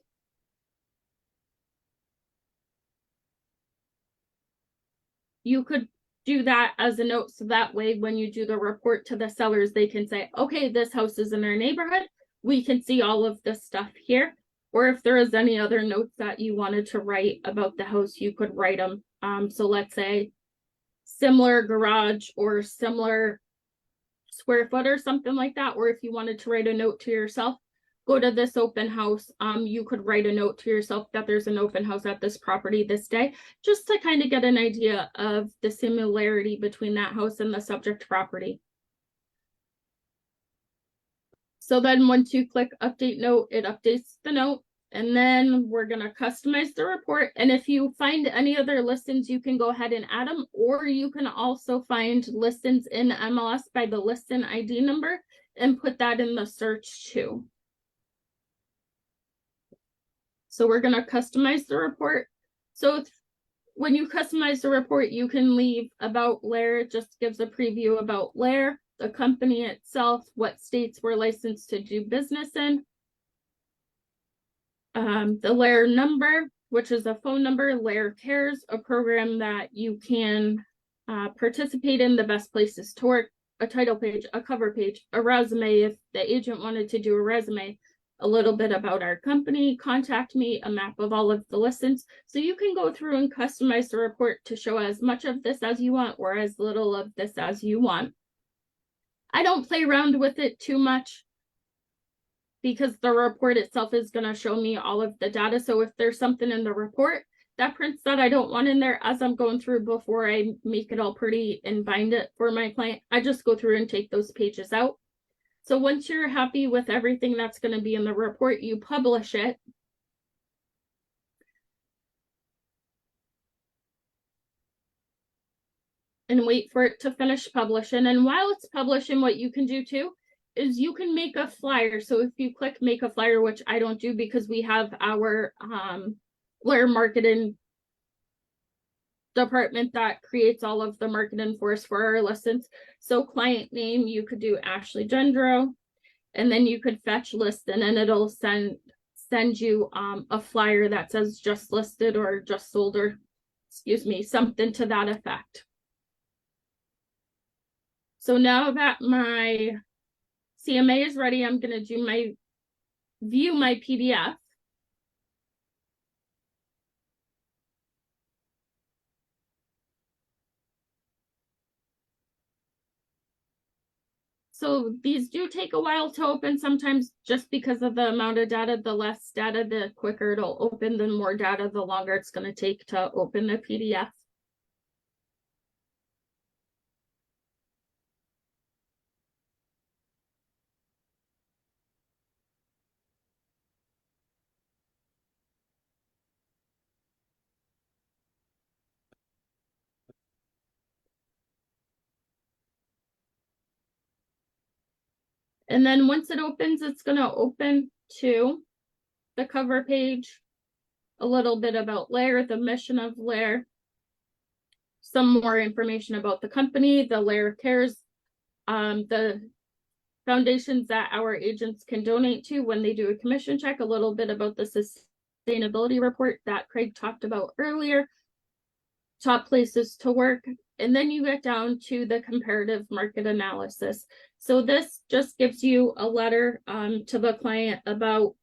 You could do that as a note, so that way when you do the report to the sellers, they can say, okay, this house is in our neighborhood. We can see all of this stuff here. Or if there is any other notes that you wanted to write about the house, you could write them. So let's say similar garage or similar square foot or something like that. Or if you wanted to write a note to yourself, go to this open house. You could write a note to yourself that there's an open house at this property this day, just to kind of get an idea of the similarity between that house and the subject property. So then once you click update note, it updates the note, and then we're going to customize the report. And if you find any other listings, you can go ahead and add them, or you can also find listings in MLS by the listing ID number and put that in the search too. So we're going to customize the report. So when you customize the report, you can leave about Lair. It just gives a preview about Lair, the company itself, what states we're licensed to do business in. The Lair number, which is a phone number. Lair Cares, a program that you can participate in, the best places to work, a title page, a cover page, a resume if the agent wanted to do a resume, a little bit about our company, contact me, a map of all of the listings. So you can go through and customize the report to show as much of this as you want or as little of this as you want. I don't play around with it too much because the report itself is going to show me all of the data. So if there's something in the report that prints that I don't want in there as I'm going through before I make it all pretty and bind it for my client, I just go through and take those pages out. So once you're happy with everything that's going to be in the report, you publish it. And wait for it to finish publishing. And while it's publishing, what you can do too is you can make a flyer. So if you click make a flyer, which I don't do because we have our Lair marketing department that creates all of the marketing for us for our listings. So client name, you could do Ashley Gendro, and then you could fetch list, and then it'll send you a flyer that says just listed or just sold, or excuse me, something to that effect. So now that my CMA is ready, I'm going to do view my PDF. So these do take a while to open sometimes just because of the amount of data. The less data, the quicker it'll open. The more data, the longer it's going to take to open the PDF. And then once it opens, it's going to open to the cover page, a little bit about Lair, the mission of Lair, some more information about the company, the Lair Cares, the foundations that our agents can donate to when they do a commission check, a little bit about the sustainability report that Craig talked about earlier, top places to work, and then you get down to the comparative market analysis. So this just gives you a letter to the client about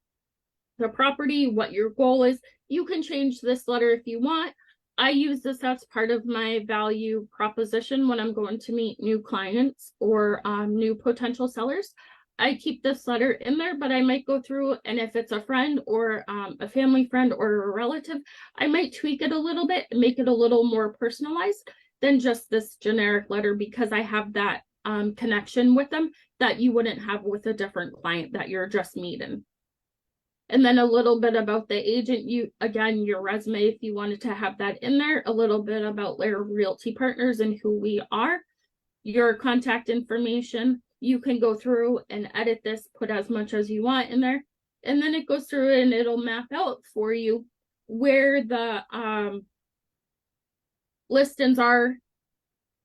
the property, what your goal is. You can change this letter if you want. I use this as part of my value proposition when I'm going to meet new clients or new potential sellers. I keep this letter in there, but I might go through, and if it's a friend or a family friend or a relative, I might tweak it a little bit and make it a little more personalized than just this generic letter, because I have that connection with them that you wouldn't have with a different client that you're just meeting. And then a little bit about the agent, again, your resume, if you wanted to have that in there, a little bit about Lair Realty Partners and who we are, your contact information. You can go through and edit this, put as much as you want in there. And then it goes through and it'll map out for you where the listings are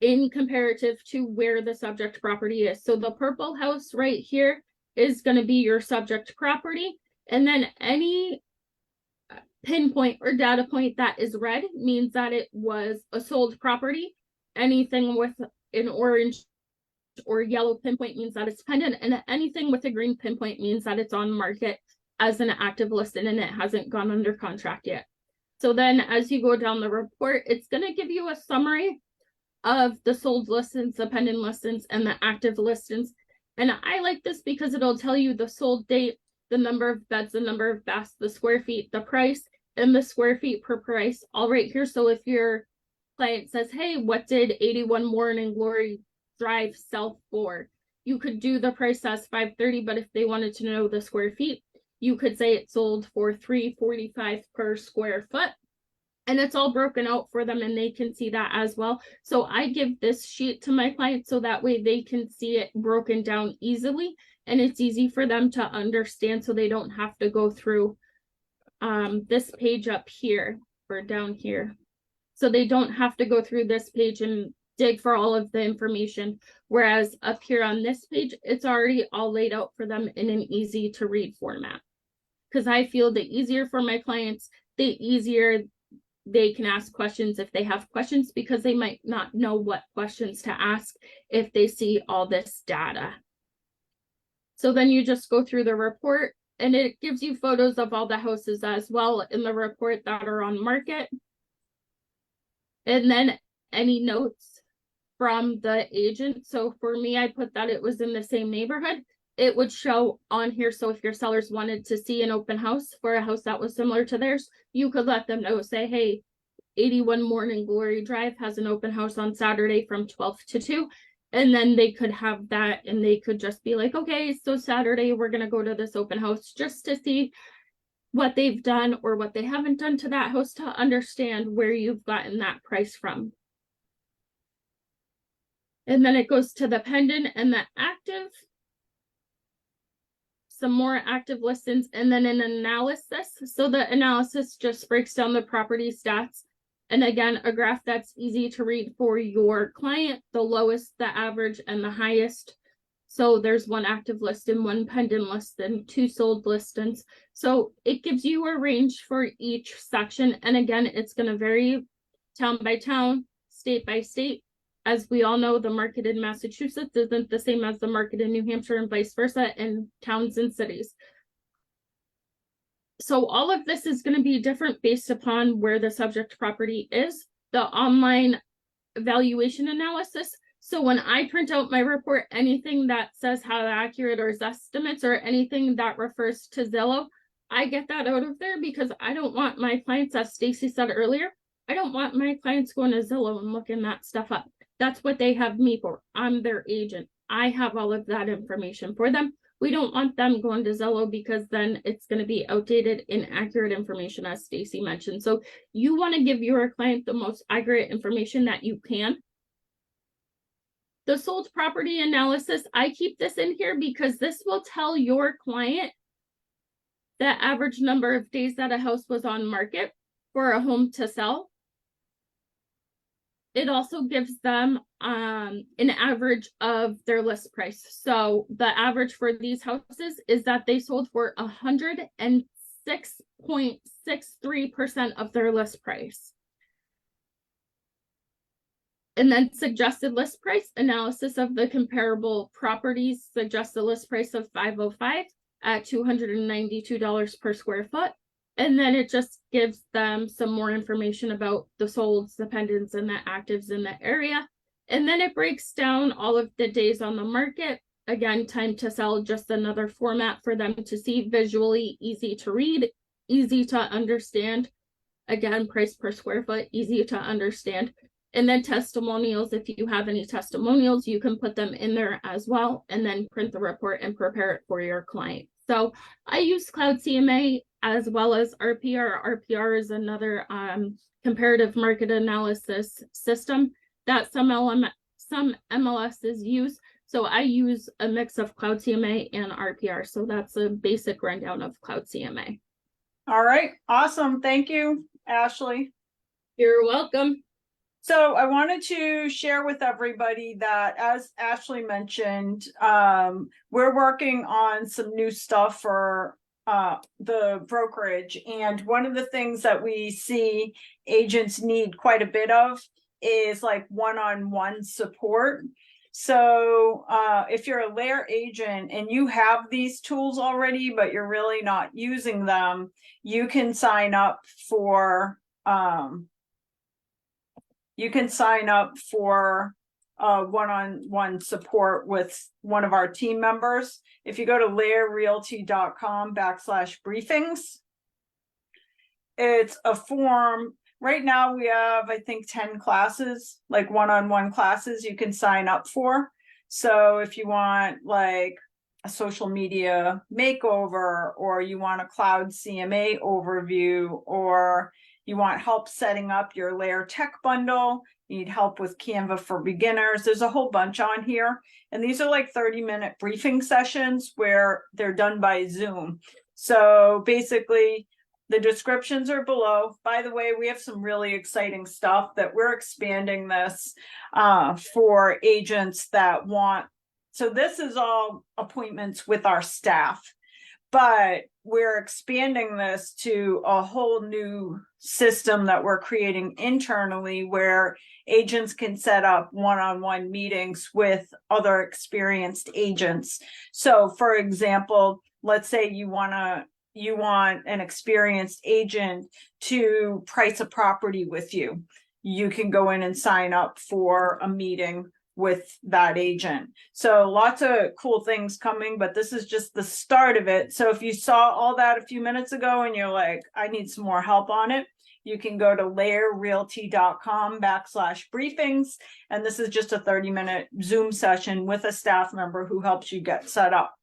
in comparative to where the subject property is. So the purple house right here is going to be your subject property. And then any pinpoint or data point that is red means that it was a sold property. Anything with an orange or yellow pinpoint means that it's pending. And anything with a green pinpoint means that it's on market as an active listing and it hasn't gone under contract yet. So then as you go down the report, it's going to give you a summary of the sold listings, the pending listings, and the active listings. And I like this because it'll tell you the sold date, the number of beds, the number of baths, the square feet, the price, and the square feet per price all right here. So if your client says, hey, what did 81 Morning Glory Drive sell for? You could do the price as $530, but if they wanted to know the square feet, you could say it sold for $345 per square foot. And it's all broken out for them and they can see that as well. So I give this sheet to my clients so that way they can see it broken down easily and it's easy for them to understand so they don't have to go through this page up here or down here. So they don't have to go through this page and dig for all of the information. Whereas up here on this page, it's already all laid out for them in an easy to read format. Because I feel the easier for my clients, the easier they can ask questions if they have questions, because they might not know what questions to ask if they see all this data. So then you just go through the report and it gives you photos of all the houses as well in the report that are on market. And then any notes from the agent. So for me, I put that it was in the same neighborhood. It would show on here. So if your sellers wanted to see an open house for a house that was similar to theirs, you could let them know, say, hey, 81 Morning Glory Drive has an open house on Saturday from 12 to 2. And then they could have that and they could just be like, okay, so Saturday we're going to go to this open house just to see what they've done or what they haven't done to that house to understand where you've gotten that price from. And then it goes to the pending and the active. Some more active listings and then an analysis. So the analysis just breaks down the property stats. And again, a graph that's easy to read for your client, the lowest, the average, and the highest. So there's one active listing, one pending listing, 2 sold listings. So it gives you a range for each section. And again, it's going to vary town by town, state by state. As we all know, the market in Massachusetts isn't the same as the market in New Hampshire and vice versa in towns and cities. So all of this is going to be different based upon where the subject property is. The online valuation analysis. So when I print out my report, anything that says how accurate or estimates or anything that refers to Zillow, I get that out of there because I don't want my clients, as Stacy said earlier, I don't want my clients going to Zillow and looking that stuff up. That's what they have me for. I'm their agent. I have all of that information for them. We don't want them going to Zillow because then it's going to be outdated, inaccurate information, as Stacy mentioned. So you want to give your client the most accurate information that you can. The sold property analysis, I keep this in here because this will tell your client the average number of days that a house was on market for a home to sell. It also gives them an average of their list price. So the average for these houses is that they sold for 106.63% of their list price. And then suggested list price analysis of the comparable properties suggests a list price of $505 at $292 per square foot. And then it just gives them some more information about the solds, the pendants, and the actives in the area. And then it breaks down all of the days on the market. Again, time to sell, just another format for them to see, visually easy to read, easy to understand. Again, price per square foot, easy to understand. And then testimonials, if you have any testimonials, you can put them in there as well, and then print the report and prepare it for your client. So I use Cloud CMA as well as RPR. RPR is another comparative market analysis system that some MLSs use. So I use a mix of Cloud CMA and RPR. So that's a basic rundown of Cloud CMA. All right, awesome. Thank you, Ashley. You're welcome. So I wanted to share with everybody that, as Ashley mentioned, we're working on some new stuff for the brokerage. And one of the things that we see agents need quite a bit of is like one-on-one support. So if you're a Lair agent and you have these tools already, but you're really not using them, you can sign up for one-on-one support with one of our team members. If you go to lairrealty.com/briefings, it's a form. Right now we have, I think, 10 classes, like one-on-one classes you can sign up for. So if you want like a social media makeover, or you want a cloud CMA overview, or you want help setting up your Lair Tech bundle, you need help with Canva for beginners, there's a whole bunch on here. And these are like 30-minute briefing sessions where they're done by Zoom. So basically, the descriptions are below. By the way, we have some really exciting stuff that we're expanding this for agents that want. So this is all appointments with our staff, but we're expanding this to a whole new system that we're creating internally, where agents can set up one-on-one meetings with other experienced agents. So for example, let's say you want an experienced agent to price a property with you. You can go in and sign up for a meeting with that agent. So lots of cool things coming, but this is just the start of it. So if you saw all that a few minutes ago and you're like, I need some more help on it, you can go to lairrealty.com/briefings. And this is just a 30-minute Zoom session with a staff member who helps you get set up.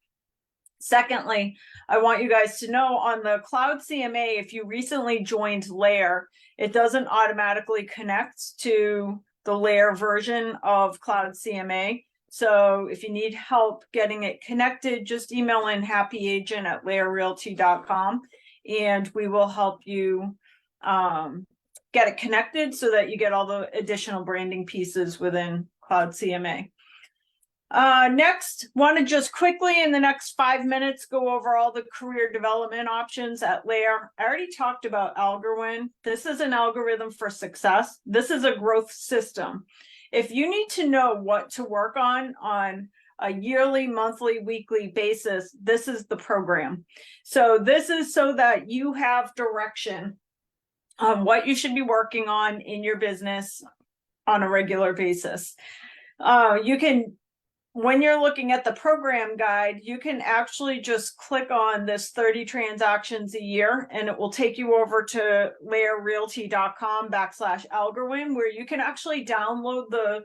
Secondly, I want you guys to know on the Cloud CMA, if you recently joined Lair, it doesn't automatically connect to the Lair version of Cloud CMA. So if you need help getting it connected, just email in happyagent@lairrealty.com and we will help you get it connected so that you get all the additional branding pieces within Cloud CMA. Next, want to just quickly in the next 5 minutes go over all the career development options at Lair. I already talked about Algorwin. This is an algorithm for success. This is a growth system. If you need to know what to work on a yearly, monthly, weekly basis, this is the program. So this is so that you have direction on what you should be working on in your business on a regular basis. When you're looking at the program guide, you can actually just click on this 30 transactions a year, and it will take you over to lairrealty.com/Algorwin, where you can actually download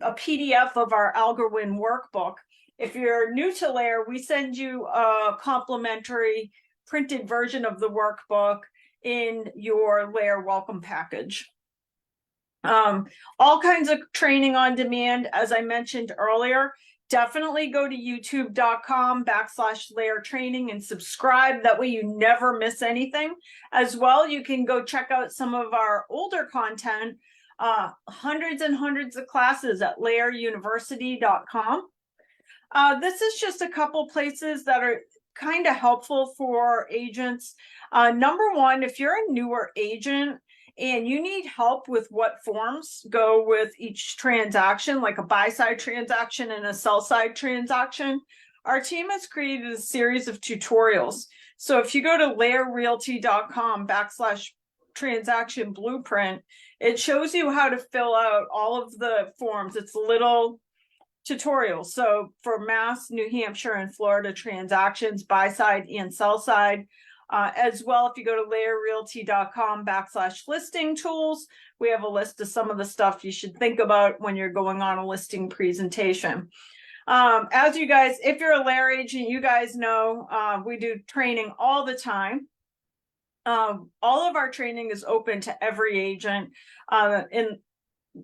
a PDF of our Algorwin workbook. If you're new to Lair, we send you a complimentary printed version of the workbook in your Lair welcome package. All kinds of training on demand, as I mentioned earlier. Definitely go to youtube.com/Lair training and subscribe. That way you never miss anything. As well, you can go check out some of our older content, hundreds and hundreds of classes at lairuniversity.com. This is just a couple places that are kind of helpful for agents. Number one, if you're a newer agent and you need help with what forms go with each transaction, like a buy-side transaction and a sell-side transaction, our team has created a series of tutorials. So if you go to lairrealty.com/transaction blueprint, it shows you how to fill out all of the forms. It's little tutorials. So for Mass, New Hampshire, and Florida transactions, buy-side and sell-side. As well, if you go to lairrealty.com/listing tools, we have a list of some of the stuff you should think about when you're going on a listing presentation. As you guys, if you're a Lair agent, you guys know we do training all the time. All of our training is open to every agent. In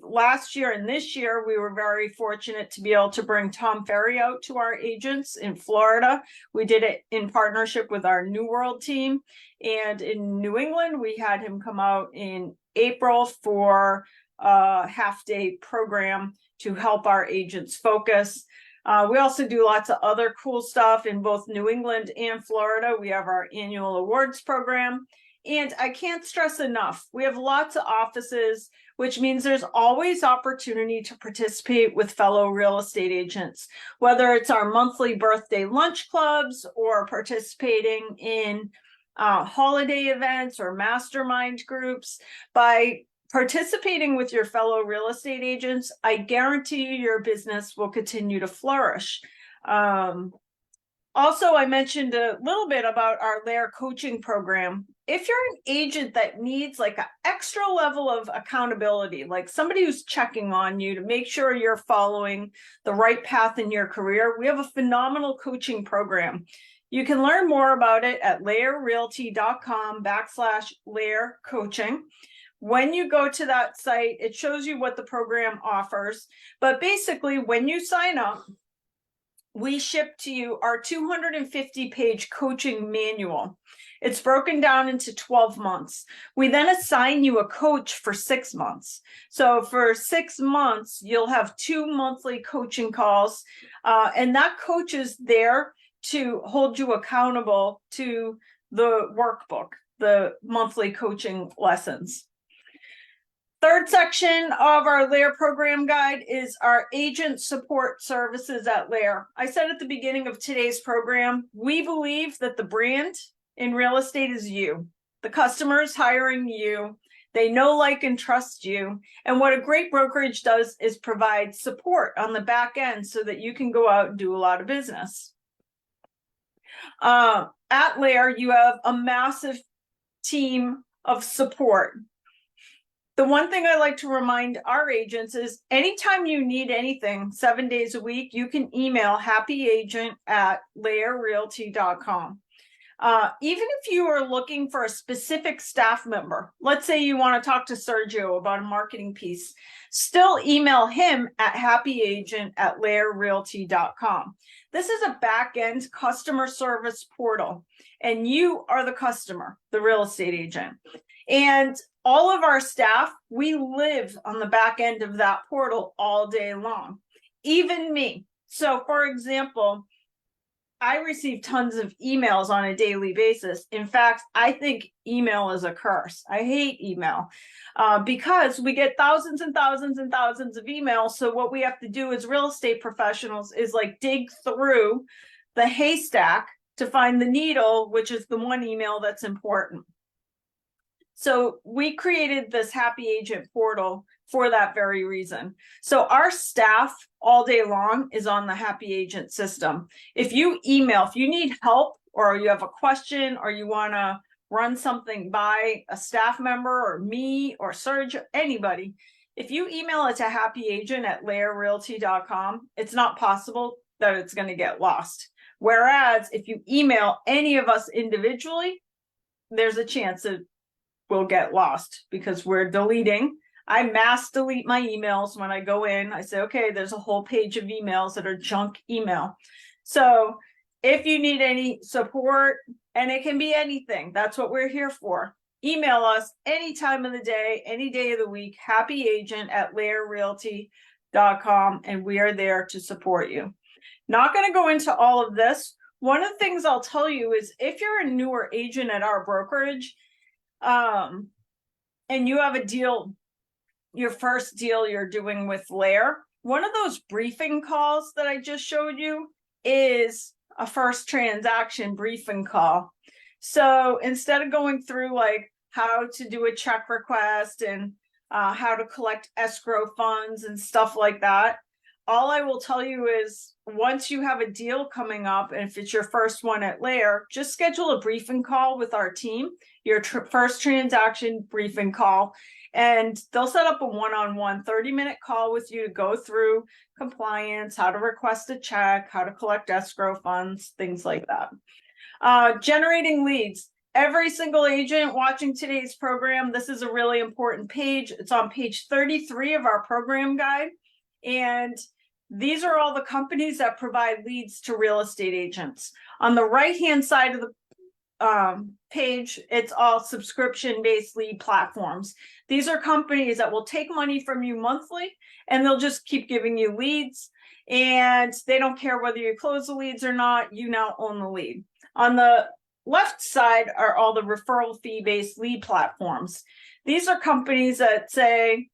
last year and this year, we were very fortunate to be able to bring Tom Ferry out to our agents in Florida. We did it in partnership with our New World team. And in New England, we had him come out in April for a half-day program to help our agents focus. We also do lots of other cool stuff in both New England and Florida. We have our annual awards program. And I can't stress enough, we have lots of offices, which means there's always opportunity to participate with fellow real estate agents, whether it's our monthly birthday lunch clubs or participating in holiday events or mastermind groups. By participating with your fellow real estate agents, I guarantee you your business will continue to flourish. Also, I mentioned a little bit about our Lair coaching program. If you're an agent that needs like an extra level of accountability, like somebody who's checking on you to make sure you're following the right path in your career, we have a phenomenal coaching program. You can learn more about it at lairrealty.com/Lair coaching. When you go to that site, it shows you what the program offers. But basically, when you sign up, we ship to you our 250-page coaching manual. It's broken down into 12 months. We then assign you a coach for 6 months. So for 6 months, you'll have 2 monthly coaching calls, and that coach is there to hold you accountable to the workbook, the monthly coaching lessons. Third section of our Lair program guide is our agent support services at Lair. I said at the beginning of today's program, we believe that the brand in real estate is you. The customer's hiring you. They know, like, and trust you. And what a great brokerage does is provide support on the back end so that you can go out and do a lot of business. At Lair, you have a massive team of support. The one thing I like to remind our agents is anytime you need anything 7 days a week, you can email happyagent@lairrealty.com. Even if you are looking for a specific staff member, let's say you want to talk to Sergio about a marketing piece, still email him at happyagent@lairrealty.com. This is a back-end customer service portal, and you are the customer, the real estate agent. And all of our staff, we live on the back end of that portal all day long, even me. So for example, I receive tons of emails on a daily basis. In fact, I think email is a curse. I hate email because we get thousands and thousands and thousands of emails. So what we have to do as real estate professionals is like dig through the haystack to find the needle, which is the one email that's important. So we created this Happy Agent portal for that very reason. So our staff all day long is on the Happy Agent system. If you email, if you need help or you have a question or you want to run something by a staff member or me or Serge, anybody, if you email it to happyagent@lairrealty.com, it's not possible that it's going to get lost. Whereas if you email any of us individually, there's a chance that will get lost because we're deleting. I mass delete my emails when I go in. I say, okay, there's a whole page of emails that are junk email. So if you need any support, and it can be anything, that's what we're here for. Email us any time of the day, any day of the week, happyagent@lairrealty.com, and we are there to support you. Not going to go into all of this. One of the things I'll tell you is if you're a newer agent at our brokerage, and you have a deal, your first deal you're doing with Lair, one of those briefing calls that I just showed you is a first transaction briefing call. So instead of going through like how to do a check request and how to collect escrow funds and stuff like that, all I will tell you is once you have a deal coming up, and if it's your first one at Lair, just schedule a briefing call with our team, your first transaction briefing call, and they'll set up a one-on-one 30-minute call with you to go through compliance, how to request a check, how to collect escrow funds, things like that. Generating leads. Every single agent watching today's program, this is a really important page. It's on page 33 of our program guide. And these are all the companies that provide leads to real estate agents. On the right-hand side of the page, it's all subscription-based lead platforms. These are companies that will take money from you monthly, and they'll just keep giving you leads. And they don't care whether you close the leads or not. You now own the lead. On the left side are all the referral fee-based lead platforms. These are companies that say,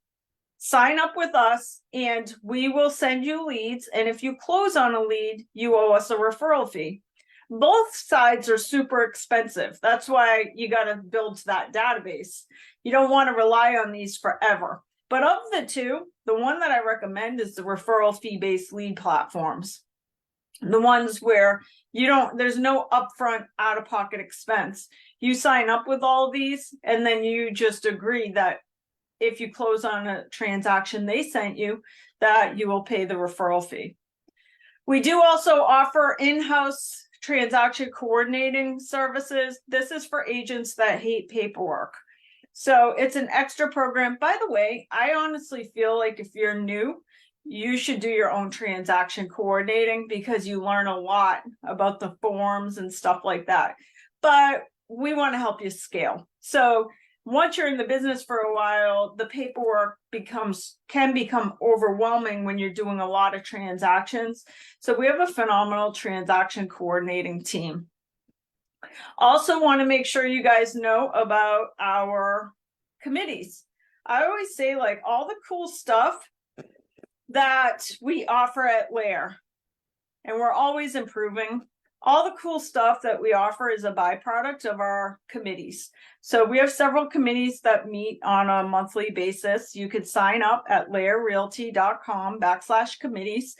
sign up with us and we will send you leads. And if you close on a lead, you owe us a referral fee. Both sides are super expensive. That's why you got to build that database. You don't want to rely on these forever. But of the two, the one that I recommend is the referral fee-based lead platforms. The ones where there's no upfront out-of-pocket expense. You sign up with all these, and then you just agree that if you close on a transaction they sent you, that you will pay the referral fee. We do also offer in-house transaction coordinating services. This is for agents that hate paperwork. So it's an extra program. By the way, I honestly feel like if you're new, you should do your own transaction coordinating because you learn a lot about the forms and stuff like that. But we want to help you scale. So once you're in the business for a while, the paperwork can become overwhelming when you're doing a lot of transactions. So we have a phenomenal transaction coordinating team. Also want to make sure you guys know about our committees. I always say, like, all the cool stuff that we offer at Lair, and we're always improving. All the cool stuff that we offer is a byproduct of our committees. So we have several committees that meet on a monthly basis. You could sign up at lairrealty.com/committees.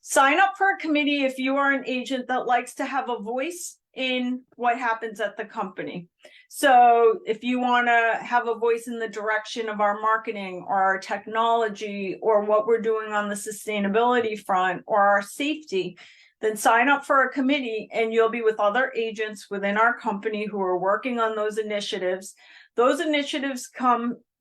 Sign up for a committee if you are an agent that likes to have a voice in what happens at the company. So if you want to have a voice in the direction of our marketing or our technology or what we're doing on the sustainability front or our safety, then sign up for a committee and you'll be with other agents within our company who are working on those initiatives. Those initiatives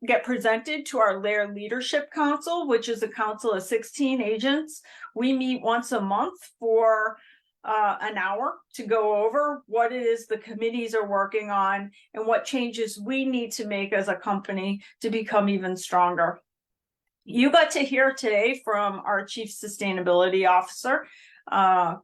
get presented to our Lair Leadership Council, which is a council of 16 agents. We meet once a month for an hour to go over what it is the committees are working on and what changes we need to make as a company to become even stronger. You got to hear today from our Chief Sustainability Officer,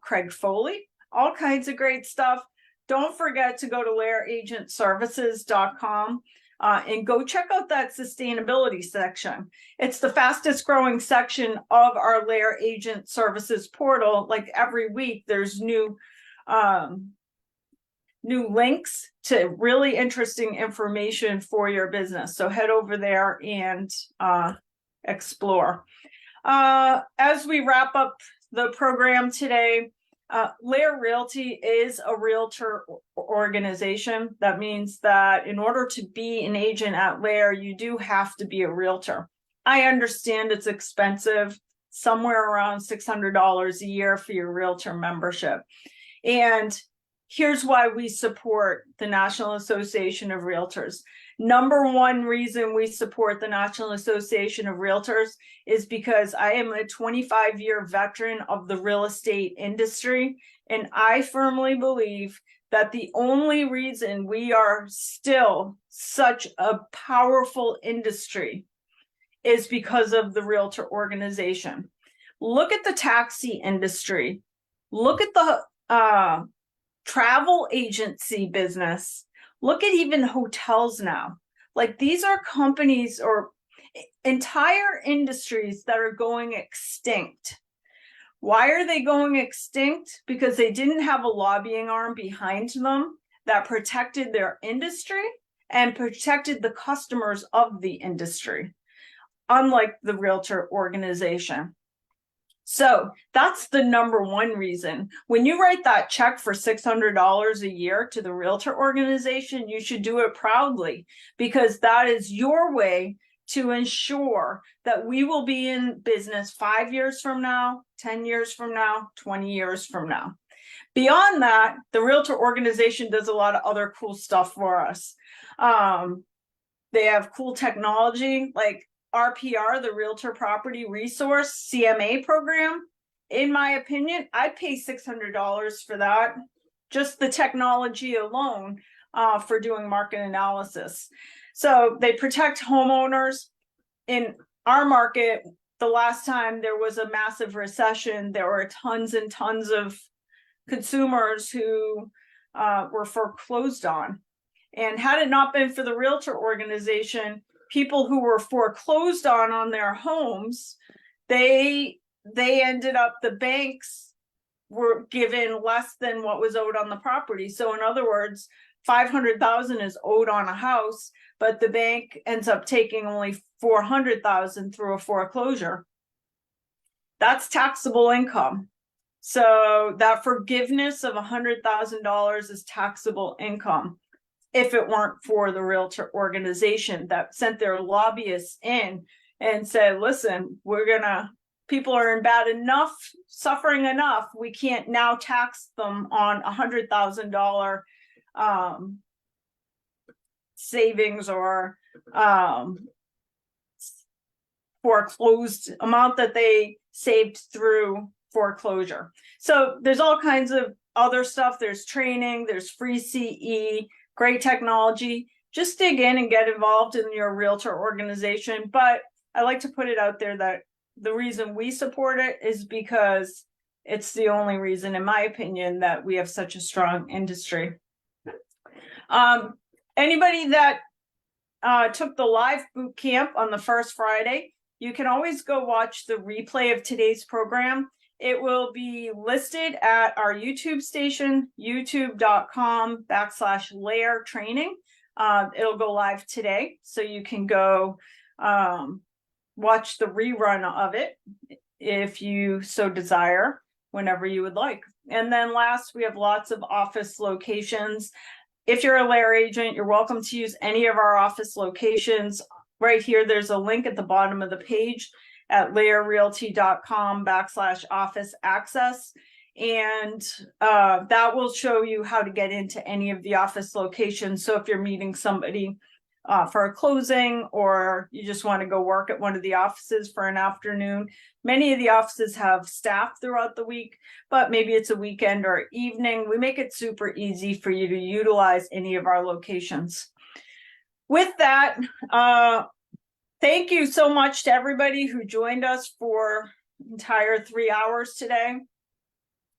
Craig Foley, all kinds of great stuff. Don't forget to go to lairagentservices.com and go check out that sustainability section. It's the fastest growing section of our Lair Agent Services portal. Like every week, there's new links to really interesting information for your business. So head over there and explore. As we wrap up the program today, Lair Realty is a realtor organization. That means that in order to be an agent at Lair, you do have to be a realtor. I understand it's expensive, somewhere around $600 a year for your realtor membership. And here's why we support the National Association of Realtors. Number one reason we support the National Association of Realtors is because I am a 25-year veteran of the real estate industry, and I firmly believe that the only reason we are still such a powerful industry is because of the realtor organization. Look at the taxi industry. Look at the travel agency business. Look at even hotels now. Like, these are companies or entire industries that are going extinct. Why are they going extinct? Because they didn't have a lobbying arm behind them that protected their industry and protected the customers of the industry, unlike the realtor organization. So that's the number one reason. When you write that check for $600 a year to the realtor organization, you should do it proudly, because that is your way to ensure that we will be in business 5 years from now, 10 years from now, 20 years from now. Beyond that, the realtor organization does a lot of other cool stuff for us. They have cool technology like RPR, the Realtor Property Resource CMA program. In my opinion, I'd pay $600 for that, just the technology alone, for doing market analysis. So they protect homeowners. In our market, the last time there was a massive recession, there were tons and tons of consumers who were foreclosed on. And had it not been for the realtor organization, people who were foreclosed on their homes, they ended up, the banks were given less than what was owed on the property. So in other words, 500,000 is owed on a house, but the bank ends up taking only 400,000 through a foreclosure. That's taxable income. So that forgiveness of $100,000 is taxable income. If it weren't for the realtor organization that sent their lobbyists in and said, listen, people are in bad enough, suffering enough, we can't now tax them on $100,000 savings or foreclosed amount that they saved through foreclosure. So there's all kinds of other stuff. There's training, there's free CE, great technology. Just dig in and get involved in your realtor organization. But I like to put it out there that the reason we support it is because it's the only reason, in my opinion, that we have such a strong industry. Anybody that took the live boot camp on the first Friday, you can always go watch the replay of today's program. It will be listed at our YouTube station, youtube.com/Lair Training. It'll go live today, so you can go watch the rerun of it if you so desire, whenever you would like. And then last, we have lots of office locations. If you're a Lair agent, you're welcome to use any of our office locations. Right here, there's a link at the bottom of the page at lairrealty.com/office access. And that will show you how to get into any of the office locations. So if you're meeting somebody for a closing, or you just want to go work at one of the offices for an afternoon, many of the offices have staff throughout the week, but maybe it's a weekend or evening. We make it super easy for you to utilize any of our locations. With that, thank you so much to everybody who joined us for entire 3 hours today.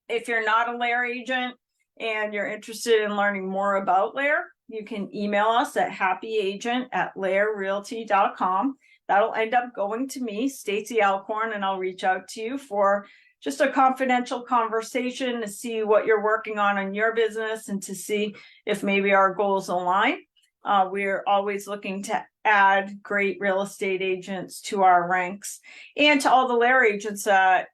If you're not a Lair agent and you're interested in learning more about Lair, you can email us at happyagent@lairrealty.com. That'll end up going to me, Stacey Alcorn, and I'll reach out to you for just a confidential conversation to see what you're working on your business and to see if maybe our goals align. We're always looking to add great real estate agents to our ranks, and to all the Lair agents that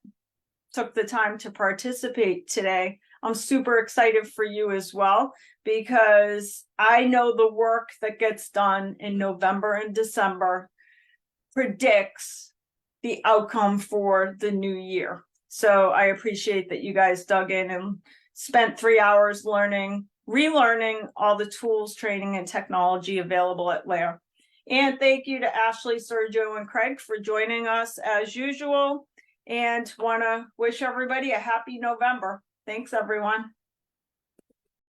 took the time to participate today. I'm super excited for you as well, because I know the work that gets done in November and December predicts the outcome for the new year. So I appreciate that you guys dug in and spent 3 hours relearning all the tools, training, and technology available at Lair. And thank you to Ashley, Sergio, and Craig for joining us as usual. And want to wish everybody a happy November. Thanks, everyone.